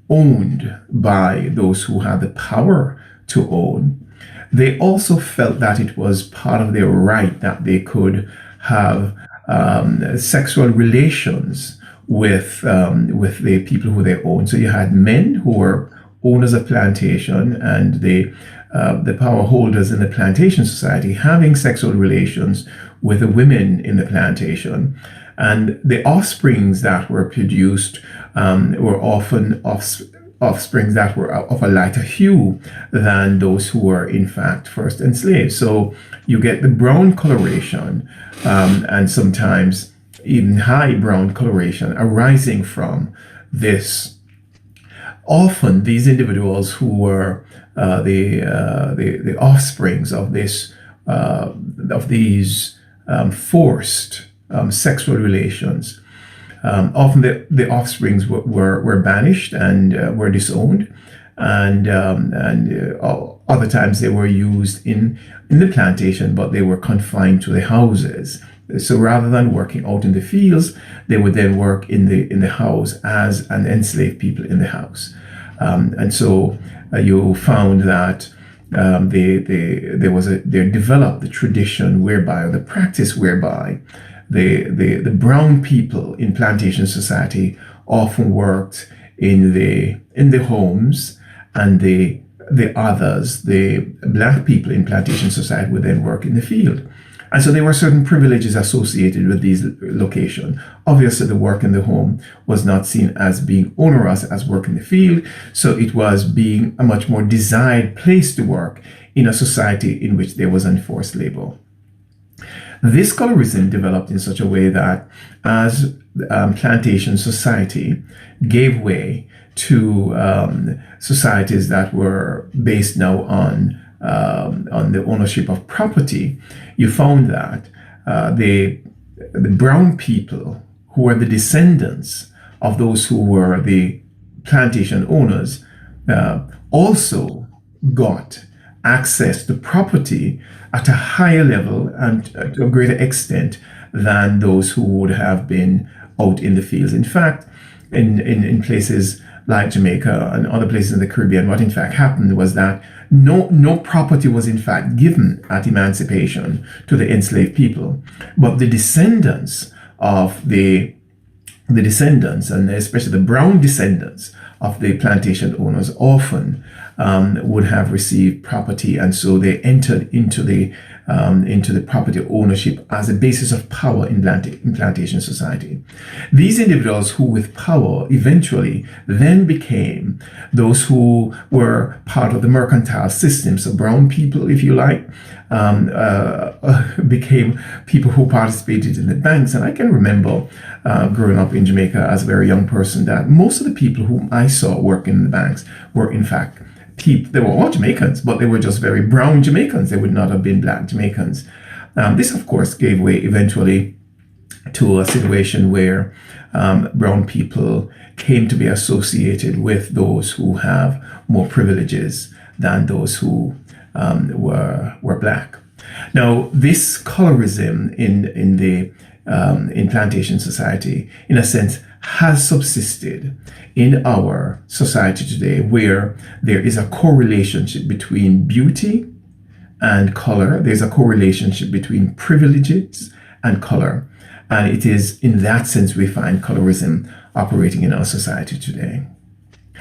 Speaker 15: owned by those who had the power to own, they also felt that it was part of their right that they could have sexual relations with the people who they own. So you had men who were owners of plantation and the power holders in the plantation society having sexual relations with the women in the plantation. And the offsprings that were produced were often offsprings that were of a lighter hue than those who were in fact first enslaved. So you get the brown coloration and sometimes even high brown coloration arising from this. Often these individuals who were the offsprings of this of these forced sexual relations. Often the offsprings were banished and were disowned, and other times they were used in the plantation, but they were confined to the houses. So rather than working out in the fields, they would then work in the house as an enslaved people in the house. And so you found that they developed the tradition whereby, or the practice whereby, the brown people in plantation society often worked in the homes, and the others, the black people in plantation society, would then work in the field. And so there were certain privileges associated with these locations. Obviously, the work in the home was not seen as being onerous as work in the field, so it was being a much more desired place to work in a society in which there was enforced labor. This colorism developed in such a way that as plantation society gave way to societies that were based now on the ownership of property, you found that the brown people, who were the descendants of those who were the plantation owners, also got access to property at a higher level and to a greater extent than those who would have been out in the fields. In fact, in places like Jamaica and other places in the Caribbean, what in fact happened was that no property was in fact given at emancipation to the enslaved people, but the descendants of the descendants, and especially the brown descendants of the plantation owners, often would have received property, and so they entered into the property ownership as a basis of power in plantation society. These individuals who with power eventually then became those who were part of the mercantile system. So brown people, if you like, became people who participated in the banks. And I can remember growing up in Jamaica as a very young person that most of the people whom I saw working in the banks were in fact they were all Jamaicans, but they were just very brown Jamaicans. They would not have been black Jamaicans. This, of course, gave way eventually to a situation where brown people came to be associated with those who have more privileges than those who were black. Now, this colorism in plantation society, in a sense, has subsisted in our society today, where there is a correlationship between beauty and color. There's a correlationship between privileges and color. And it is in that sense we find colorism operating in our society today.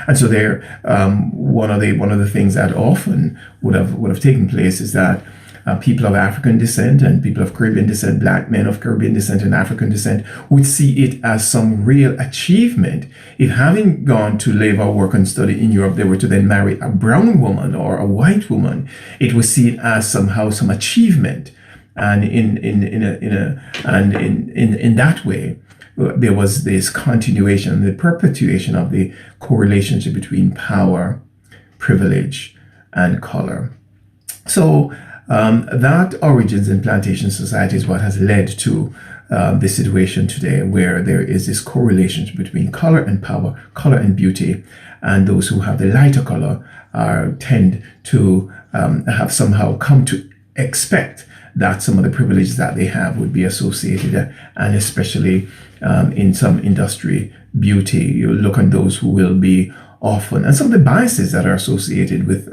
Speaker 15: And so there, one of the things that often would have taken place is that people of African descent and people of Caribbean descent, black men of Caribbean descent and African descent, would see it as some real achievement if, having gone to live or work and study in Europe, they were to then marry a brown woman or a white woman. It was seen as somehow some achievement, and in that way, there was this continuation, the perpetuation of the correlationship between power, privilege, and color. So that origins in plantation society is what has led to the situation today, where there is this correlation between color and power, color and beauty, and those who have the lighter color tend to have somehow come to expect that some of the privileges that they have would be associated, and especially in some industry, beauty. You look at those who will be often, and some of the biases that are associated with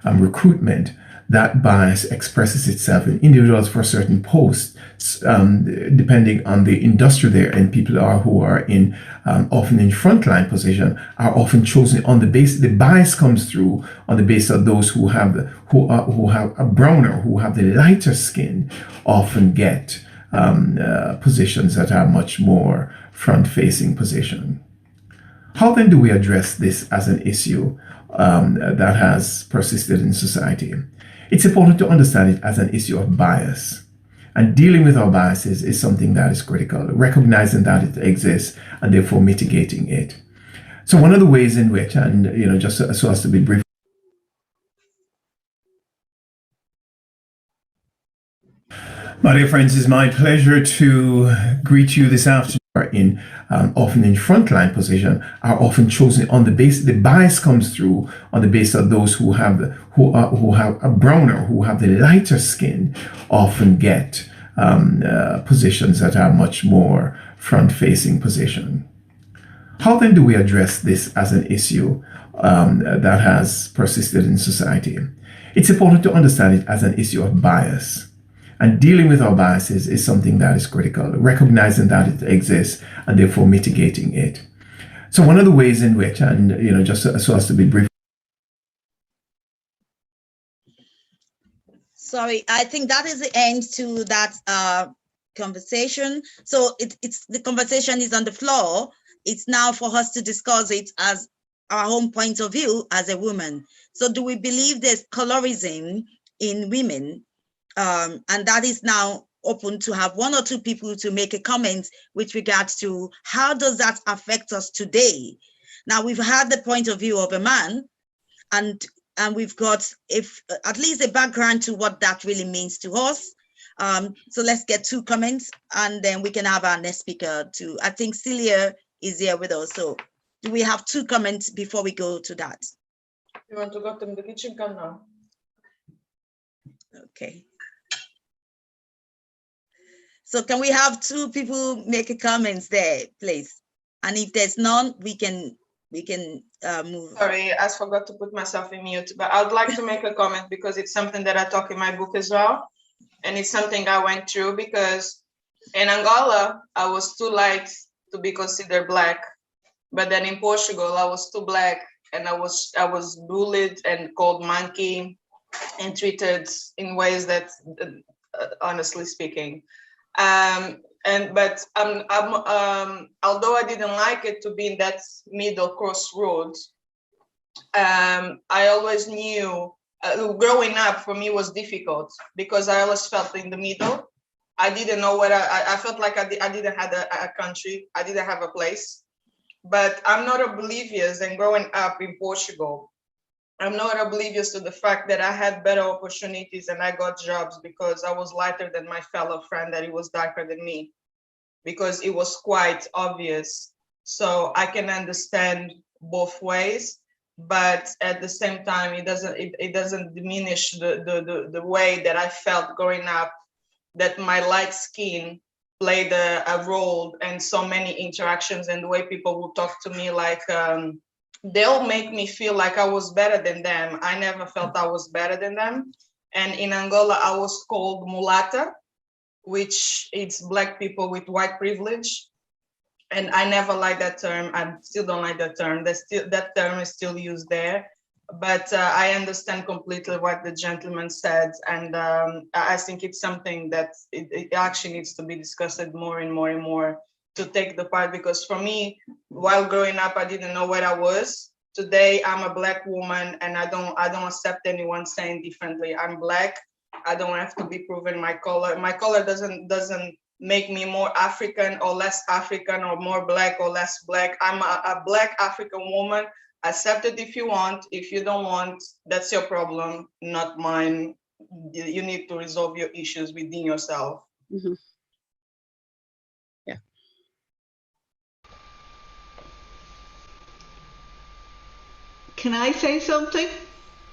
Speaker 15: recruitment, that bias expresses itself in individuals for certain posts, depending on the industry they're in. People who are in often in frontline position are often chosen on the basis. The bias comes through on the basis of those who have a browner, who have the lighter skin, often get positions that are much more front-facing position. How then do we address this as an issue that has persisted in society? It's important to understand it as an issue of bias. And dealing with our biases is something that is critical, recognizing that it exists and therefore mitigating it. So one of the ways in which, and just so as to be brief, my dear friends, it's my pleasure to greet you this afternoon. In often in frontline position are often chosen on the basis. The bias comes through on the basis of those who have a browner, who have the lighter skin, often get positions that are much more front-facing position. How then do we address this as an issue that has persisted in society? It's important to understand it as an issue of bias. And dealing with our biases is something that is critical, recognizing that it exists and therefore mitigating it. So one of the ways in which, and just so as to be brief.
Speaker 2: Sorry, I think that is the end to that conversation. So it's the conversation is on the floor. It's now for us to discuss it as our own point of view as a woman. So do we believe there's colorism in women? And that is now open to have one or two people to make a comment with regards to how does that affect us today? Now we've had the point of view of a man, and we've got at least a background to what that really means to us. So let's get two comments, and then we can have our next speaker too. I think Celia is here with us. So do we have two comments before we go to that?
Speaker 13: You want to go to the kitchen? Come now.
Speaker 2: Okay. So can we have two people make a comments there, please? And if there's none, we can move.
Speaker 13: Sorry, I forgot to put myself in mute, but I would like to make a comment because it's something that I talk in my book as well. And it's something I went through because in Angola, I was too light to be considered black. But then in Portugal, I was too black and I was bullied and called monkey and treated in ways that, honestly speaking, but although I didn't like it to be in that middle crossroads, I always knew growing up for me was difficult because I always felt in the middle. I didn't know what I felt like I didn't have a country. I didn't have a place, but I'm not oblivious. And growing up in Portugal, I'm not oblivious to the fact that I had better opportunities and I got jobs because I was lighter than my fellow friend that he was darker than me, because it was quite obvious. So I can understand both ways, but at the same time, it doesn't diminish the way that I felt growing up, that my light skin played a role in so many interactions, and the way people would talk to me like, they'll make me feel like I was better than them. I never felt I was better than them. And in Angola, I was called mulata, which is black people with white privilege. And I never liked that term. I still don't like that term. That term is still used there. But I understand completely what the gentleman said. And I think it's something that it actually needs to be discussed more and more and more, to take the part, because for me, while growing up, I didn't know what I was. Today, I'm a black woman, and I don't accept anyone saying differently. I'm black. I don't have to be proven my color. My color doesn't make me more African or less African, or more black or less black. I'm a black African woman. Accept it if you want. If you don't want, that's your problem, not mine. You need to resolve your issues within yourself.
Speaker 1: Mm-hmm.
Speaker 9: Can I say something?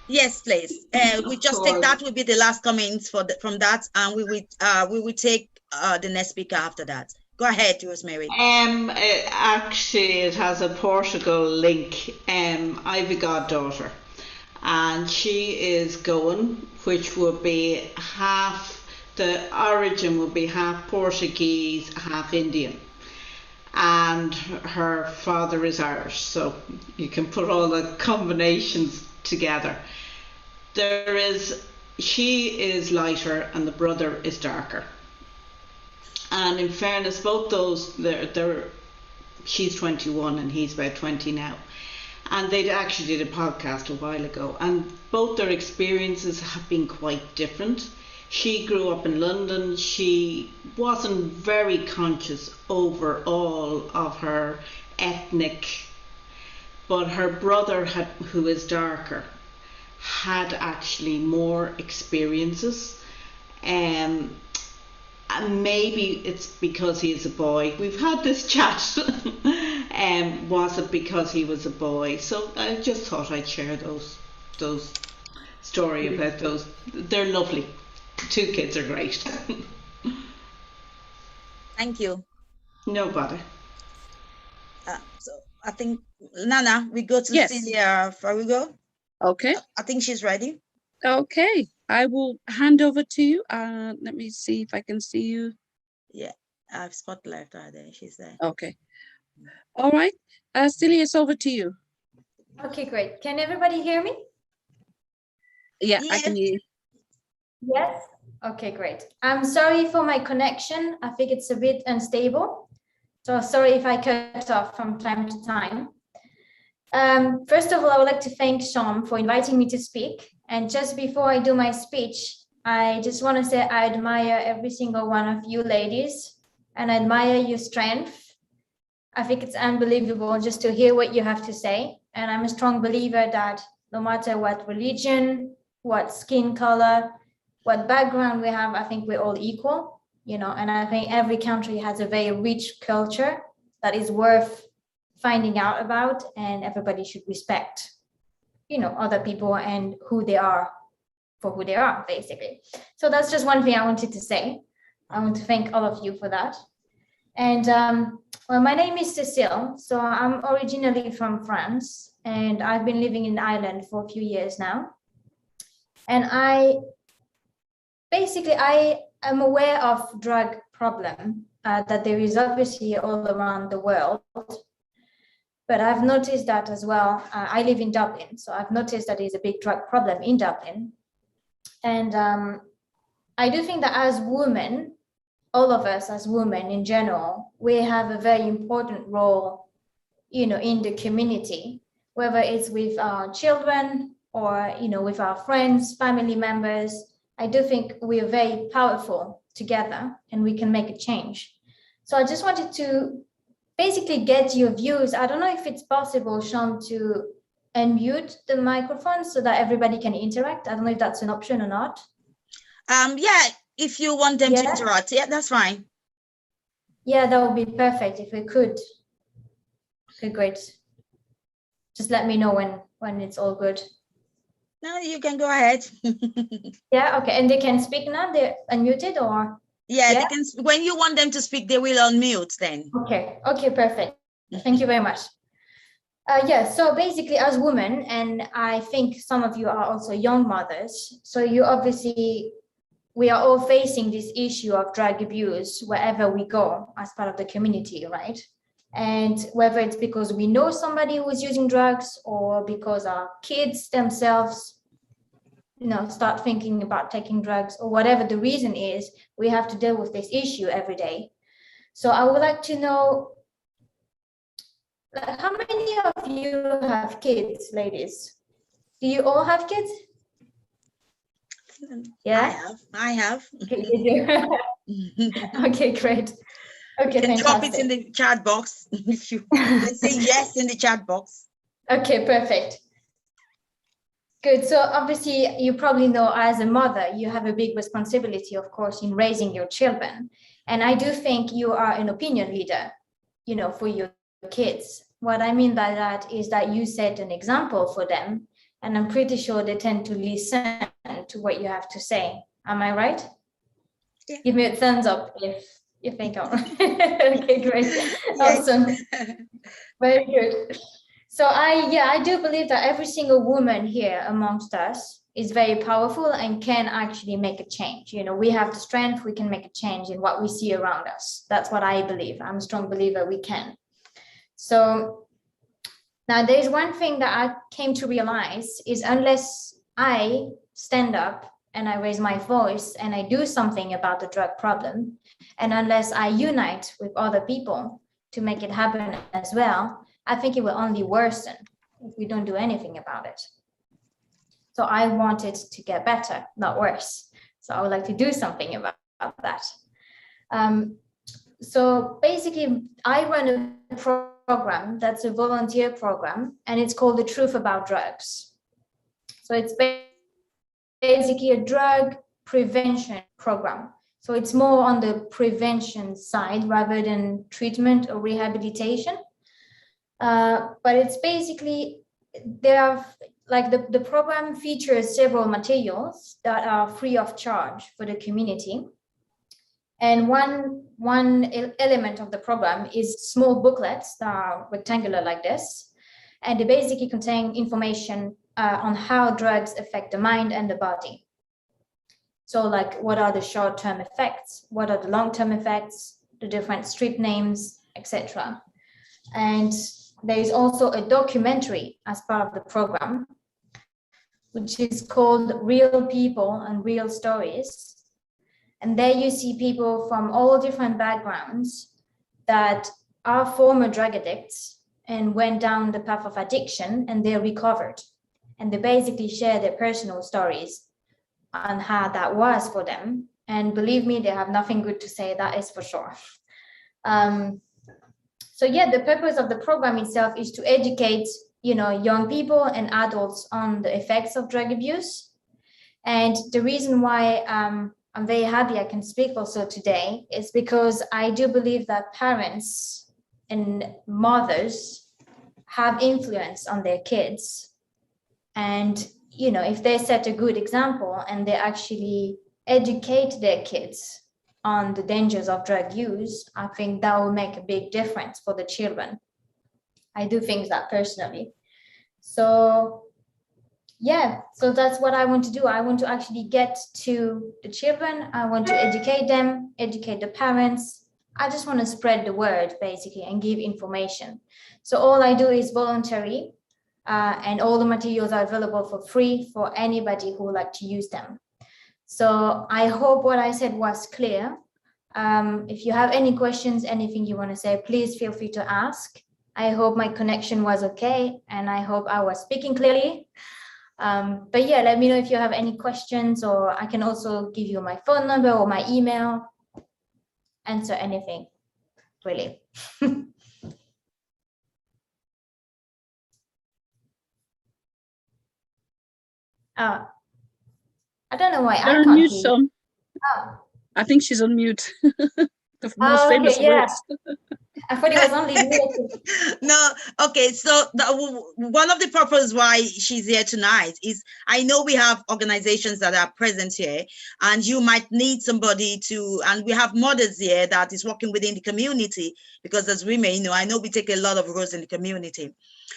Speaker 2: Yes, please. We just take that will be the last comments from that, and we will take the next speaker after that. Go ahead, Rosemary.
Speaker 9: Actually, it has a Portugal link. I have a goddaughter, and she is going, which would be the origin would be half Portuguese, half Indian. And her father is Irish, so you can put all the combinations together. She is lighter and the brother is darker. And in fairness, both those, she's 21 and he's about 20 now. And they actually did a podcast a while ago, and both their experiences have been quite different. She grew up in London. She wasn't very conscious overall of her ethnic, but her brother, who is darker, had actually more experiences. And maybe it's because he is a boy. We've had this chat. Was it because he was a boy? So I just thought I'd share those story about those. They're lovely. 2 kids are great.
Speaker 2: Thank you.
Speaker 9: No bother.
Speaker 2: So I think, Nana, we go to Celia Farugo.
Speaker 1: Okay.
Speaker 2: I think she's ready.
Speaker 1: Okay. I will hand over to you. Let me see if I can see you.
Speaker 2: Yeah, I've spotlighted her there. She's there.
Speaker 1: Okay. All right. Celia, it's over to you.
Speaker 16: Okay, great. Can everybody hear me?
Speaker 1: Yeah, I can hear you.
Speaker 16: Yes? Okay, great. I'm sorry for my connection. I think it's a bit unstable. So sorry if I cut off from time to time. First of all, I would like to thank Sean for inviting me to speak. And just before I do my speech, I just want to say I admire every single one of you ladies and I admire your strength. I think it's unbelievable just to hear what you have to say. And I'm a strong believer that no matter what religion, what skin color, what background we have, I think we're all equal, you know, and I think every country has a very rich culture that is worth finding out about, and everybody should respect, you know, other people and who they are for who they are, basically. So that's just one thing I wanted to say. I want to thank all of you for that. And well, my name is Cécile. So I'm originally from France, and I've been living in Ireland for a few years now. And I am aware of drug problem that there is obviously all around the world. But I've noticed that as well. I live in Dublin, so I've noticed that there's a big drug problem in Dublin. And I do think that as women, all of us as women in general, we have a very important role, you know, in the community, whether it's with our children or, you know, with our friends, family members. I do think we are very powerful together and we can make a change. So I just wanted to basically get your views. I don't know if it's possible, Sean, to unmute the microphone so that everybody can interact. I don't know if that's an option or not.
Speaker 2: Yeah, if you want them to interact, yeah, that's fine.
Speaker 16: Yeah, that would be perfect if we could. Okay, great. Just let me know when it's all good.
Speaker 2: No, you can go ahead.
Speaker 16: Yeah, okay. And they can speak now? They're unmuted or?
Speaker 2: Yeah, they can. When you want them to speak, they will unmute then.
Speaker 16: Okay, okay, perfect. Thank you very much. Yeah, so basically as women, and I think some of you are also young mothers, so you obviously, we are all facing this issue of drug abuse wherever we go as part of the community, right? And whether it's because we know somebody who is using drugs or because our kids themselves, you know, start thinking about taking drugs or whatever the reason is, we have to deal with this issue every day. So I would like to know, how many of you have kids, ladies? Do you all have kids? Yeah,
Speaker 2: I have.
Speaker 16: Okay, you do. Okay, great. Okay,
Speaker 2: you can
Speaker 16: fantastic.
Speaker 2: drop it in the chat box if you can say yes in the chat box.
Speaker 16: Okay, perfect. Good. So obviously, you probably know as a mother, you have a big responsibility, of course, in raising your children. And I do think you are an opinion leader, you know, for your kids. What I mean by that is that you set an example for them, and I'm pretty sure they tend to listen to what you have to say. Am I right?
Speaker 2: Yeah.
Speaker 16: Give me a thumbs up You think, all right. Okay, great. Awesome. Very good. So I do believe that every single woman here amongst us is very powerful and can actually make a change. You know, we have the strength, we can make a change in what we see around us. That's what I believe. I'm a strong believer we can. So now there's one thing that I came to realize is unless I stand up and I raise my voice and I do something about the drug problem, and unless I unite with other people to make it happen as well, I think it will only worsen if we don't do anything about it. So I want it to get better, not worse. So I would like to do something about that. So basically, I run a program that's a volunteer program, and it's called The Truth About Drugs. So it's basically a drug prevention program. So it's more on the prevention side rather than treatment or rehabilitation. But it's basically, the program features several materials that are free of charge for the community. And one element of the program is small booklets that are rectangular like this. And they basically contain information on how drugs affect the mind and the body. So like, what are the short-term effects? What are the long-term effects? The different street names, etc. And there is also a documentary as part of the program, which is called Real People and Real Stories. And there you see people from all different backgrounds that are former drug addicts and went down the path of addiction, and they recovered. And they basically share their personal stories on how that was for them. And believe me, they have nothing good to say, that is for sure. So yeah, the purpose of the program itself is to educate, young people and adults on the effects of drug abuse. And the reason why I'm very happy I can speak also today is because I do believe that parents and mothers have influence on their kids. And, if they set a good example and they actually educate their kids on the dangers of drug use, I think that will make a big difference for the children. I do think that personally. So yeah, so that's what I want to do. I want to actually get to the children. I want to educate them, educate the parents. I just want to spread the word basically and give information. So all I do is voluntary, and all the materials are available for free for anybody who would like to use them. So I hope what I said was clear. If you have any questions, anything you want to say, please feel free to ask. I hope my connection was okay, and I hope I was speaking clearly. But yeah, let me know if you have any questions, or I can also give you my phone number or my email. Answer anything, really. I don't know why I can't hear you. Oh.
Speaker 1: I think she's on mute. The most famous words.
Speaker 16: I thought it was only me.
Speaker 2: No, okay. So one of the purposes why she's here tonight is I know we have organizations that are present here, and you might need somebody to, and we have mothers here that is working within the community, because as women, I know we take a lot of roles in the community.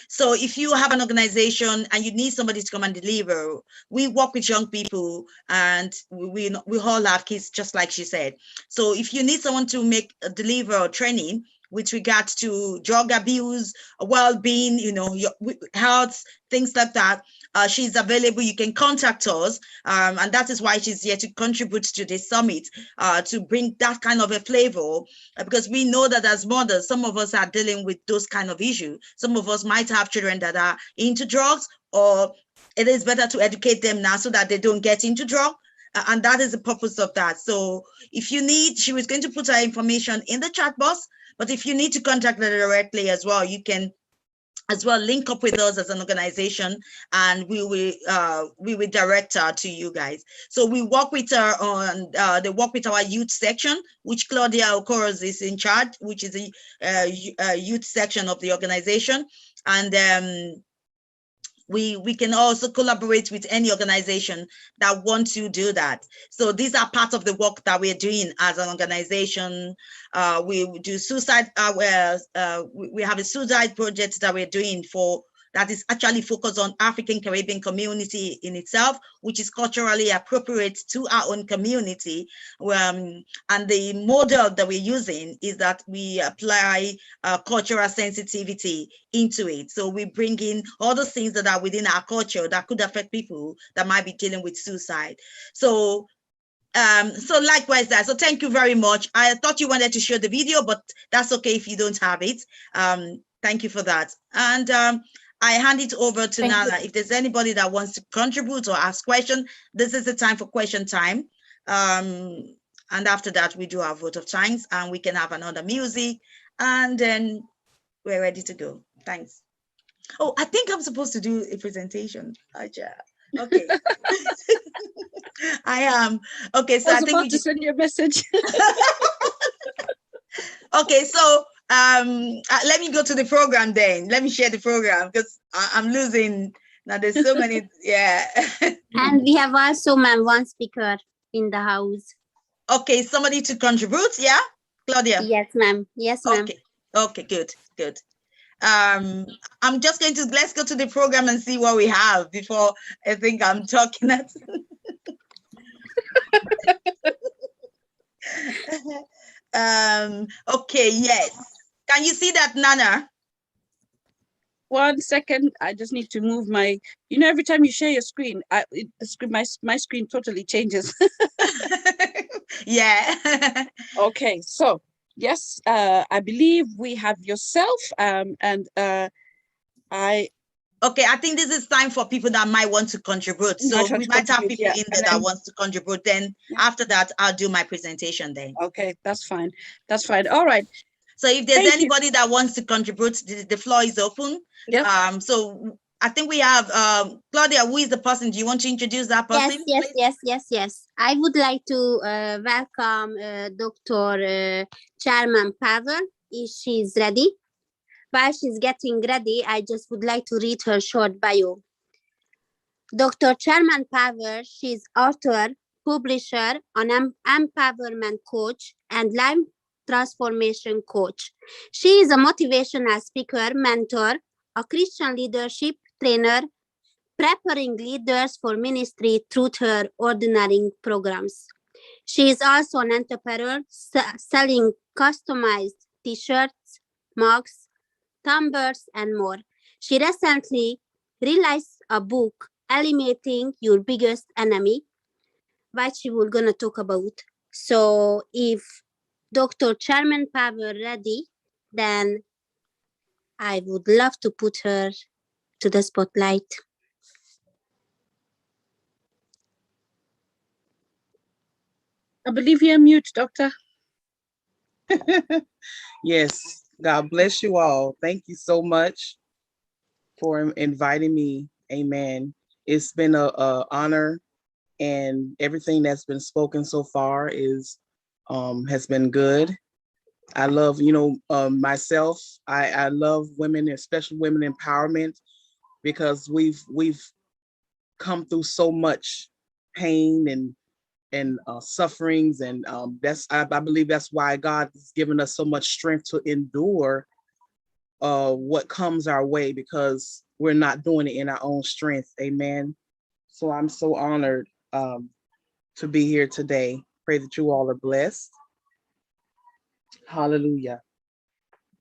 Speaker 2: So if you have an organization and you need somebody to come and deliver, we work with young people, and we all have kids, just like she said. So if you need someone to deliver or training with regards to drug abuse, well-being, your health, things like that, she's available. You can contact us, and that is why she's here to contribute to this summit, to bring that kind of a flavor, because we know that as mothers, some of us are dealing with those kind of issues. Some of us might have children that are into drugs, or it is better to educate them now so that they don't get into drug. And that is the purpose of that. So if you need, she was going to put her information in the chat box, but if you need to contact her directly as well, you can as well link up with us as an organization, and we will direct her to you guys. So we work with her on they work with our youth section, which Claudia Okoros is in charge, which is a youth section of the organization. And we can also collaborate with any organization that want to do that. So these are part of the work that we're doing as an organization. We do suicide, we have a suicide project that we're doing that is actually focused on African Caribbean community in itself, which is culturally appropriate to our own community. And the model that we're using is that we apply cultural sensitivity into it. So we bring in all those things that are within our culture that could affect people that might be dealing with suicide. So likewise that. So thank you very much. I thought you wanted to show the video, but that's okay if you don't have it. Thank you for that. And I hand it over to Nana. If there's anybody that wants to contribute or ask question, this is the time for question time. And after that, we do our vote of thanks and we can have another music and then we're ready to go. Thanks. Oh, I think I'm supposed to do a presentation. Okay. I am. Okay, so I think we
Speaker 1: just send you a message.
Speaker 2: Okay, so let me go to the program then. Let me share the program because I'm losing. Now there's so many, yeah.
Speaker 4: And we have also, ma'am, one speaker in the house.
Speaker 2: Okay, somebody to contribute, yeah? Claudia?
Speaker 4: Yes, ma'am. Yes, ma'am.
Speaker 2: Okay, good. I'm just going to, let's go to the program and see what we have before I think I'm talking at. Okay, yes. Can you see that, Nana?
Speaker 1: 1 second. I just need to move my, every time you share your screen, my screen totally changes.
Speaker 2: Yeah.
Speaker 1: Okay, so yes, I believe we have yourself and
Speaker 2: Okay, I think this is time for people that might want to contribute. So we might have people in there that wants to contribute. Then after that, I'll do my presentation then.
Speaker 1: Okay, that's fine. That's fine. All right.
Speaker 2: So if there's anybody that wants to contribute, the floor is open.
Speaker 1: Yeah.
Speaker 2: So I think we have Claudia, who is the person? Do you want to introduce that person?
Speaker 4: Yes. I would like to welcome Dr. Chairman Pavel, if she's ready. While she's getting ready, I just would like to read her short bio. Dr. Chairman Pavel, she's author, publisher, an empowerment coach, and life transformation coach. She is a motivational speaker, mentor, a Christian leadership trainer, preparing leaders for ministry through her ordinary programs. She is also an entrepreneur, selling customized t-shirts, mugs, tumblers, and more. She recently released a book, Eliminating Your Biggest Enemy, which she will gonna talk about. So if Dr. Chairman Pavel ready, then I would love to put her to the spotlight.
Speaker 1: I believe you're mute, Doctor.
Speaker 17: Yes, God bless you all. Thank you so much for inviting me. Amen. It's been a honor, and everything that's been spoken so far has been good. I love, myself. I love women, especially women empowerment, because we've come through so much pain and sufferings, and I believe that's why God has given us so much strength to endure what comes our way, because we're not doing it in our own strength. Amen. So I'm so honored to be here today. Pray that you all are blessed. Hallelujah.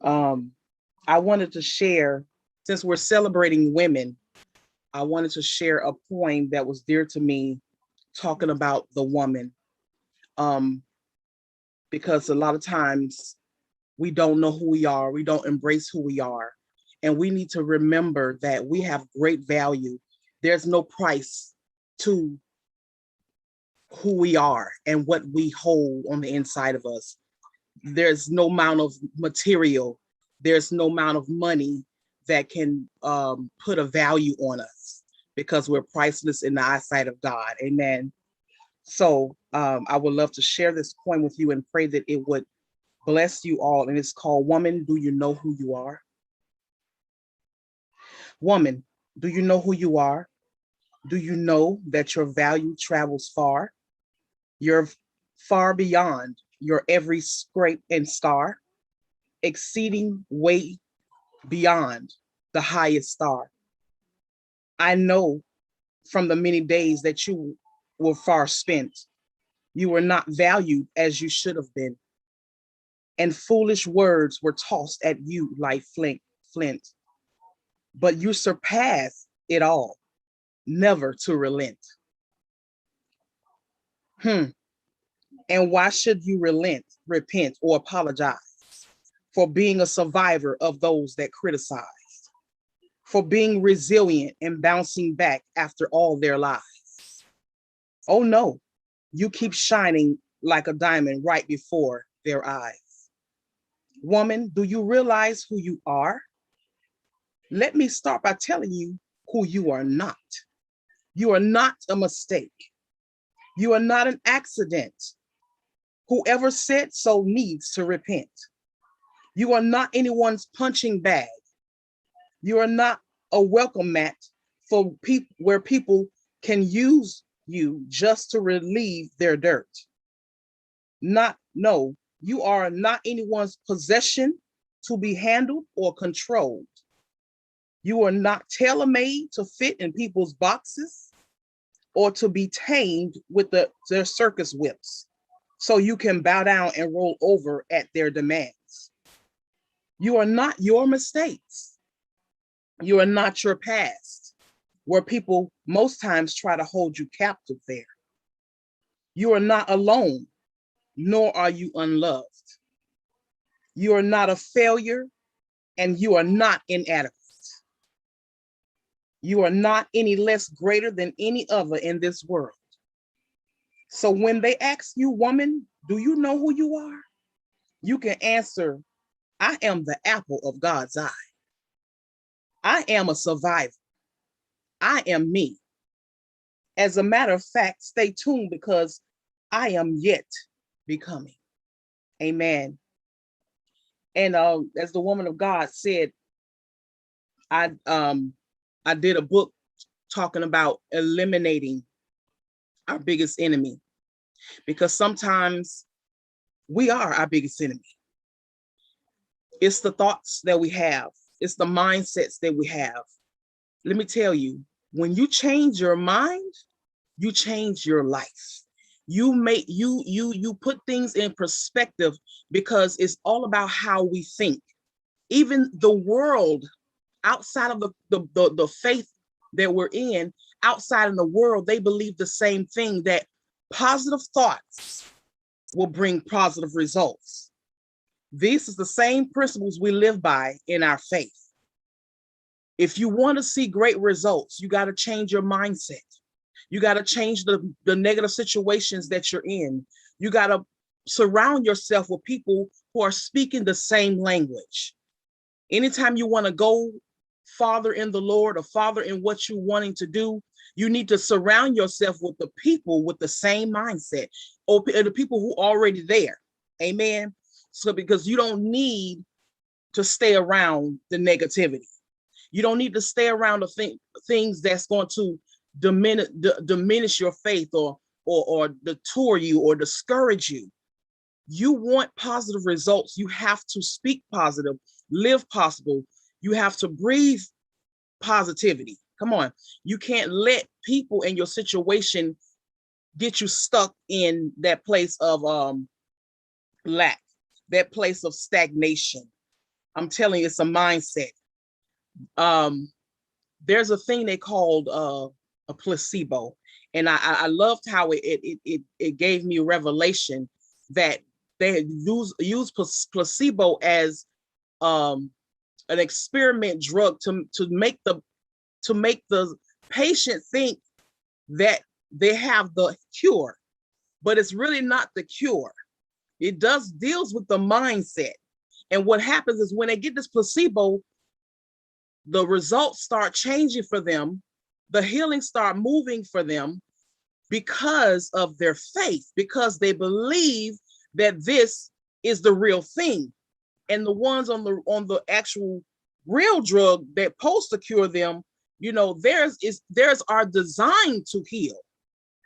Speaker 17: I wanted to share, since we're celebrating women, I wanted to share a poem that was dear to me, talking about the woman. Because a lot of times we don't know who we are, we don't embrace who we are. And we need to remember that we have great value. There's no price to who we are and what we hold on the inside of us. There's no amount of material, there's no amount of money that can put a value on us, because we're priceless in the eyesight of God. Amen. So I would love to share this poem with you and pray that it would bless you all. And it's called, Woman, Do You Know Who You Are? Woman, Do you know who you are? Do you know that your value travels far? You're far beyond your every scrape and scar, exceeding way beyond the highest star. I know from the many days that you were far spent, you were not valued as you should have been. And foolish words were tossed at you like flint. But you surpassed it all, never to relent. And why should you repent, or apologize for being a survivor of those that criticized, for being resilient and bouncing back after all their lies? Oh no, you keep shining like a diamond right before their eyes. Woman, do you realize who you are? Let me start by telling you who you are not. You are not a mistake. You are not an accident. Whoever said so needs to repent. You are not anyone's punching bag. You are not a welcome mat for where people can use you just to relieve their dirt. No, you are not anyone's possession to be handled or controlled. You are not tailor-made to fit in people's boxes or to be tamed with their circus whips so you can bow down and roll over at their demands. You are not your mistakes. You are not your past, where people most times try to hold you captive there. You are not alone, nor are you unloved. You are not a failure, and you are not inadequate. You are not any less greater than any other in this world. So when they ask you, woman, do you know who you are? You can answer, I am the apple of God's eye. I am a survivor. I am me. As a matter of fact, stay tuned because I am yet becoming. Amen. And as the woman of God said, I did a book talking about eliminating our biggest enemy, because sometimes we are our biggest enemy. It's the thoughts that we have. It's the mindsets that we have. Let me tell you, when you change your mind, you change your life. You put things in perspective, because it's all about how we think. Even the world outside of the faith that we're in, outside in the world, they believe the same thing, that positive thoughts will bring positive results. This is the same principles we live by in our faith. If you want to see great results, you got to change your mindset. You got to change the negative situations that you're in. You got to surround yourself with people who are speaking the same language. Anytime you want to go farther in the Lord or farther in what you're wanting to do, you need to surround yourself with the people with the same mindset, or the people who are already there. Amen. So because you don't need to stay around the negativity. You don't need to stay around the things that's going to diminish your faith or detour you or discourage you. You want positive results. You have to speak positive, live possible. You have to breathe positivity. Come on. You can't let people in your situation get you stuck in that place of lack, that place of stagnation. I'm telling you, it's a mindset. There's a thing they called a placebo, and I loved how it gave me revelation that they use placebo as an experiment drug to make the patient think that they have the cure, but it's really not the cure. It deals with the mindset. And what happens is when they get this placebo, the results start changing for them. The healing start moving for them because of their faith, because they believe that this is the real thing. And the ones on the actual real drug that supposed to cure them, You know, theirs are designed to heal.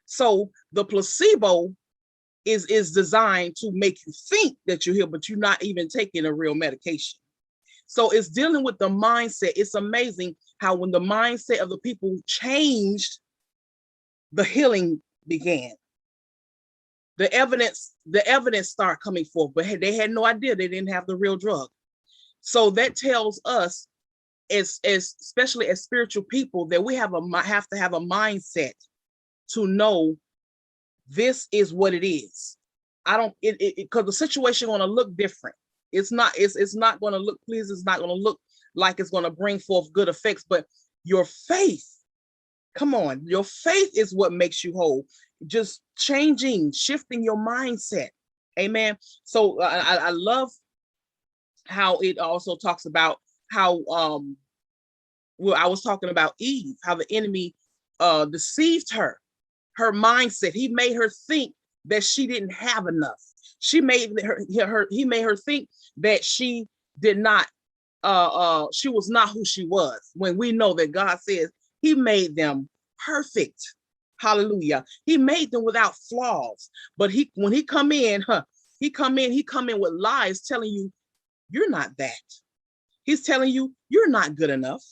Speaker 17: So the placebo is designed to make you think that you're healed, but you're not even taking a real medication. So it's dealing with the mindset. It's amazing how when the mindset of the people changed, the healing began. The evidence started coming forth, but they had no idea they didn't have the real drug. So that tells us, as especially as spiritual people, that we have to have a mindset to know this is what it is. Because the situation going to look different. It's not going to look pleasing. It's not going to look like it's going to bring forth good effects, but your faith, come on, your faith is what makes you whole. Just shifting your mindset. Amen. So I love how it also talks about how, well, I was talking about Eve, how the enemy deceived her mindset. He made her think that she didn't have enough. He made her think that she did not, she was not who she was, when we know that God says he made them perfect. Hallelujah. He made them without flaws. But when he come in with lies, telling you you're not that. He's telling you you're not good enough.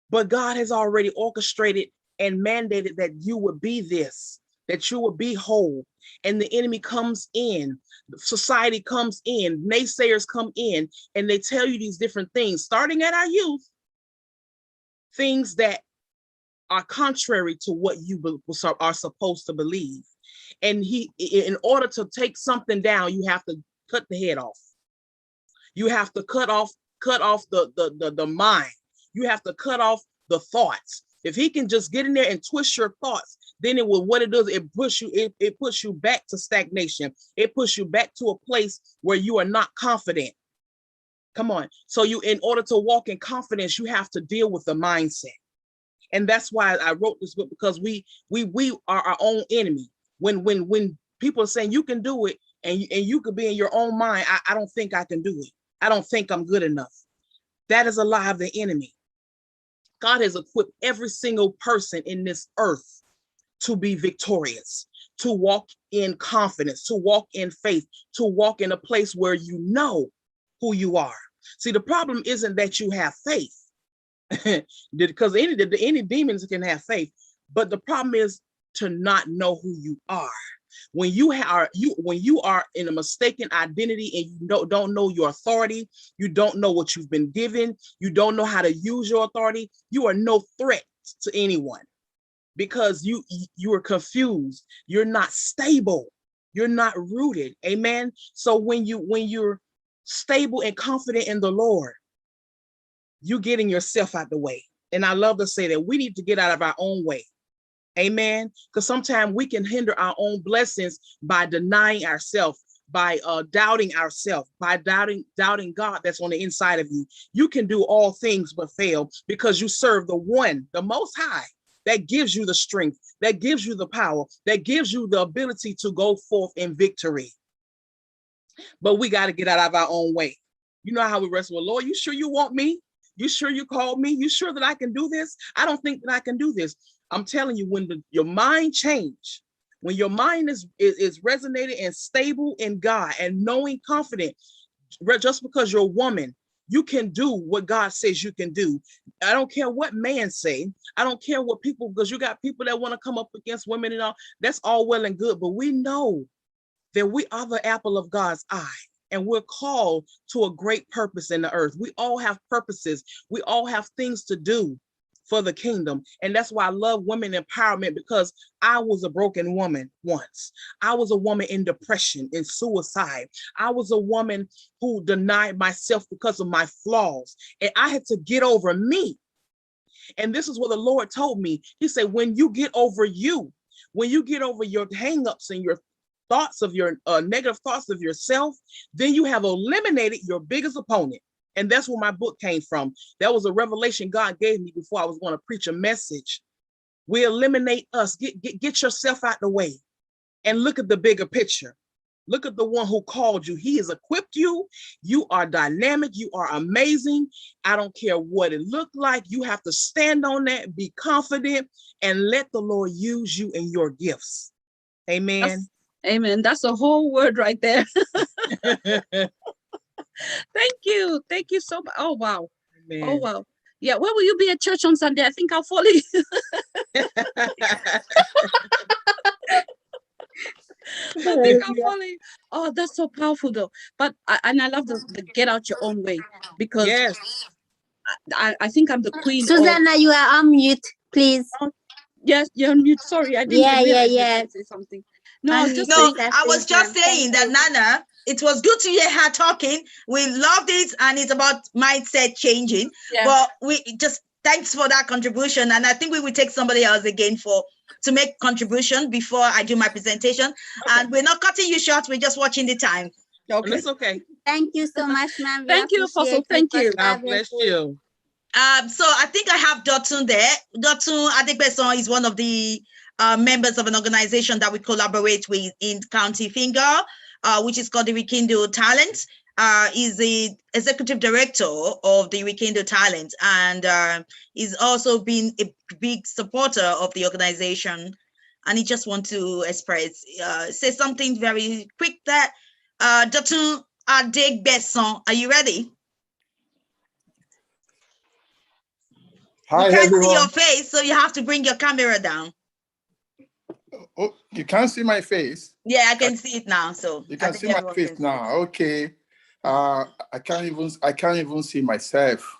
Speaker 17: But God has already orchestrated and mandated that you would be this, that you would be whole. And the enemy comes in, society comes in, naysayers come in, and they tell you these different things, starting at our youth, things that are contrary to what you are supposed to believe. And in order to take something down, you have to cut the head off. You have to cut off the mind. You have to cut off the thoughts. If he can just get in there and twist your thoughts, then what it does, it puts you back to stagnation. It puts you back to a place where you are not confident. Come on. So in order to walk in confidence, you have to deal with the mindset. And that's why I wrote this book, because we are our own enemy. When people are saying you can do it and you could be in your own mind, I don't think I can do it. I don't think I'm good enough. That is a lie of the enemy. God has equipped every single person in this earth to be victorious, to walk in confidence, to walk in faith, to walk in a place where you know who you are. See, the problem isn't that you have faith, because any demons can have faith, but the problem is to not know who you are. When you are in a mistaken identity and you don't know your authority, you don't know what you've been given, you don't know how to use your authority, you are no threat to anyone, because you are confused, you're not stable, you're not rooted. Amen. So when you're stable and confident in the Lord, you getting yourself out the way. And I love to say that we need to get out of our own way. Amen. Because sometimes we can hinder our own blessings by denying ourselves, by doubting ourselves, by doubting God that's on the inside of you. You can do all things but fail, because you serve the one, the Most High, that gives you the strength, that gives you the power, that gives you the ability to go forth in victory. But we got to get out of our own way. You know how we wrestle with, Lord, you sure you want me? You sure you called me? You sure that I can do this? I don't think that I can do this. I'm telling you, when your mind change, when your mind is resonated and stable in God and knowing confident, just because you're a woman, you can do what God says you can do. I don't care what man say. I don't care what people, because you got people that want to come up against women and all. That's all well and good, but we know that we are the apple of God's eye. And we're called to a great purpose in the earth. We all have purposes. We all have things to do for the kingdom. And that's why I love women empowerment, because I was a broken woman once. I was a woman in depression, in suicide. I was a woman who denied myself because of my flaws. And I had to get over me. And this is what the Lord told me. He said, when you get over you, when you get over your hangups and your thoughts of your negative thoughts of yourself, then you have eliminated your biggest opponent. And that's where my book came from. That was a revelation God gave me before I was going to preach a message. We eliminate us. Get yourself out the way and look at the bigger picture. Look at the one who called you. He has equipped you. You are dynamic. You are amazing. I don't care what it looked like. You have to stand on that, be confident, and let the Lord use you in your gifts. Amen.
Speaker 1: Amen. That's a whole word right there. Thank you. Thank you so much. Oh, wow. Amen. Oh, wow. Yeah, where will you be at church on Sunday? I think I'll follow you. I think I'll follow you. Oh, that's so powerful though. But I love the get out your own way, because
Speaker 17: yes.
Speaker 1: I think I'm the queen.
Speaker 4: Susanna, you are on mute, please.
Speaker 1: Yes, you're on mute. Sorry, I didn't realize you could say something. No, I was just
Speaker 2: saying, I was just saying that Nana, it was good to hear her talking. We loved it, and it's about mindset changing. Yeah. But we just thanks for that contribution, and I think we will take somebody else again to make contribution before I do my presentation. Okay. And we're not cutting you short. We're just watching the time.
Speaker 17: Okay, that's okay.
Speaker 4: Thank you so much, ma'am.
Speaker 1: Thank you, Apostle. Thank you.
Speaker 17: God bless you.
Speaker 2: So I think I have Dotun there. Dotun Adekbeson is one of the members of an organization that we collaborate with in County Finger, which is called the Rekindle Talent. Is the executive director of the Rekindle Talent, and he's also been a big supporter of the organization. And he just want to express, say something very quick there. Dotun Adekbeson, are you ready?
Speaker 18: Hi,
Speaker 2: you can't
Speaker 18: everyone.
Speaker 2: see your face, so you have to bring your camera down.
Speaker 18: Oh, you can't see my face?
Speaker 2: Yeah, I can see it now. So
Speaker 18: you can see my face now. Okay. I can't even see myself.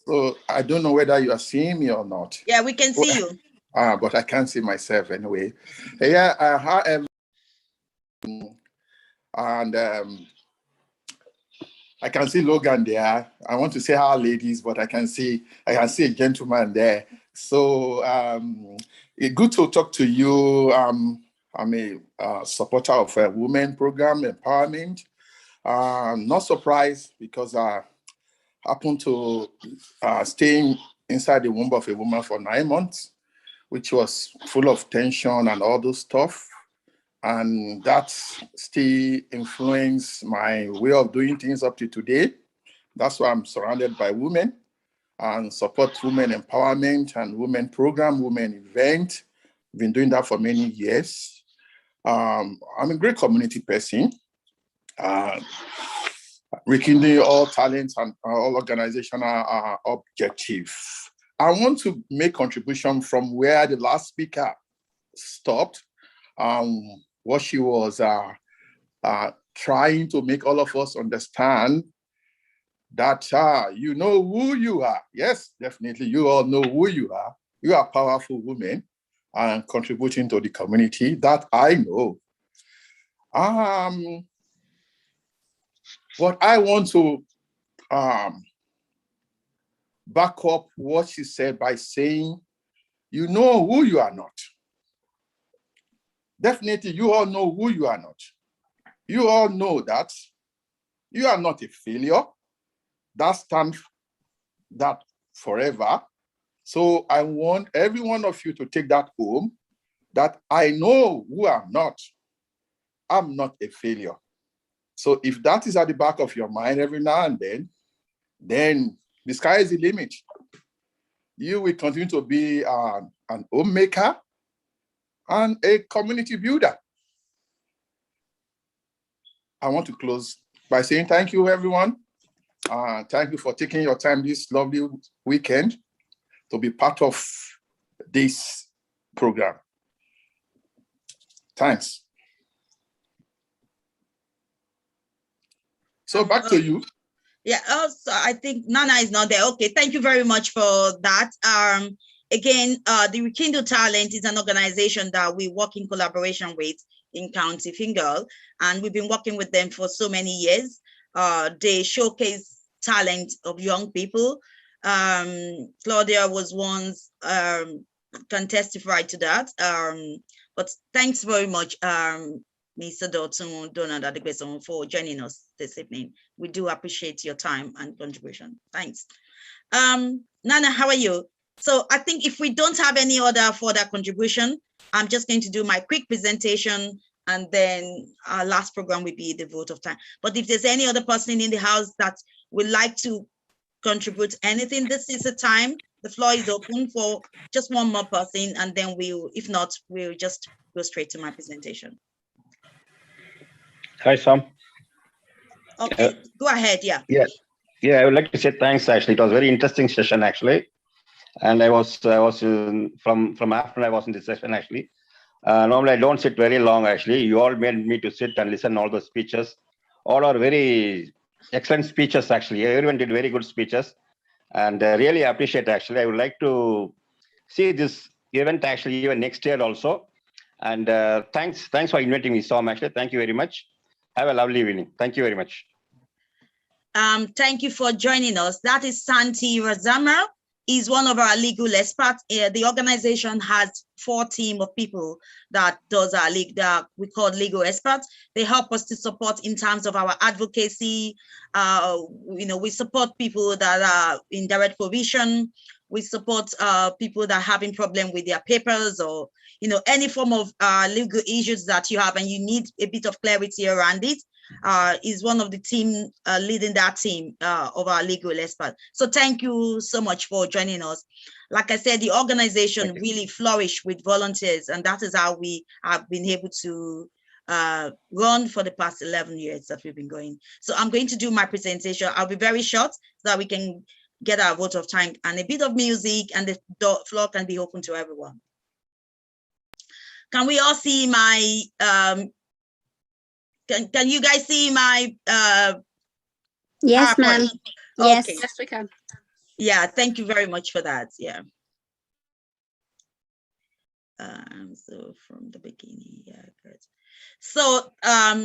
Speaker 18: So I don't know whether you are seeing me or not.
Speaker 2: Yeah, we can see you.
Speaker 18: But I can't see myself anyway. Yeah, however, and I can see Logan there. I want to say hi, ladies, but I can see a gentleman there. So it's good to talk to you. I'm a supporter of a women program empowerment. Not surprised because I happened to stay inside the womb of a woman for 9 months, which was full of tension and all those stuff. And that still influenced my way of doing things up to today. That's why I'm surrounded by women and support women empowerment and women program, women event. Been doing that for many years. I'm a great community person. Rekindling all talents and all organizational objectives. I want to make contribution from where the last speaker stopped. What she was trying to make all of us understand that you know who you are. Yes, definitely, you all know who you are. You are powerful women and contributing to the community. That I know. But I want to back up what she said by saying, you know who you are not. Definitely, you all know who you are not. You all know that you are not a failure. That stands that forever. So I want every one of you to take that home, that I know who I'm not. I'm not a failure. So if that is at the back of your mind every now and then the sky is the limit. You will continue to be an homemaker and a community builder. I want to close by saying thank you, everyone. Thank you for taking your time this lovely weekend to be part of this program. Thanks. So back to you.
Speaker 2: Yeah, also, I think Nana is not there. Okay, thank you very much for that. Again, the Rekindle Talent is an organization that we work in collaboration with in County Fingal, and we've been working with them for so many years. They showcase talent of young people. Claudia was once, can testify to that. But thanks very much, Mr. Dotun Donald Adekbeson, for joining us this evening. We do appreciate your time and contribution. Thanks. Nana, how are you? So I think if we don't have any other further contribution, I'm just going to do my quick presentation and then our last program will be the vote of time. But if there's any other person in the house that would like to contribute anything, this is the time. The floor is open for just one more person, and then we'll, if not, we'll just go straight to my presentation.
Speaker 19: Hi, Sam.
Speaker 2: Okay, go ahead. Yeah.
Speaker 19: Yeah. I would like to say thanks. Actually, it was a very interesting session. Actually, and I was from afternoon. I was in this session actually. Normally, I don't sit very long. Actually, you all made me to sit and listen all the speeches. All are very excellent speeches. Actually, everyone did very good speeches, and really appreciate. Actually, I would like to see this event actually even next year also. And thanks for inviting me, Sam. Actually, thank you very much. Have a lovely evening. Thank you very much.
Speaker 2: Thank you for joining us. That is Santi Razama. He's one of our legal experts. The organization has 4 team of people that does our that we call legal experts. They help us to support in terms of our advocacy. We support people that are in direct provision. We support people that are having problem with their papers, or any form of legal issues that you have and you need a bit of clarity around it. Is one of the team leading that team of our legal experts. So thank you so much for joining us. Like I said, the organization really flourished with volunteers, and that is how we have been able to run for the past 11 years that we've been going. So I'm going to do my presentation. I'll be very short so that we can get our vote of time and a bit of music, and the floor can be open to everyone. Can we all see my Can you guys see my
Speaker 4: yes, ma'am.
Speaker 2: Okay.
Speaker 1: Yes, we can.
Speaker 2: Yeah, thank you very much for that. Yeah. So from the beginning, yeah, good. So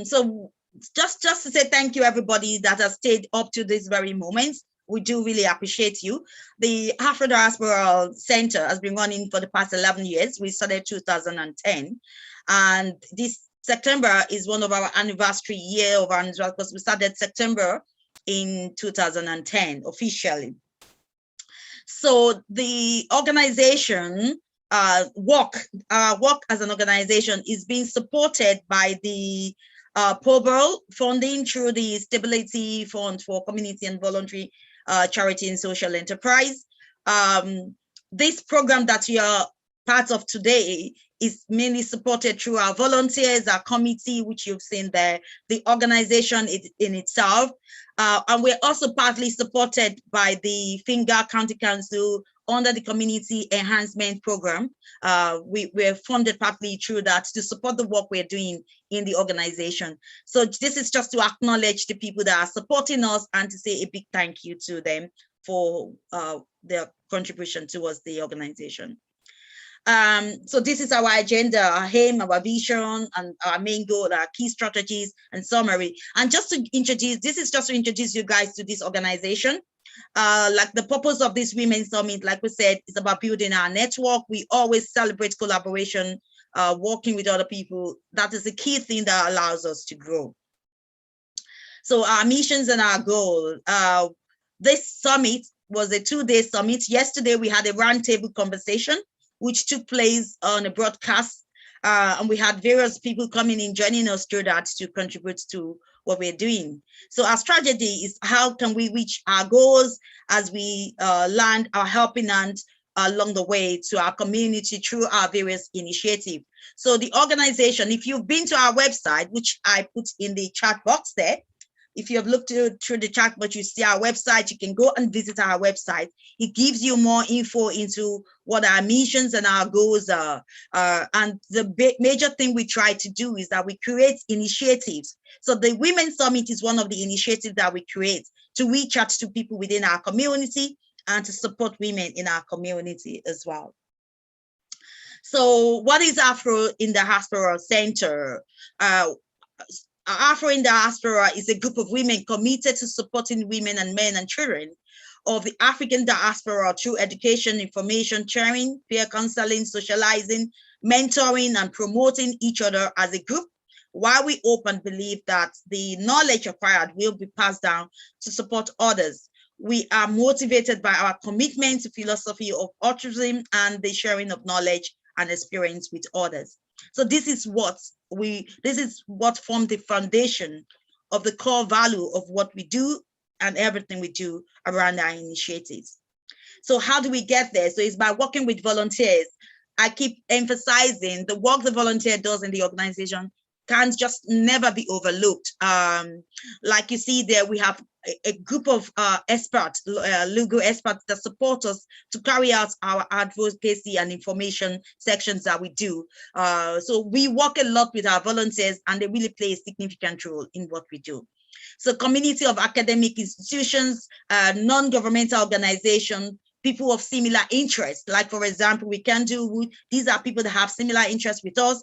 Speaker 2: so just to say thank you everybody that has stayed up to this very moment. We do really appreciate you. The Afro Diaspora Center has been running for the past 11 years. We started 2010, and this September is one of our anniversary year of our anniversary, because we started September in 2010 officially. So the organization work as an organization is being supported by the POBRL funding through the Stability Fund for Community and Voluntary Charity and Social Enterprise. This program that we are part of today is mainly supported through our volunteers, our committee, which you've seen there, the organization in itself. And we're also partly supported by the Finger County Council under the Community Enhancement Program. We're funded partly through that to support the work we're doing in the organization. So this is just to acknowledge the people that are supporting us and to say a big thank you to them for their contribution towards the organization. So this is our agenda, our aim, our vision, and our main goal, our key strategies and summary. And just to introduce, this is just to introduce you guys to this organization. Like the purpose of this Women's Summit, like we said, is about building our network. We always celebrate collaboration, working with other people. That is the key thing that allows us to grow. So our missions and our goal. This summit was a 2-day summit. Yesterday, we had a roundtable conversation which took place on a broadcast, and we had various people coming in, joining us through that to contribute to what we're doing. So our strategy is how can we reach our goals as we land our helping hand along the way to our community through our various initiatives. So the organization, if you've been to our website, which I put in the chat box there, if you have looked through the chat, but you see our website, you can go and visit our website. It gives you more info into what our missions and our goals are. And the major thing we try to do is that we create initiatives. So the Women's Summit is one of the initiatives that we create to reach out to people within our community and to support women in our community as well. So what is Afro in the Diaspora Center? Afro in Diaspora is a group of women committed to supporting women and men and children of the African diaspora through education, information sharing, peer counseling, socializing, mentoring, and promoting each other as a group, while we hope and believe that the knowledge acquired will be passed down to support others. We are motivated by our commitment to philosophy of altruism and the sharing of knowledge and experience with others. So this is what formed the foundation of the core value of what we do and everything we do around our initiatives. So how do we get there? So it's by working with volunteers. I keep emphasizing the work the volunteer does in the organization can just never be overlooked. Like you see there, we have a group of experts, legal experts that support us to carry out our advocacy and information sections that we do. So we work a lot with our volunteers, and they really play a significant role in what we do. So community of academic institutions, non-governmental organizations, people of similar interests, like for example, these are people that have similar interests with us.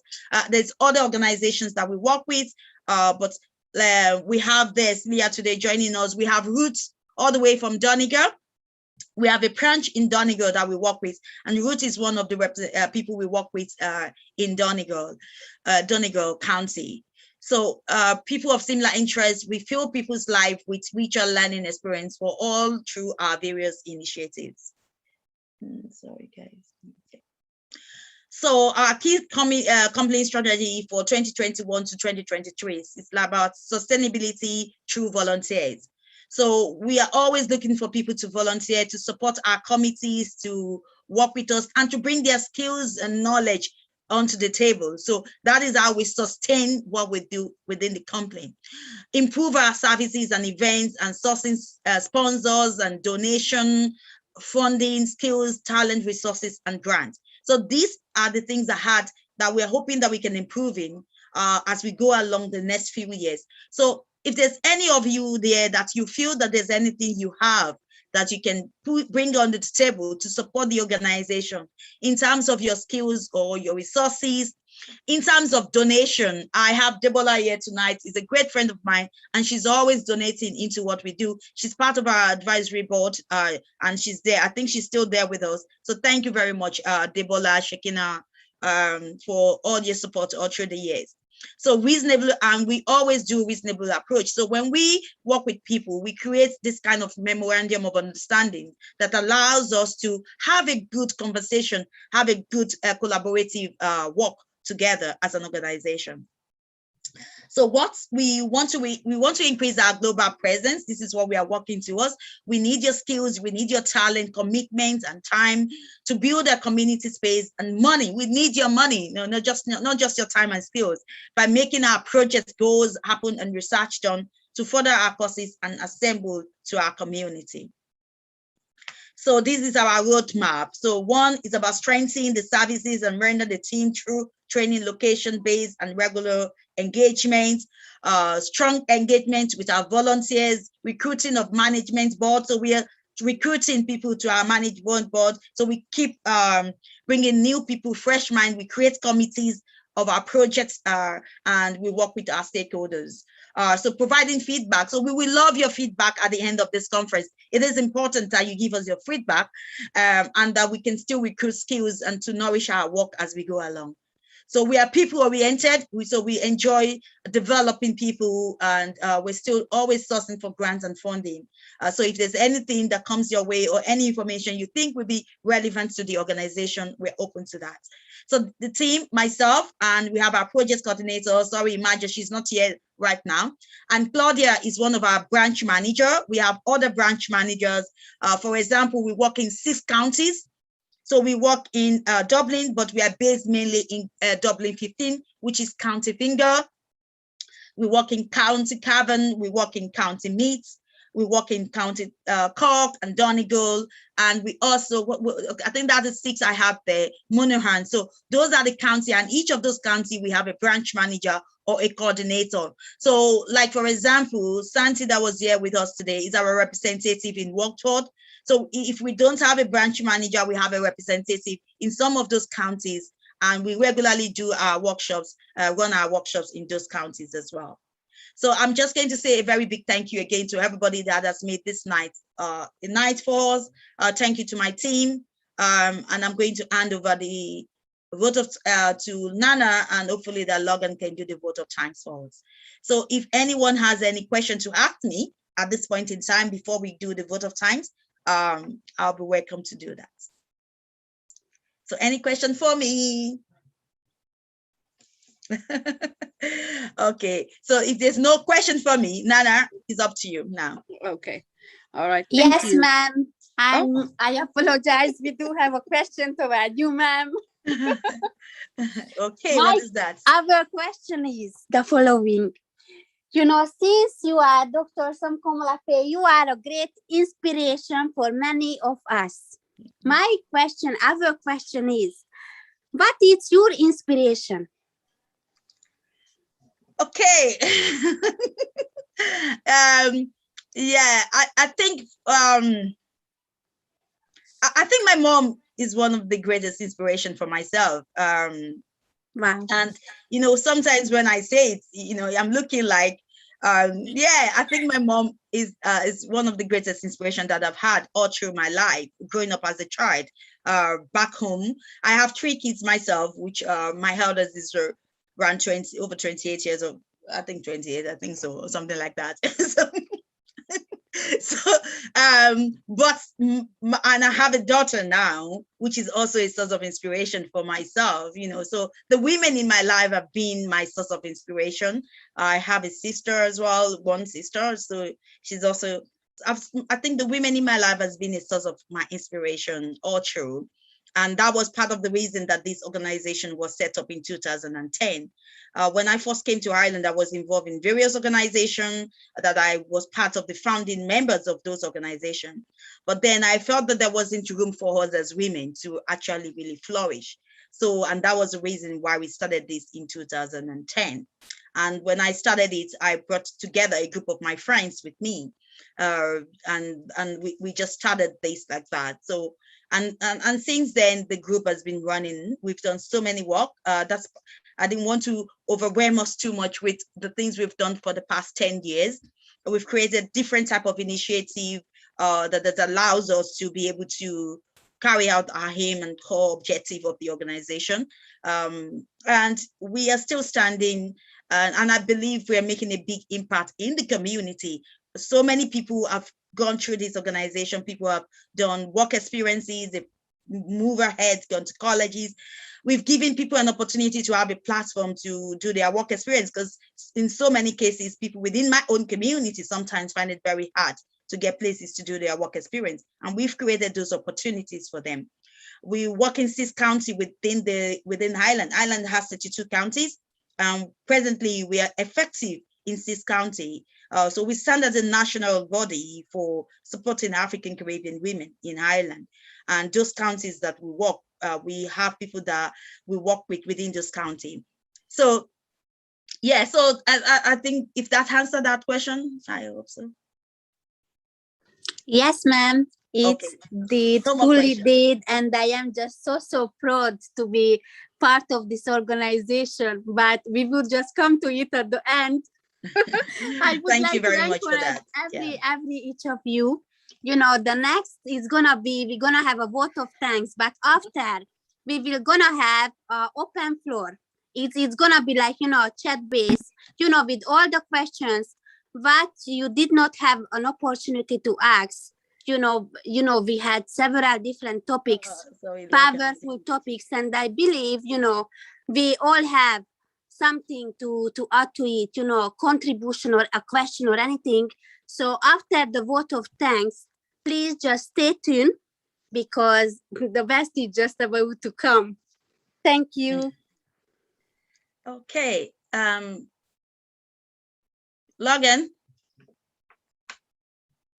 Speaker 2: There's other organizations that we work with, but we have Leah today joining us. We have Roots all the way from Donegal. We have a branch in Donegal that we work with, and Ruth is one of the people we work with in Donegal County. So people of similar interests, we fill people's life with richer learning experience for all through our various initiatives. Sorry, guys. Okay. So our key company strategy for 2021 to 2023 is about sustainability through volunteers. So we are always looking for people to volunteer, to support our committees, to work with us, and to bring their skills and knowledge onto the table. So that is how we sustain what we do within the company. Improve our services and events and sourcing sponsors and donation, funding, skills, talent, resources, and grants. So these are the things that we're hoping that we can improve in as we go along the next few years. So if there's any of you there that you feel that there's anything you have that you can bring on the table to support the organization in terms of your skills or your resources, in terms of donation, I have Deborah here tonight. She's a great friend of mine, and she's always donating into what we do. She's part of our advisory board, and she's there. I think she's still there with us. So thank you very much, Deborah, Shekina, for all your support all through the years. So reasonable, and we always do reasonable approach. So when we work with people, we create this kind of memorandum of understanding that allows us to have a good conversation, have a good collaborative work together as an organization. So what we want to increase our global presence. This is what we are working towards. We need your skills, we need your talent, commitment, and time to build a community space, and money. We need your money, not just your time and skills, by making our project goals happen and research done to further our causes and assemble to our community. So this is our roadmap. So one is about strengthening the services and render the team through training, location-based and regular engagement, strong engagement with our volunteers, recruiting of management board. So we are recruiting people to our management board. So we keep bringing new people, fresh mind. We create committees of our projects and we work with our stakeholders. So providing feedback. So we will love your feedback at the end of this conference. It is important that you give us your feedback and that we can still recruit skills and to nourish our work as we go along. So we are people oriented. So we enjoy developing people, and we're still always sourcing for grants and funding. So if there's anything that comes your way or any information you think would be relevant to the organization, we're open to that. So the team, myself, and we have our project coordinator. Sorry, Maja, she's not here right now. And Claudia is one of our branch manager. We have other branch managers. For example, we work in 6 counties. So we work in Dublin, but we are based mainly in Dublin 15, which is County Finger. We work in County Cavan. We work in County Meath. We work in County Cork and Donegal. And we also, I think that is 6 I have there, Monaghan. So those are the county, and each of those counties, we have a branch manager or a coordinator. So like, for example, Santi that was here with us today is our representative in Watford. So if we don't have a branch manager, we have a representative in some of those counties, and we regularly do our workshops, run our workshops in those counties as well. So I'm just going to say a very big thank you again to everybody that has made this night a night for us. Thank you to my team. And I'm going to hand over the vote of to Nana, and hopefully that Logan can do the vote of thanks for us. So if anyone has any question to ask me at this point in time before we do the vote of thanks, I'll be welcome to do that. So any question for me? Okay, so if there's no question for me, Nana, it's up to you now.
Speaker 1: Okay, all right. Thank
Speaker 4: Yes,
Speaker 1: you.
Speaker 4: ma'am. I apologize. We do have a question toward you, ma'am.
Speaker 2: Okay, what is that?
Speaker 4: Our question is the following. You know, since you are Dr. Samkomalape, you are a great inspiration for many of us. Our question is, what is your inspiration?
Speaker 2: Okay. Yeah, I think I think my mom is one of the greatest inspiration for myself.
Speaker 4: Wow.
Speaker 2: And you know, sometimes when I say it, you know, I'm looking like yeah, I think my mom is one of the greatest inspiration that I've had all through my life, growing up as a child. Back home, I have 3 kids myself, which my eldest is around over 28 years old. I think 28, I think so, or something like that. But and I have a daughter now, which is also a source of inspiration for myself, you know. So the women in my life have been my source of inspiration. I have a sister as well, one sister, so she's also, I think the women in my life has been a source of my inspiration all through. And that was part of the reason that this organization was set up in 2010. When I first came to Ireland, I was involved in various organizations that I was part of the founding members of those organizations. But then I felt that there wasn't room for us as women to actually really flourish. So, and that was the reason why we started this in 2010. And when I started it, I brought together a group of my friends with me. And we just started this like that. So, and since then the group has been running. We've done so many work. I didn't want to overwhelm us too much with the things we've done for the past 10 years. We've created different type of initiative that allows us to be able to carry out our aim and core objective of the organization. And we are still standing, and I believe we are making a big impact in the community. So many people have gone through this organization. People have done work experiences, they've moved ahead, gone to colleges. We've given people an opportunity to have a platform to do their work experience, because in so many cases, people within my own community sometimes find it very hard to get places to do their work experience. And we've created those opportunities for them. We work in 6 counties within Ireland. Ireland has 32 counties. Presently, we are effective in 6 counties. So we stand as a national body for supporting African Caribbean women in Ireland. And those counties that we work, we have people that we work with within those counties. So yeah, so I think if that answered that question, I hope so.
Speaker 4: Yes, ma'am. It did, fully did, and I am just so proud to be part of this organization. But we will just come to it at the end. I would
Speaker 2: Thank you very much for that.
Speaker 4: Every each of you. You know, the next is gonna be, we're gonna have a vote of thanks, but after we will gonna have open floor. It's gonna be like, you know, chat based, you know, with all the questions that you did not have an opportunity to ask. You know, we had several different topics, powerful topics, and I believe, you know, we all have something to add to it, you know, contribution or a question or anything. So after the vote of thanks, please just stay tuned, because the best is just about to come. Thank you.
Speaker 2: Okay. Logan?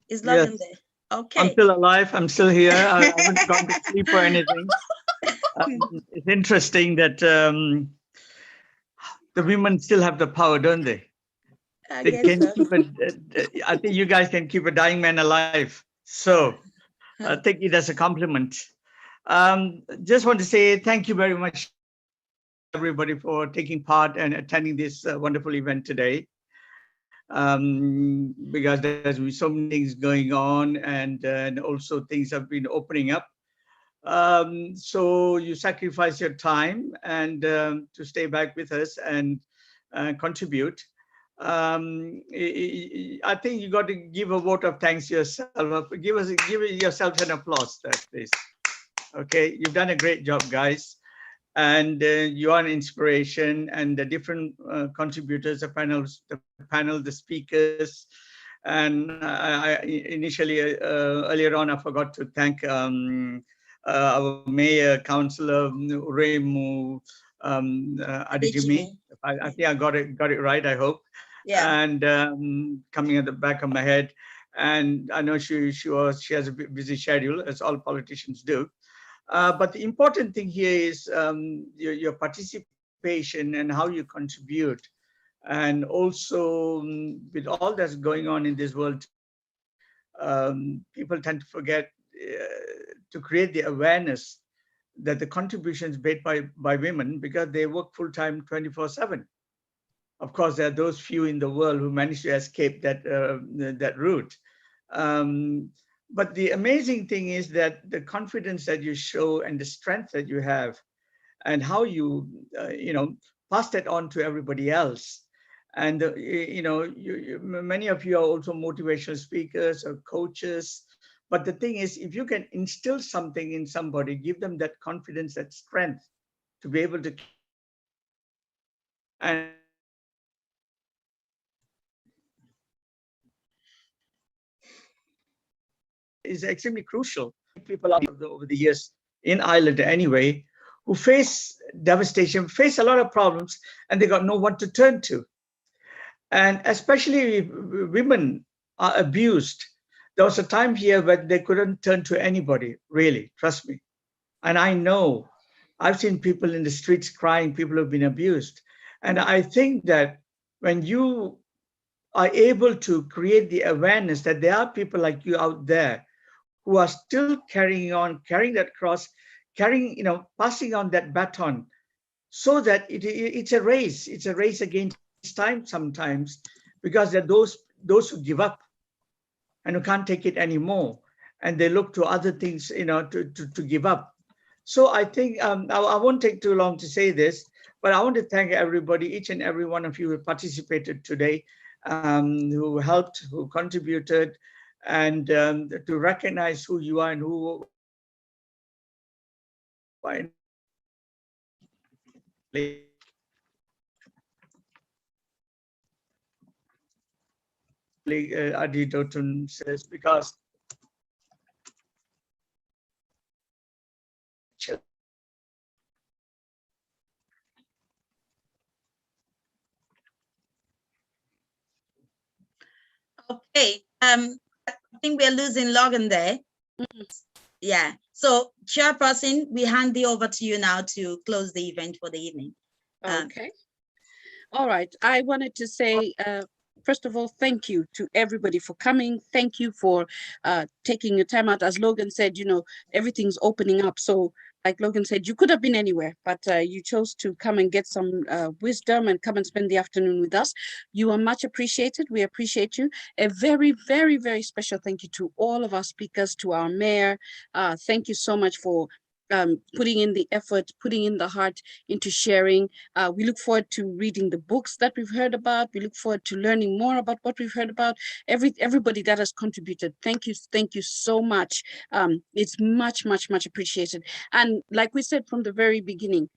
Speaker 2: Is Logan there? Okay.
Speaker 5: I'm still alive. I'm still here. I haven't gone to sleep or anything. It's interesting that the women still have the power, don't they? They can keep I think you guys can keep a dying man alive. So I take it as a compliment. Just want to say thank you very much, everybody, for taking part and attending this wonderful event today. Because there's been so many things going on, and also things have been opening up. So you sacrifice your time and to stay back with us and contribute. I think you got to give a vote of thanks yourself. Give yourself an applause, please. Okay, you've done a great job, guys. and you are an inspiration, and the different contributors, the speakers. And initially, earlier on, I forgot to thank our mayor, Councillor Remu Adijimi. I think I got it right, I hope.
Speaker 2: Yeah.
Speaker 5: And coming at the back of my head. And I know she has a busy schedule, as all politicians do. But the important thing here is your participation and how you contribute. And also with all that's going on in this world today, people tend to forget to create the awareness that the contributions made by women, because they work full-time 24/7. Of course, there are those few in the world who manage to escape that route. But the amazing thing is that the confidence that you show and the strength that you have, and how you, pass that on to everybody else. And, many of you are also motivational speakers or coaches. But the thing is, if you can instill something in somebody, give them that confidence, that strength to be able to, and is extremely crucial. People over the years in Ireland anyway, who face devastation, face a lot of problems, and they got no one to turn to. And especially women are abused. There was a time here where they couldn't turn to anybody, really, trust me. And I know, I've seen people in the streets crying, people who have been abused. And I think that when you are able to create the awareness that there are people like you out there who are still carrying that cross, passing on that baton, so that it's a race against time sometimes, because there are those who give up and who can't take it anymore, and they look to other things, to give up. So I think I won't take too long to say this, but I want to thank everybody, each and every one of you who participated today, who helped, who contributed, and to recognize who you are and who Aditotun says, because
Speaker 2: okay, I think we're losing Logan there. Yeah, so chairperson, we hand it over to you now to close the event for the evening.
Speaker 1: Okay. All right, I wanted to say, first of all, thank you to everybody for coming. Thank you for taking your time out. As Logan said, everything's opening up. So like Logan said, you could have been anywhere, but you chose to come and get some wisdom and come and spend the afternoon with us. You are much appreciated. We appreciate you. A very, very, very special thank you to all of our speakers, to our mayor. Thank you so much for putting in the effort, putting in the heart into sharing. We look forward to reading the books that we've heard about. We look forward to learning more about what we've heard about. Everybody that has contributed, thank you so much. It's much, much, much appreciated. And like we said from the very beginning,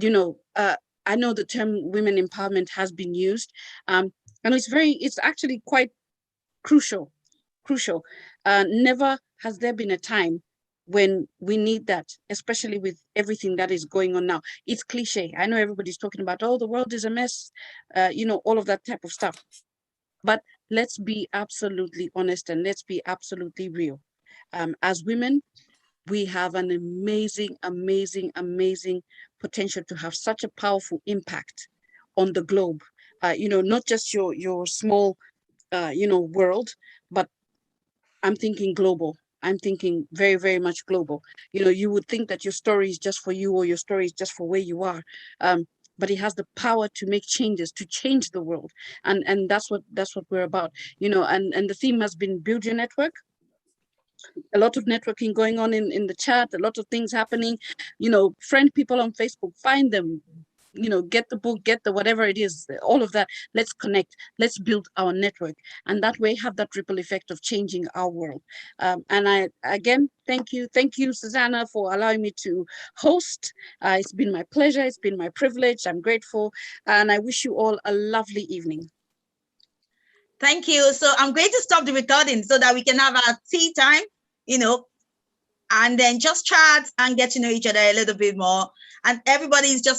Speaker 1: I know the term women empowerment has been used, and it's actually quite crucial. Never has there been a time when we need that, especially with everything that is going on now. It's cliche. I know everybody's talking about, oh, the world is a mess, all of that type of stuff. But let's be absolutely honest and let's be absolutely real. As women, we have an amazing, amazing, amazing potential to have such a powerful impact on the globe. Not just your small, world, but I'm thinking global. I'm thinking very, very much global. You would think that your story is just for you, or your story is just for where you are. But it has the power to make changes, to change the world. And that's what we're about. And the theme has been build your network. A lot of networking going on in the chat, a lot of things happening. Friend people on Facebook, find them, get the book, get the whatever it is, all of that. Let's connect, let's build our network, and that way have that ripple effect of changing our world. And I, again, thank you, Susanna, for allowing me to host. It's been my pleasure, it's been my privilege. I'm grateful, and I wish you all a lovely evening.
Speaker 2: Thank you. So I'm going to stop the recording so that we can have our tea time, and then just chat and get to know each other a little bit more. And everybody is just